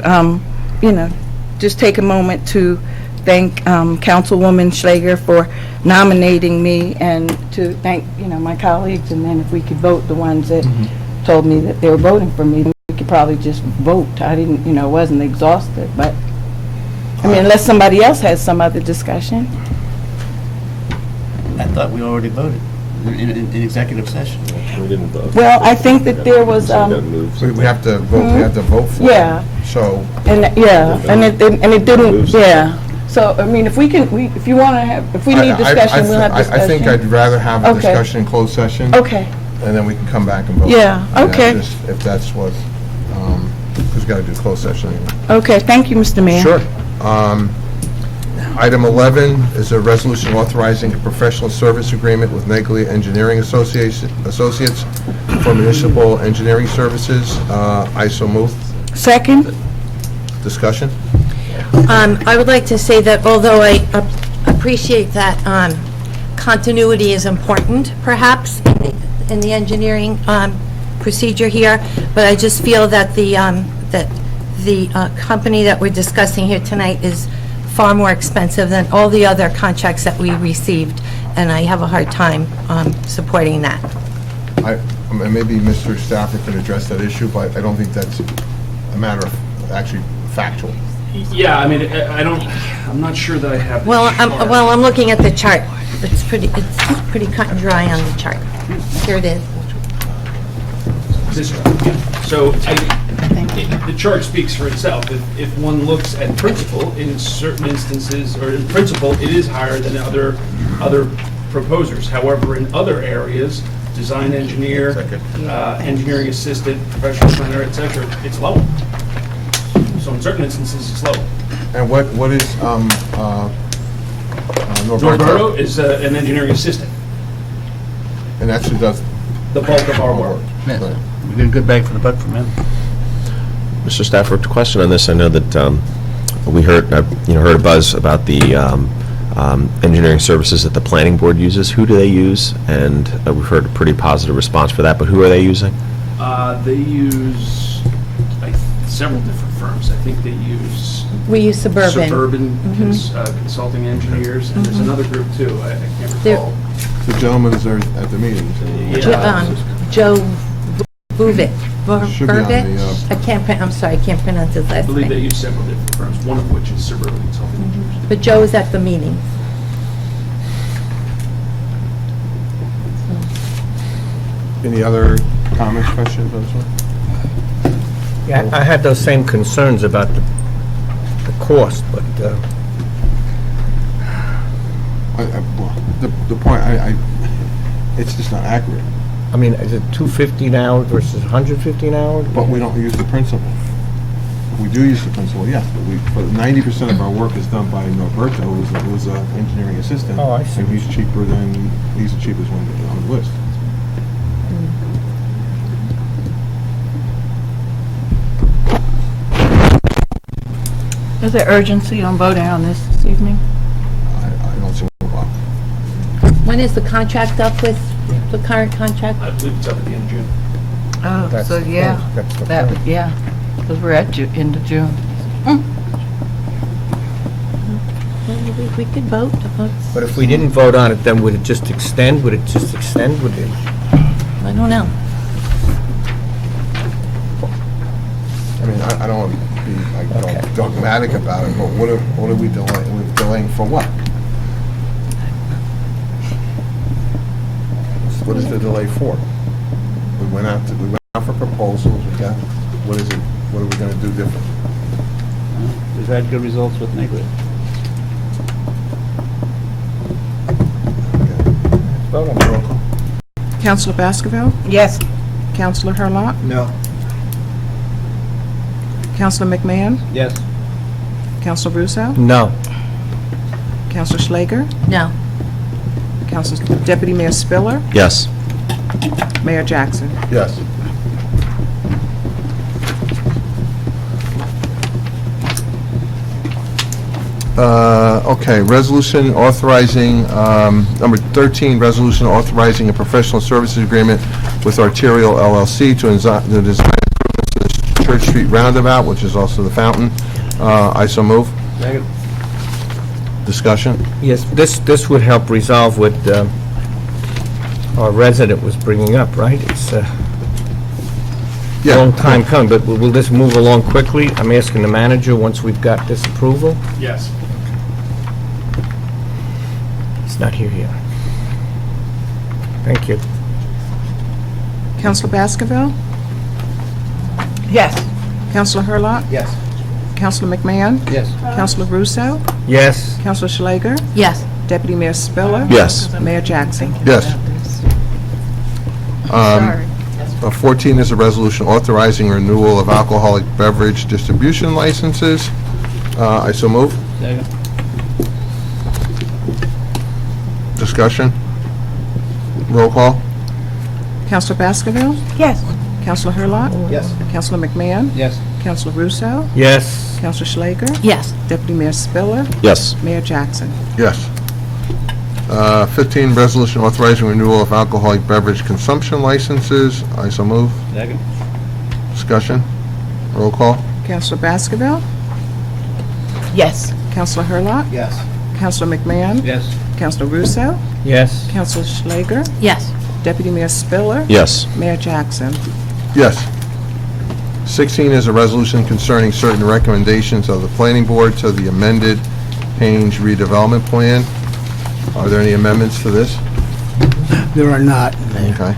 just take a moment to thank Councilwoman Schlager for nominating me, and to thank, my colleagues, and then if we could vote the ones that told me that they were voting for me, we could probably just vote. I didn't, wasn't exhausted, but, I mean, unless somebody else has some other discussion. I thought we already voted in executive session. We didn't vote. Well, I think that there was, We have to vote, we have to vote for it. yeah, So, and it didn't, yeah. So, I mean, if we need discussion, we'll have discussion. I think I'd rather have a Okay. discussion in closed session. Okay, And then we can come back and vote. Yeah, okay. If that's what, because we got to do closed session anyway. okay, thank you, Mr. Mayor. Sure. Item 11 is a resolution authorizing a professional service agreement with Neglia Engineering Associates for municipal engineering services. I so move. Second? Discussion? I would like to say that although I appreciate that continuity is important, perhaps, in the engineering procedure here, but I just feel that the company that we're discussing here tonight is far more expensive than all the other contracts that we received, and I have a hard time supporting that. Maybe Mr. Stafford can address that issue, but I don't think that's a matter of actually factual. Yeah, I mean, I'm not sure that I have. the Well, chart. I'm looking at the chart. It's pretty cut and dry on the chart. Here it is. This one, yeah. So the chart speaks for itself. If one looks at principal, in certain instances, or in principle, it is higher than other proposers. However, in other areas, design engineer, engineering assistant, professional planner, et cetera, it's lower. So in certain instances, it's lower. And what is Norberto is an engineering assistant. And actually does the bulk of our work. We get a good bang for the buck from him. Mr. Stafford, question on this. I know that we heard a buzz about the engineering services that the planning board uses. Who do they use? And we've heard a pretty positive response for that, but who are they using? They use several different firms. I think they use We use Suburban. Consulting Engineers, and there's another group too. I can't recall. The gentlemen are at the meetings. Joe Buvit. Should be on the, I can't, I'm sorry, I can't pronounce his I last believe they name. use several different firms, one of which is Suburban Consulting Engineers. But Joe is at the meeting. Any other comments, questions on this one? Yeah, I had those same concerns about the cost, but Well, the point, it's just not accurate. I mean, is it $250 an hour versus $150 an hour? But we don't use the principal. We do use the principal, yes, but 90% of our work is done by Norberto, who's an engineering assistant. Oh, I see. And he's the cheapest one on the list. Is there urgency on voting on this evening? I don't see why. When is the contract up with, the current contract? I believe it's up at the end of June. Oh, That's so the yeah, point. That's the that, point. yeah, because we're at end of June. We could vote. But if we didn't vote on it, then would it just extend? Would it just extend? Would it? I don't know. I mean, I don't want to be dogmatic about it, but what are we delaying? We're delaying for what? What is the delay for? We went out for proposals, we got, what is it, what are we going to do different? We've had good results with neighborhood. Vote on the roll call. Councilor Baskerville? Yes. Councilor Hurlock? No. Councilor McMahon? Yes. Councilor Russo? No. Councilor Schlager? No. Councilor Deputy Mayor Spiller? Yes. Mayor Jackson? Yes. Okay, resolution authorizing, number 13, resolution authorizing a professional services agreement with Arterial LLC to design improvements to the Church Street roundabout, which is also the fountain. I so move. Second. Discussion? Yes, this would help resolve what our resident was bringing up, right? It's a long time coming, but will this move along quickly? I'm asking the manager once we've got this approval. Yes. It's not here yet. Thank you. Councilor Baskerville? Yes. Councilor Hurlock? Yes. Councilor McMahon? Yes. Councilor Russo? Yes. Councilor Schlager? Yes. Deputy Mayor Spiller? Yes. Mayor Jackson? Yes. Sorry. 14 is a resolution authorizing renewal of alcoholic beverage distribution licenses. I so move. Second. Discussion? Roll call? Councilor Baskerville? Yes. Councilor Hurlock? Yes. Councilor McMahon? Yes. Councilor Russo? Yes. Councilor Schlager? Yes. Deputy Mayor Spiller? Yes. Mayor Jackson? Yes. 15, resolution authorizing renewal of alcoholic beverage consumption licenses. I so move. Second. Discussion? Roll call? Councilor Baskerville? Yes. Councilor Hurlock? Yes. Councilor McMahon? Yes. Councilor Russo? Yes. Councilor Schlager? Yes. Deputy Mayor Spiller? Yes. Mayor Jackson? Yes. 16 is a resolution concerning certain recommendations of the planning board to the amended Page redevelopment plan. Are there any amendments to this? There are not. Okay.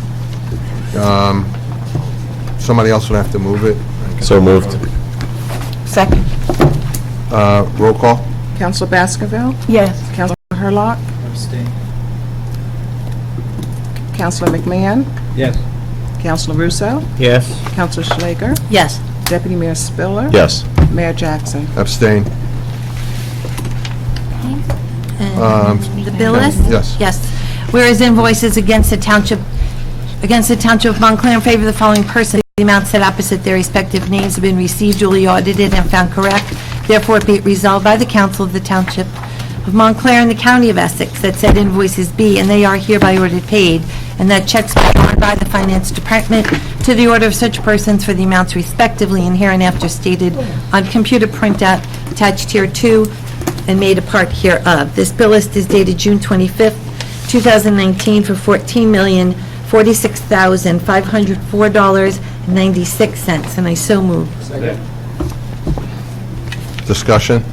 Somebody else would have to move it. So moved. Second. Roll call? Councilor Baskerville? Yes. Councilor Hurlock? Abstain. Councilor McMahon? Yes. Councilor Russo? Yes. Councilor Schlager? Yes. Deputy Mayor Spiller? Yes. Mayor Jackson? Abstain. And the bill list? Yes. Yes. Whereas invoices against the township against the Township of Montclair in favor of the following person. The amounts set opposite their respective names have been received, duly audited, and found correct. Therefore, be it resolved by the Council of the Township of Montclair in the County of Essex that said invoices be, and they are hereby ordered paid, and that checks be drawn by the Finance Department to the order of such persons for the amounts respectively and hereinafter stated on computer printout attached here to and made a part hereof. This bill list is dated June 25th, 2019 for $14,046,504.96, and I so move. Discussion?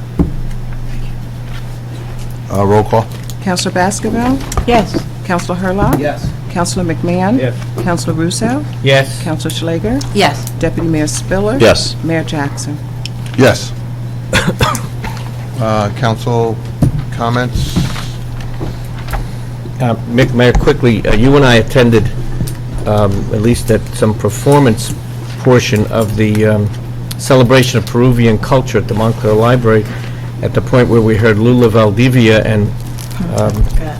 Roll call? Counselor Baskerville? Yes. Counselor Hurlock? Yes. Counselor McMahon? Yes. Counselor Russo? Yes. Counselor Schlager? Yes. Deputy Mayor Spiller? Yes. Mayor Jackson? Yes. Council comments? Mayor, quickly, you and I attended, at least at some performance portion of the celebration of Peruvian culture at the Montclair Library, at the point where we heard Lula Valdivia and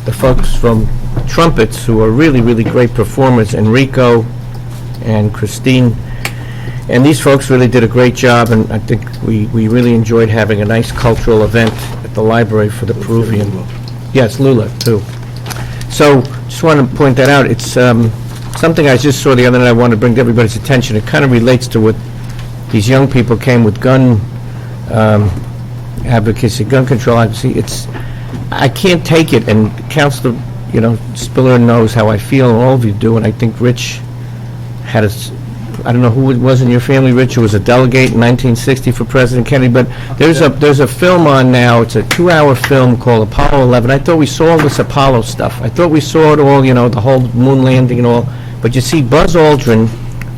the folks from Trumpets, who are really, really great performers, Enrico and Christine. And these folks really did a great job, and I think we really enjoyed having a nice cultural event at the library for the Peruvian. Yes, Lula, too. So, just wanted to point that out. It's something I just saw the other night I wanted to bring to everybody's attention. It kind of relates to what these young people came with gun advocacy, gun control advocacy. I can't take it, and Councilor, Spiller knows how I feel, and all of you do, and I think Rich had I don't know who it was in your family, Rich, who was a delegate in 1960 for President Kennedy, but there's a film on now. It's a 2-hour film called Apollo 11. I thought we saw all this Apollo stuff. I thought we saw it all, the whole moon landing and all, but you see Buzz Aldrin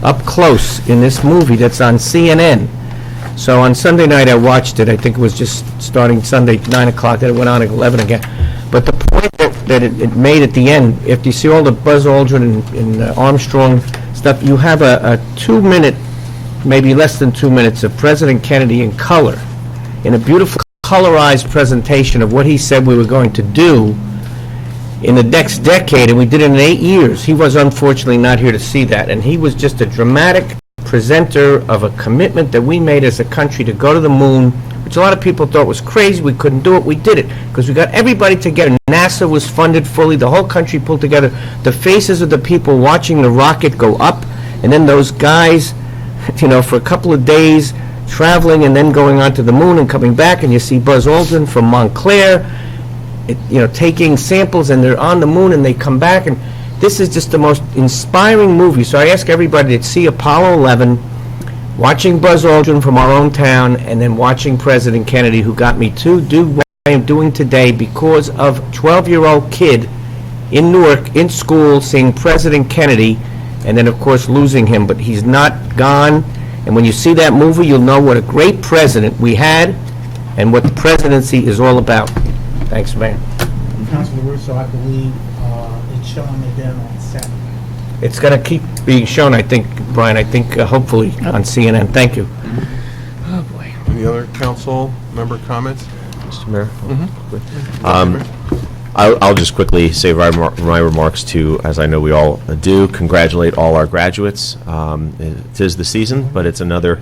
up close in this movie that's on CNN. So on Sunday night I watched it. I think it was just starting Sunday 9 o'clock, then it went on at 11 again. But the point that it made at the end, if you see all the Buzz Aldrin and Armstrong stuff, you have a 2-minute, maybe less than 2 minutes of President Kennedy in color, in a beautiful colorized presentation of what he said we were going to do in the next decade, and we did it in 8 years. He was unfortunately not here to see that, and he was just a dramatic presenter of a commitment that we made as a country to go to the moon, which a lot of people thought was crazy. We couldn't do it. We did it because we got everybody together. NASA was funded fully. The whole country pulled together. The faces of the people watching the rocket go up, and then those guys, for a couple of days traveling and then going on to the moon and coming back, and you see Buzz Aldrin from Montclair, taking samples, and they're on the moon and they come back, and this is just the most inspiring movie. So I ask everybody to see Apollo 11, watching Buzz Aldrin from our own town, and then watching President Kennedy, who got me to do what I am doing today because of a 12-year-old kid in Newark in school seeing President Kennedy, and then, of course, losing him. But he's not gone. And when you see that movie, you'll know what a great president we had and what the presidency is all about. Thanks, Mayor. Councilor Russo, I believe it's showing again on Saturday. It's going to keep being shown, I think, Brian, hopefully on CNN. Thank you. Oh, boy. Any other council member comments? Mr. Mayor? I'll just quickly say my remarks to, as I know we all do, congratulate all our graduates. It is the season, but it's another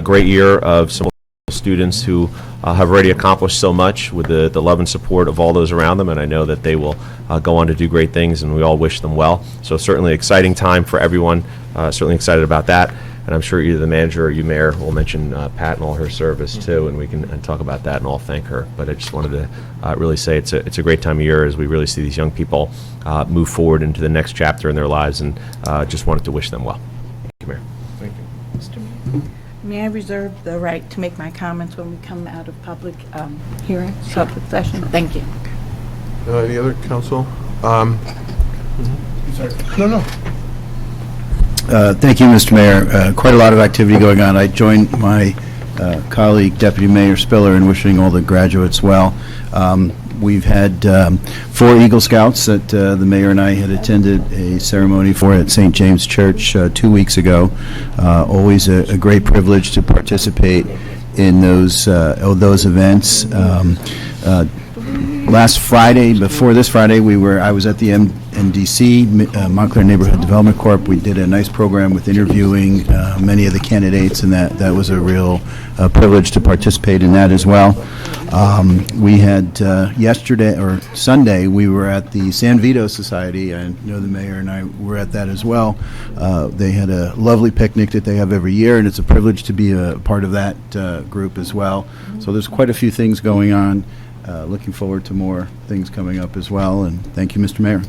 great year of some students who have already accomplished so much with the love and support of all those around them, and I know that they will go on to do great things, and we all wish them well. So certainly exciting time for everyone, certainly excited about that, and I'm sure either the manager or you, Mayor, will mention Pat and all her service too, and we can talk about that and all thank her. But I just wanted to really say it's a great time of year as we really see these young people move forward into the next chapter in their lives, and just wanted to wish them well. Thank you, Mayor. Thank you. Mr. Mayor, may I reserve the right to make my comments when we come out of public hearing, public session? Thank you. Any other council? No. Thank you, Mr. Mayor. Quite a lot of activity going on. I joined my colleague, Deputy Mayor Spiller, in wishing all the graduates well. We've had 4 Eagle Scouts that the mayor and I had attended a ceremony for at St. James Church 2 weeks ago. Always a great privilege to participate in those events. Last Friday, before this Friday, I was at the MNDC, Montclair Neighborhood Development Corp. We did a nice program with interviewing many of the candidates, and that was a real privilege to participate in that as well. We had yesterday, or Sunday, we were at the San Vito Society. I know the mayor and I were at that as well. They had a lovely picnic that they have every year, and it's a privilege to be a part of that group as well. So there's quite a few things going on. Looking forward to more things coming up as well, and thank you, Mr. Mayor.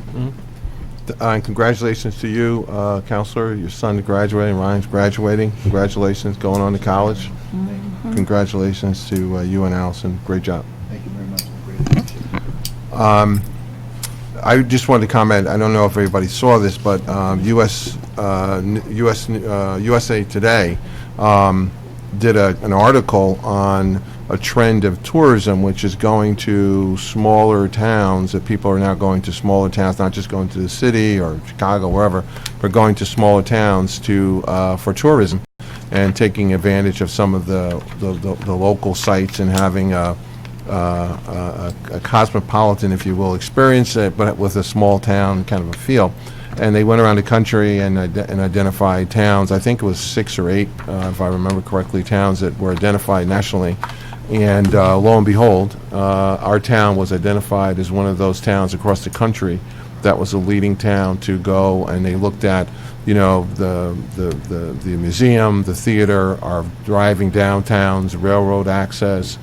And congratulations to you, Counselor. Your son graduating, Ryan's graduating. Congratulations, going on to college. Congratulations to you and Allison. Great job. Thank you very much. I just wanted to comment, I don't know if everybody saw this, but USA Today did an article on a trend of tourism, which is going to smaller towns, that people are now going to smaller towns, not just going to the city or Chicago, wherever, but going to smaller towns for tourism and taking advantage of some of the local sites and having a cosmopolitan, if you will, experience, but with a small town kind of a feel. And they went around the country and identified towns. I think it was 6 or 8, if I remember correctly, towns that were identified nationally. And lo and behold, our town was identified as one of those towns across the country that was a leading town to go. And they looked at, the museum, the theater, our driving downtowns, railroad access.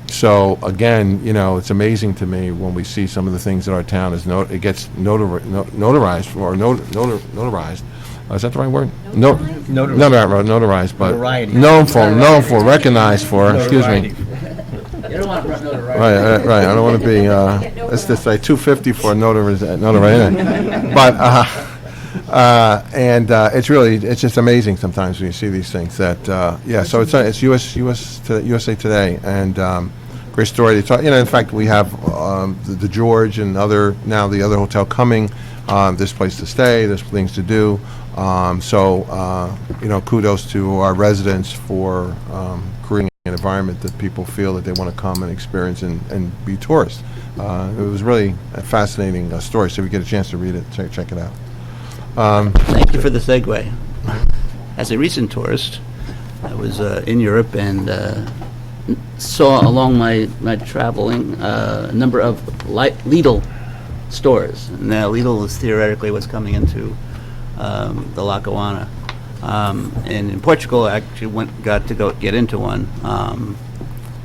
So again, it's amazing to me when we see some of the things that our town is it gets notarized or notarized. Is that the right word? Notarized, but Notoriety. known for, recognized for. Excuse me. You don't want notoriety. Right. I don't want to be. Let's just say $250 for notarized. But it's just amazing sometimes when you see these things that So it's USA Today, and great story. They talk, in fact, we have the George and the other hotel coming. There's place to stay. There's things to do. Kudos to our residents for creating an environment that people feel that they want to come and experience and be tourists. It was really a fascinating story. So if you get a chance to read it, check it out. Thank you for the segue. As a recent tourist, I was in Europe and saw along my traveling a number of Lidl stores. Now, Lidl is theoretically what's coming into the Lackawanna. And in Portugal, I actually got to get into one.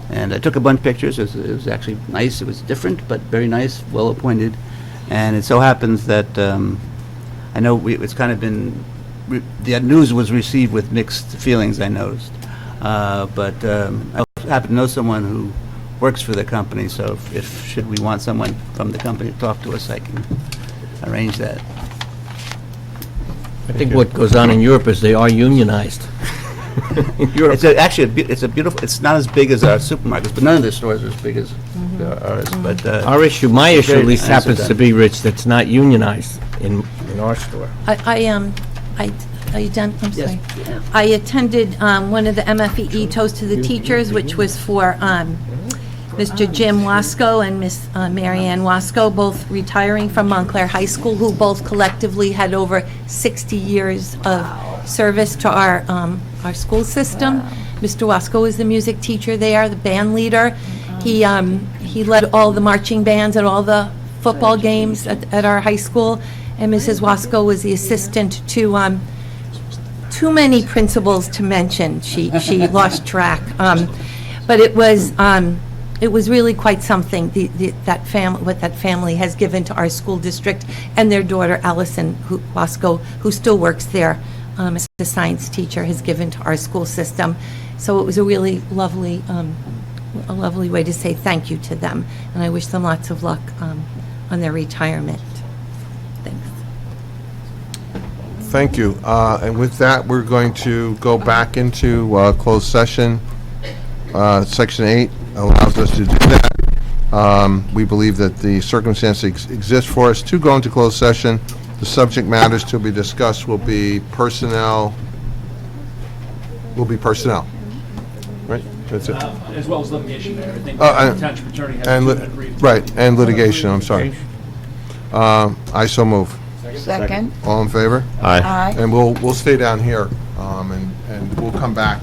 And I took a bunch of pictures. It was actually nice. It was different, but very nice, well appointed. And it so happens that I know it's kind of been, the news was received with mixed feelings, I noticed. But I happen to know someone who works for the company, so should we want someone from the company to talk to us, I can arrange that. I think what goes on in Europe is they are unionized. In Europe. It's a beautiful, it's not as big as our supermarkets, but none of their stores are as big as ours. But my issue at least nice happens to be, Rich, that's not unionized in our store. Are you done? I'm sorry. I attended one of the MFEE Toast to the Teachers, which was for Mr. Jim Wasco and Miss Marianne Wasco, both retiring from Montclair High School, who both collectively had over 60 years of service to our school system. Mr. Wasco was the music teacher there, the band leader. He led all the marching bands at all the football games at our high school, and Mrs. Wasco was the assistant to too many principals to mention. She lost track, but it was really quite something. What that family has given to our school district, and their daughter Allison Wasco, who still works there as a science teacher, has given to our school system. So it was a really lovely way to say thank you to them, and I wish them lots of luck on their retirement. Thanks. Thank you. And with that, we're going to go back into closed session. Section 8 allows us to do that. We believe that the circumstances exist for us to go into closed session. The subject matters to be discussed will be personnel. Right? That's it. As well as litigation there. I think And- the township attorney has and to lit- agree. Right, and litigation, I'm sorry. I so move. Second. All in favor? Aye. Aye. And we'll stay down here, and we'll come back.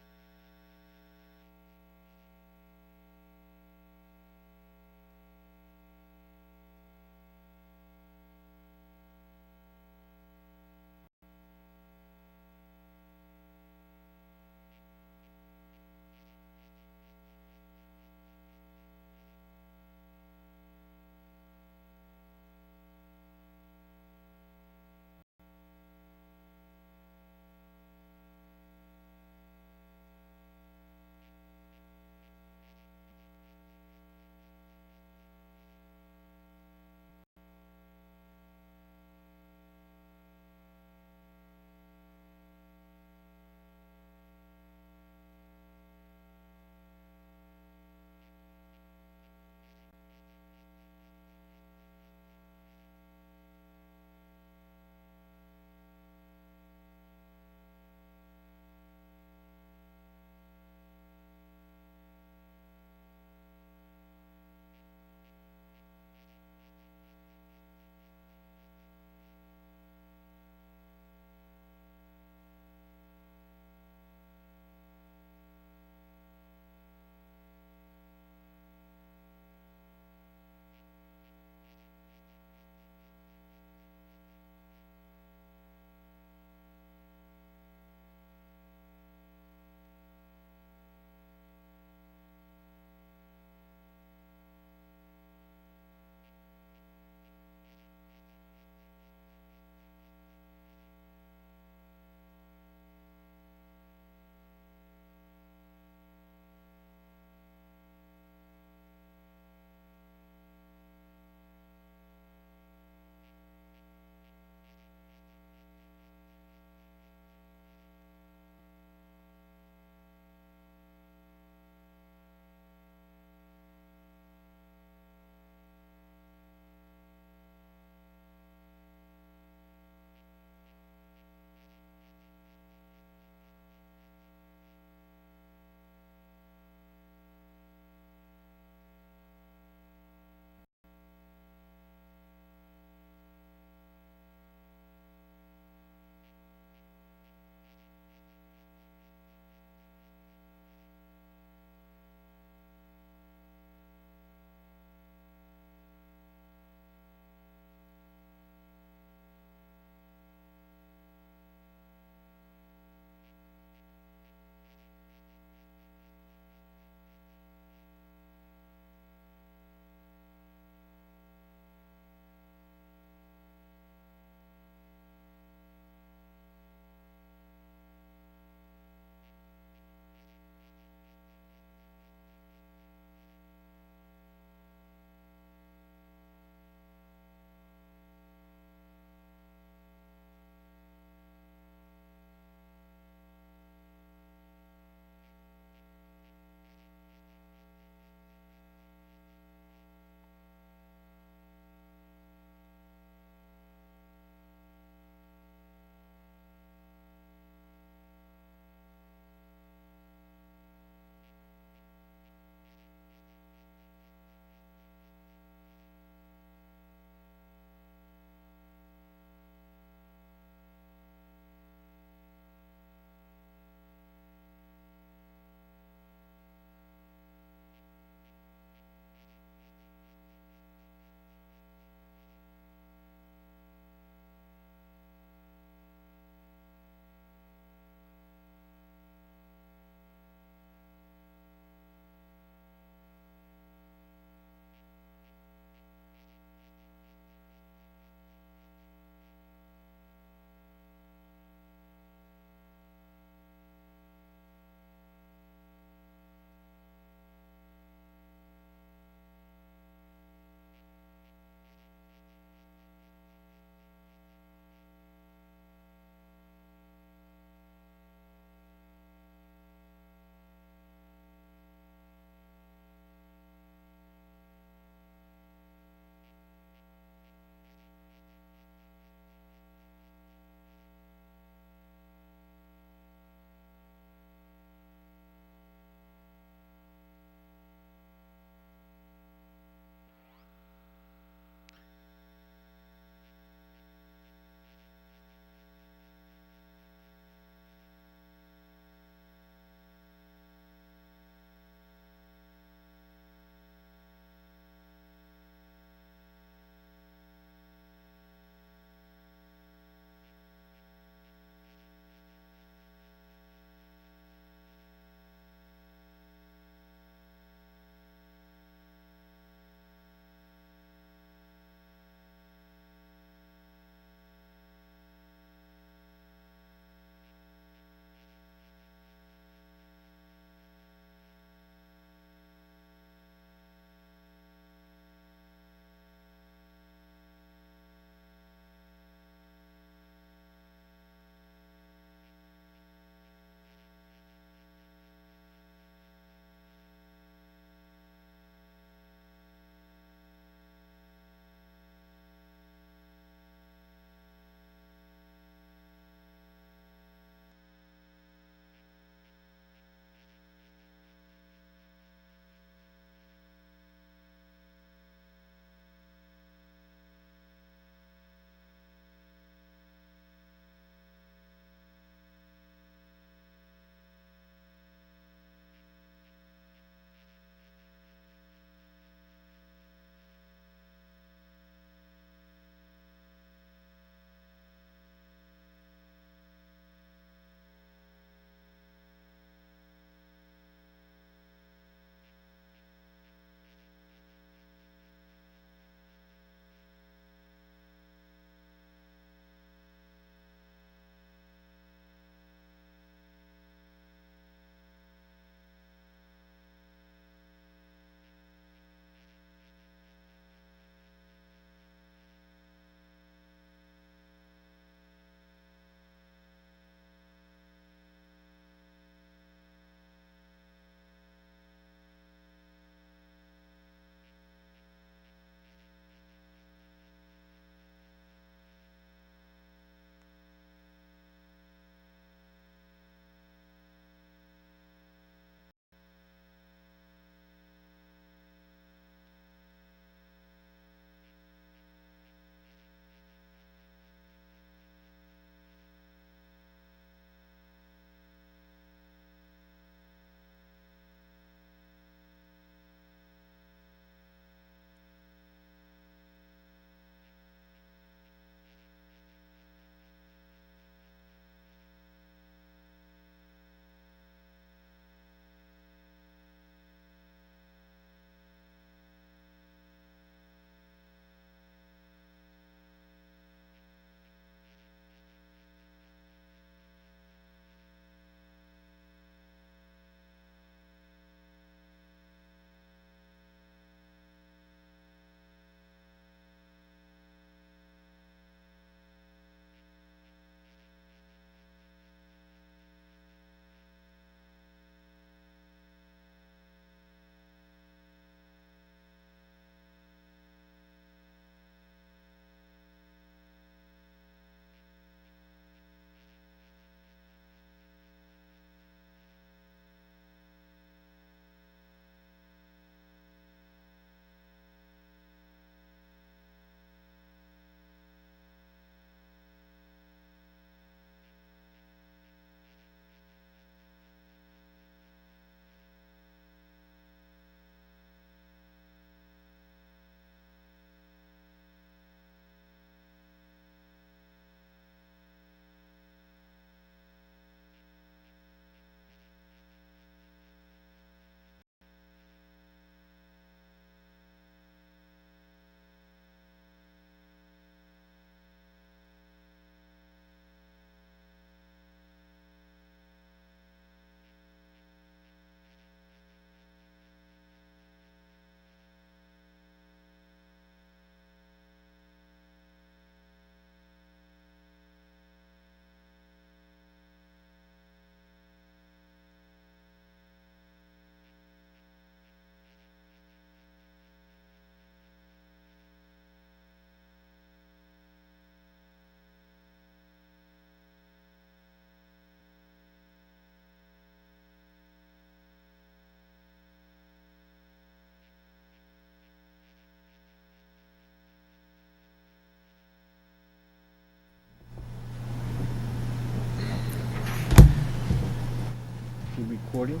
recording.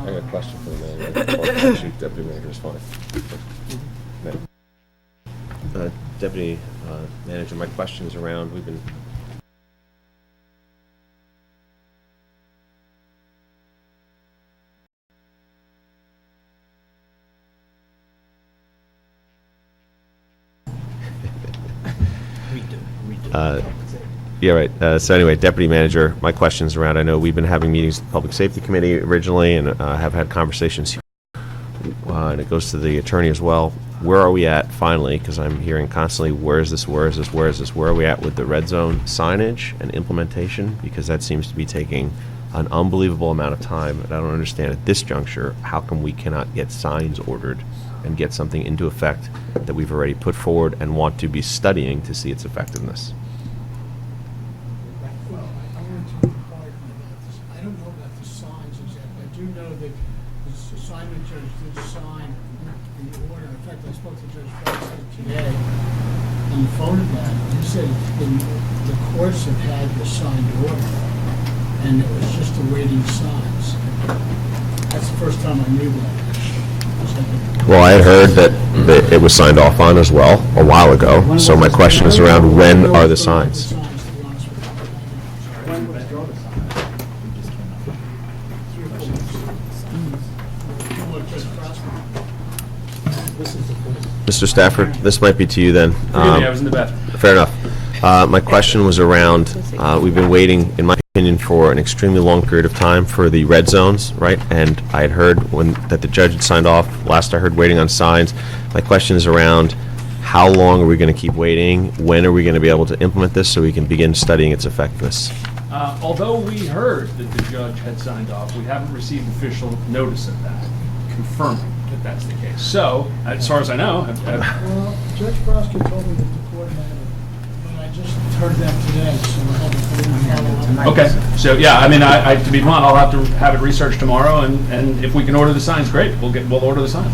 I got a question for the manager. Actually, deputy manager is fine. Deputy manager, my question is around, we've been yeah, right. So anyway, Deputy Manager, my question's around, I know we've been having meetings with the Public Safety Committee originally and have had conversations here. And it goes to the attorney as well. Where are we at finally? Because I'm hearing constantly, where is this, where is this, where is this? Where are we at with the red zone signage and implementation? Because that seems to be taking an unbelievable amount of time. And I don't understand at this juncture, how come we cannot get signs ordered and get something into effect that we've already put forward and want to be studying to see its effectiveness? Well, I want to inquire about this. I don't know about the signs exactly. I do know that the assignment judge did sign the order. In fact, I spoke to Judge Brunson today on the phone about it. He said the courts have had the signed order, and it was just awaiting signs. That's the first time I knew that. Well, I had heard that it was signed off on as well a while ago. So my question is around, when are the signs? Mr. Stafford, this might be to you then. Forgive me, I was in the bathroom. Fair enough. My question was around, we've been waiting, in my opinion, for an extremely long period of time for the red zones, right? And I had heard that the judge had signed off. Last I heard, waiting on signs. My question is around, how long are we going to keep waiting? When are we going to be able to implement this so we can begin studying its effectiveness? Although we heard that the judge had signed off, we haven't received official notice of that, confirming that that's the case. So, as far as I know, Well, Judge Broski told me that the court had it, but I just heard that today, so I haven't follow up. okay. So, yeah, I mean, I to be blunt, I'll have to have it researched tomorrow, and if we can order the signs, great. We'll order the signs.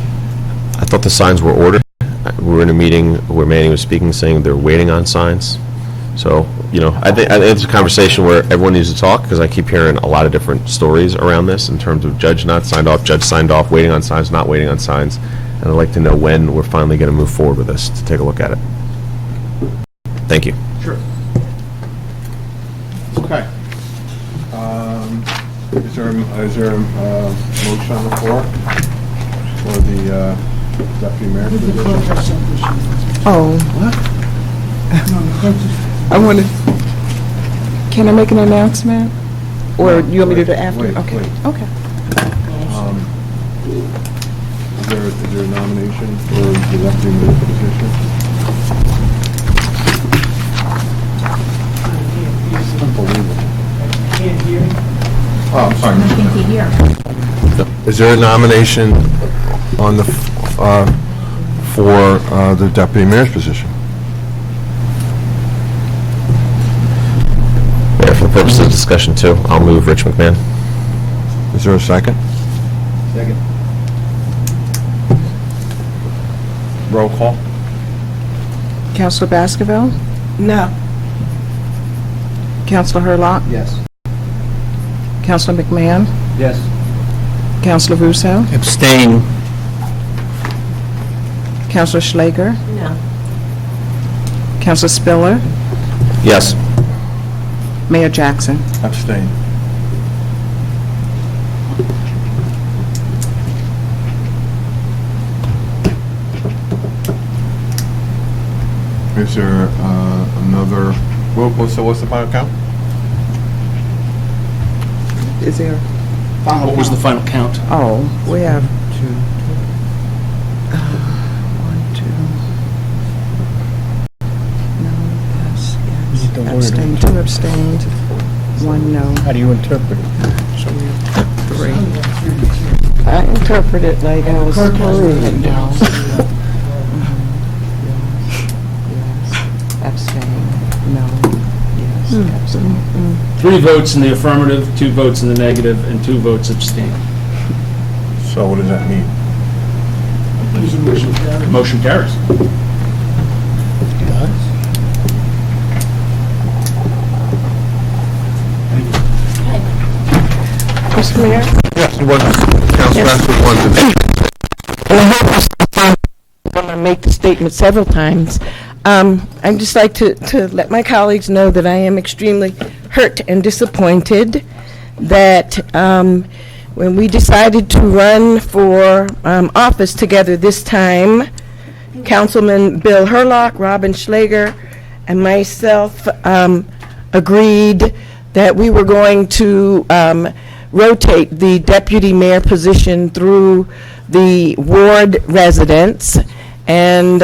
I thought the signs were ordered. We were in a meeting where Manny was speaking, saying they're waiting on signs. So, you know, I think it's a conversation where everyone needs to talk, because I keep hearing a lot of different stories around this in terms of judge not signed off, judge signed off, waiting on signs, not waiting on signs. And I'd like to know when we're finally going to move forward with this, to take a look at it. Thank you. Sure. Okay. Is there a motion on the floor for the deputy mayor? The clerk has something she wants. Oh, what? No, the clerk just- I want to, can I make an announcement? Or you want me to do it after? Wait, Okay, wait. okay. Is there a nomination for the deputy mayor position? Unbelievable. Can't hear. Oh, I'm sorry. I think you hear. Is there a nomination on the, for the deputy mayor's position? Yeah, for the purpose of discussion too, I'll move Rich McMahon. Is there a second? Second. Roll call. Counselor Baskerville? No. Counselor Hurlock? Yes. Counselor McMahon? Yes. Counselor Russo? Abstain. Counselor Schlager? No. Counselor Spiller? Yes. Mayor Jackson? Abstain. Is there another, what's the final count? Is there? What was the final count? Oh, we have two. 1, 2. No, yes, yes. Abstain, 2 abstained, 1 no. How do you interpret it? So we have 3. I interpret it like I was Clerk has three. written down. Yes, abstain, no, yes, abstain. 3 votes in the affirmative, 2 votes in the negative, and 2 votes abstain. So what does that mean? Is the motion carried? Motion carries. Mr. Mayor? Yes, Councilor Ashford wanted And I hope I'm going to make the statement several times. I'd just like to let my colleagues know that I am extremely hurt and disappointed that when we decided to run for office together this time, Councilman Bill Herlock, Robin Schlager, and myself agreed that we were going to rotate the deputy mayor position through the ward residents, and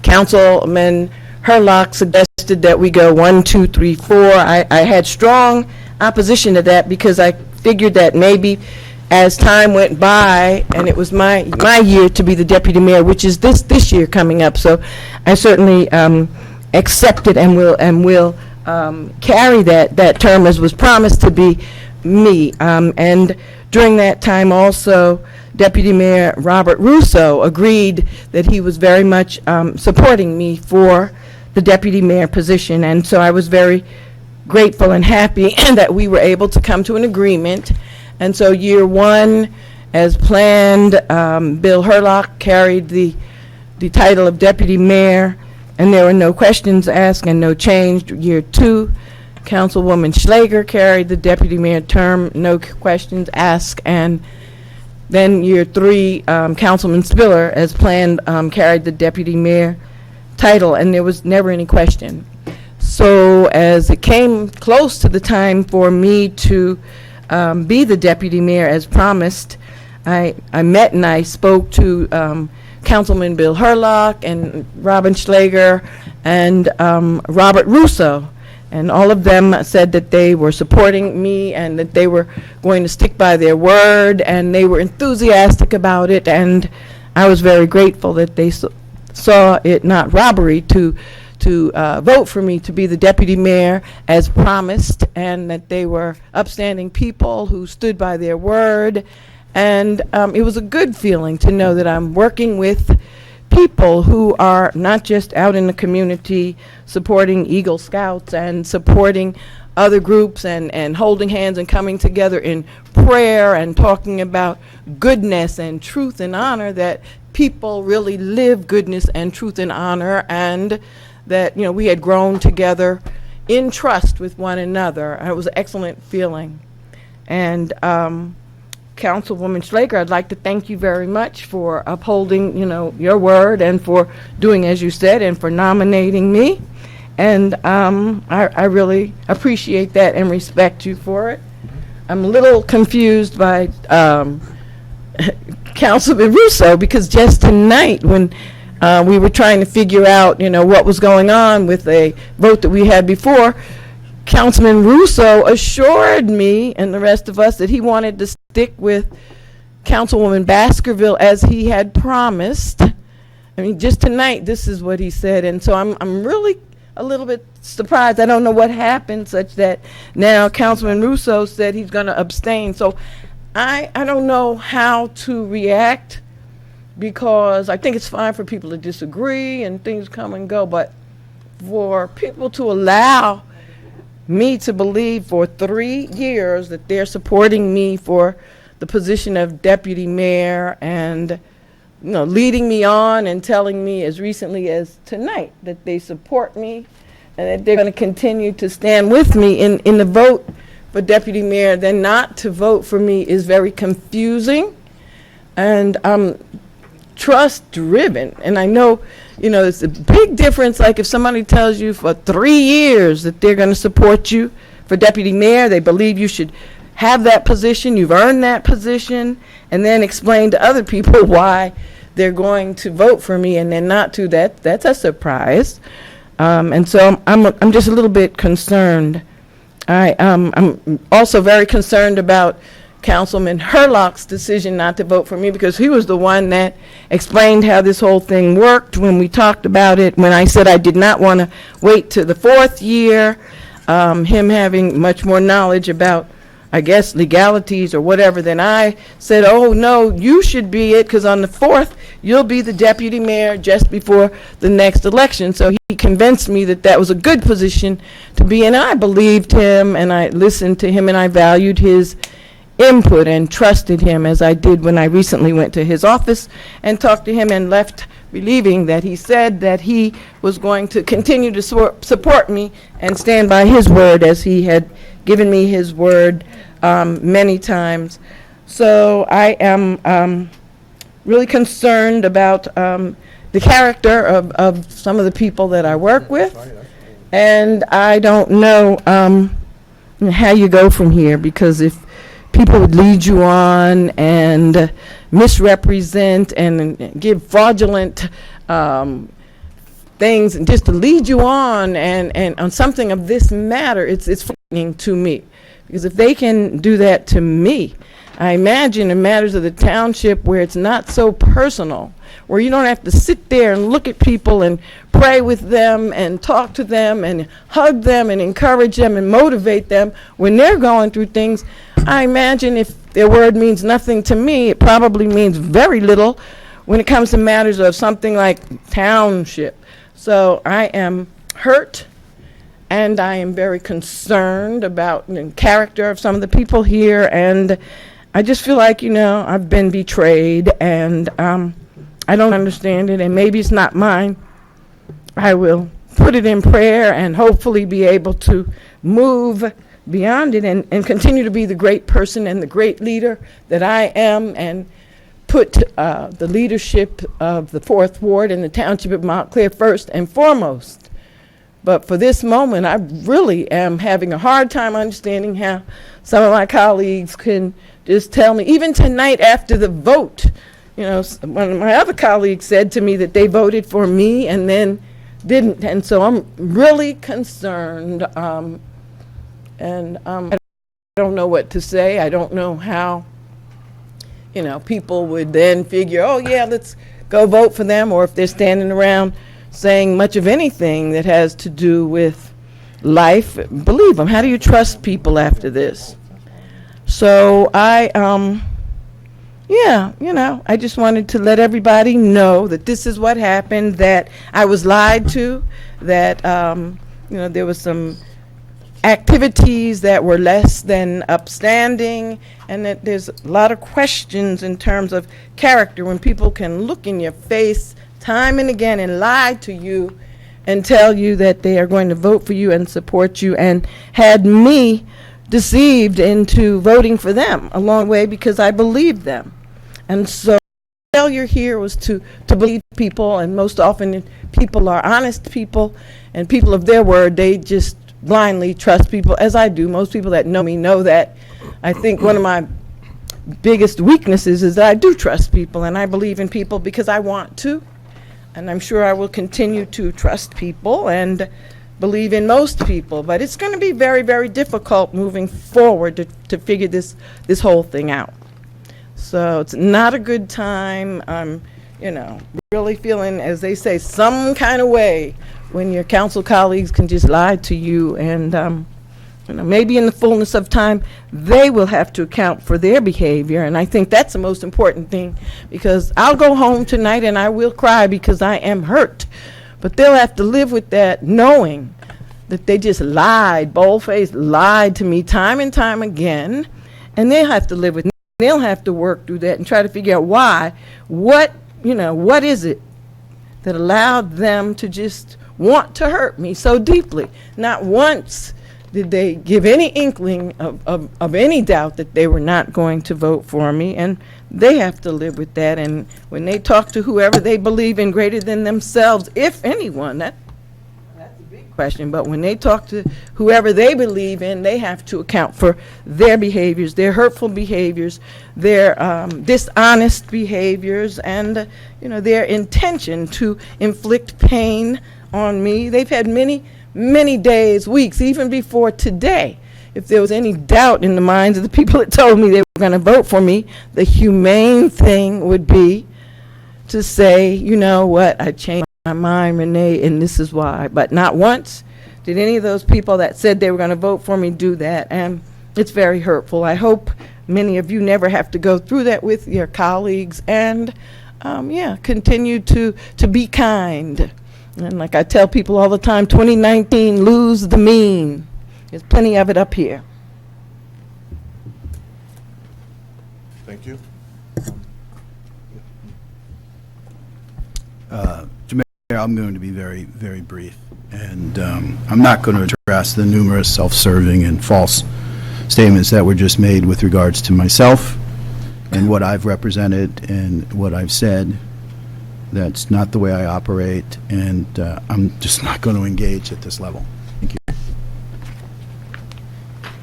Councilman Herlock suggested that we go 1, 2, 3, 4. I had strong opposition to that because I figured that maybe as time went by, and it was my year to be the deputy mayor, which is this year coming up, so I certainly accepted and will carry that term as was promised to be me. And during that time also, Deputy Mayor Robert Russo agreed that he was very much supporting me for the deputy mayor position, and so I was very grateful and happy that we were able to come to an agreement. And so year one, as planned, Bill Herlock carried the title of deputy mayor, and there were no questions asked and no change. Year two, Councilwoman Schlager carried the deputy mayor term, no questions asked, and then year three, Councilman Spiller, as planned, carried the deputy mayor title, and there was never any question. So as it came close to the time for me to be the deputy mayor as promised, I met and I spoke to Councilman Bill Herlock and Robin Schlager and Robert Russo, and all of them said that they were supporting me and that they were going to stick by their word, and they were enthusiastic about it, and I was very grateful that they saw it not robbery to vote for me to be the deputy mayor as promised, and that they were upstanding people who stood by their word. And it was a good feeling to know that I'm working with people who are not just out in the community supporting Eagle Scouts and supporting other groups and holding hands and coming together in prayer and talking about goodness and truth and honor, that people really live goodness and truth and honor, and that, we had grown together in trust with one another. It was an excellent feeling. And Councilwoman Schlager, I'd like to thank you very much for upholding, your word, and for doing as you said, and for nominating me. And I really appreciate that and respect you for it. I'm a little confused by Councilman Russo, because just tonight when we were trying to figure out, what was going on with a vote that we had before, Councilman Russo assured me and the rest of us that he wanted to stick with Councilwoman Baskerville as he had promised. I mean, just tonight, this is what he said, and so I'm really a little bit surprised. I don't know what happened such that now Councilman Russo said he's going to abstain. So I don't know how to react, because I think it's fine for people to disagree and things come and go, but for people to allow me to believe for 3 years that they're supporting me for the position of deputy mayor, and leading me on and telling me as recently as tonight that they support me and that they're going to continue to stand with me in the vote for deputy mayor, then not to vote for me is very confusing. And trust driven, and I know it's a big difference. Like if somebody tells you for 3 years that they're going to support you for deputy mayor, they believe you should have that position, you've earned that position, and then explain to other people why they're going to vote for me and then not to, that's a surprise. And so I'm just a little bit concerned. I'm also very concerned about Councilman Herlock's decision not to vote for me, because he was the one that explained how this whole thing worked when we talked about it, when I said I did not want to wait to the 4th year, him having much more knowledge about, I guess, legalities or whatever, than I said, oh no, you should be it, because on the 4th you'll be the deputy mayor just before the next election. So he convinced me that that was a good position to be in. I believed him and I listened to him and I valued his input and trusted him as I did when I recently went to his office and talked to him and left believing that he said that he was going to continue to support me and stand by his word as he had given me his word many times. So I am really concerned about the character of some of the people that I work with, and I don't know how you go from here, because if people would lead you on and misrepresent and give fraudulent things and just to lead you on and on something of this matter, it's frightening to me. Because if they can do that to me, I imagine in matters of the township where it's not so personal, where you don't have to sit there and look at people and pray with them and talk to them and hug them and encourage them and motivate them when they're going through things. I imagine if their word means nothing to me, it probably means very little when it comes to matters of something like township. So I am hurt, and I am very concerned about the character of some of the people here, and I just feel like, I've been betrayed, and I don't understand it, and maybe it's not mine. I will put it in prayer and hopefully be able to move beyond it and continue to be the great person and the great leader that I am, and put the leadership of the 4th Ward and the Township of Montclair first and foremost. But for this moment, I really am having a hard time understanding how some of my colleagues can just tell me, even tonight after the vote, one of my other colleagues said to me that they voted for me and then didn't. And so I'm really concerned. I don't know what to say. I don't know how, people would then figure, oh, yeah, let's go vote for them, or if they're standing around saying much of anything that has to do with life, believe them. How do you trust people after this? So I just wanted to let everybody know that this is what happened, that I was lied to, that, there was some activities that were less than upstanding, and that there's a lot of questions in terms of character when people can look in your face time and again and lie to you and tell you that they are going to vote for you and support you, and had me deceived into voting for them along the way because I believed them. And so failure here was to believe people, and most often people are honest people and people of their word. They just blindly trust people, as I do. Most people that know me know that. I think one of my biggest weaknesses is that I do trust people, and I believe in people because I want to, and I'm sure I will continue to trust people and believe in most people. But it's going to be very, very difficult moving forward to figure this whole thing out. So it's not a good time. I'm, really feeling, as they say, some kind of way when your council colleagues can just lie to you, and maybe in the fullness of time they will have to account for their behavior. And I think that's the most important thing, because I'll go home tonight and I will cry because I am hurt, but they'll have to live with that, knowing that they just lied, bold-faced lied to me time and time again, and they'll have to live with it. They'll have to work through that and try to figure out why, what is it that allowed them to just want to hurt me so deeply. Not once did they give any inkling of any doubt that they were not going to vote for me, and they have to live with that. And when they talk to whoever they believe in greater than themselves, if anyone, that's a big question, but when they talk to whoever they believe in, they have to account for their behaviors, their hurtful behaviors, their dishonest behaviors, and their intention to inflict pain on me. They've had many, many days, weeks, even before today. If there was any doubt in the minds of the people that told me they were going to vote for me, the humane thing would be to say, you know what, I changed my mind, Renee, and this is why. But not once did any of those people that said they were going to vote for me do that, and it's very hurtful. I hope many of you never have to go through that with your colleagues, and continue to be kind. And like I tell people all the time, 2019, lose the mean. There's plenty of it up here. Mayor, I'm going to be very, very brief, and I'm not going to address the numerous self-serving and false statements that were just made with regards to myself and what I've represented and what I've said. That's not the way I operate, and I'm just not going to engage at this level. Thank you.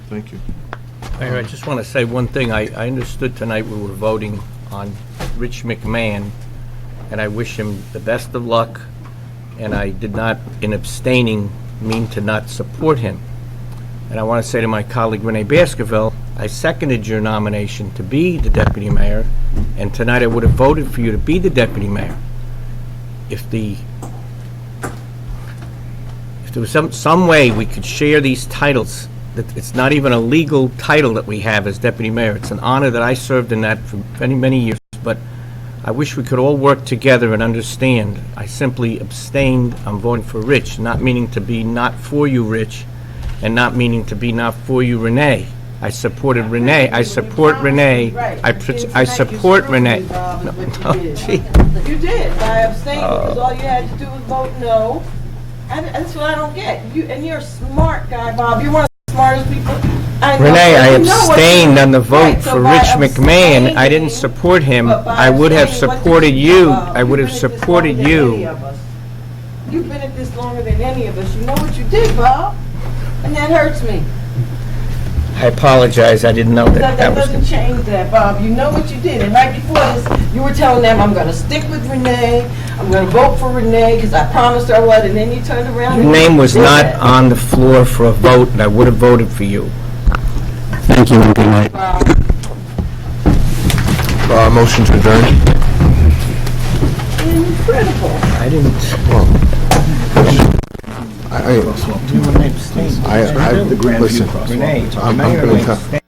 Thank you. Mayor, I just want to say one thing. I understood tonight we were voting on Rich McMahon, and I wish him the best of luck, and I did not, in abstaining, mean to not support him. And I want to say to my colleague Renee Baskerville, I seconded your nomination to be the deputy mayor, and tonight I would have voted for you to be the deputy mayor. If there was some way we could share these titles, that it's not even a legal title that we have as deputy mayor. It's an honor that I served in that for many, many years, but I wish we could all work together and understand. I simply abstained. I'm voting for Rich, not meaning to be not for you, Rich, and not meaning to be not for you, Renee. I supported Renee. I support Renee. I support Renee. No, gee. You did, by abstaining, because all you had to do was vote no. And that's what I don't get. You're a smart guy, Bob. You're one of the smartest people I know. Renee, I You know what abstained on the vote Right, so for by Rich McMahon. I abstaining- didn't support him. But by I would have abstaining, what did supported you do, you. Bob? I would have You've been at this supported longer than any you. of us. You've been at this longer than any of us. You know what you did, Bob? And that hurts me. I apologize. I didn't know that. That was doesn't change that, Bob. You know what you did. And right before this, you were telling them, I'm going to stick with Renee. I'm going to vote for Renee because I promised her I would. And then you turned around Your and name was did not that. on the floor for a vote, and I would have voted for you. Thank you, and good night. Motion to adjourn? Incredible. I didn't. Listen, I'm going to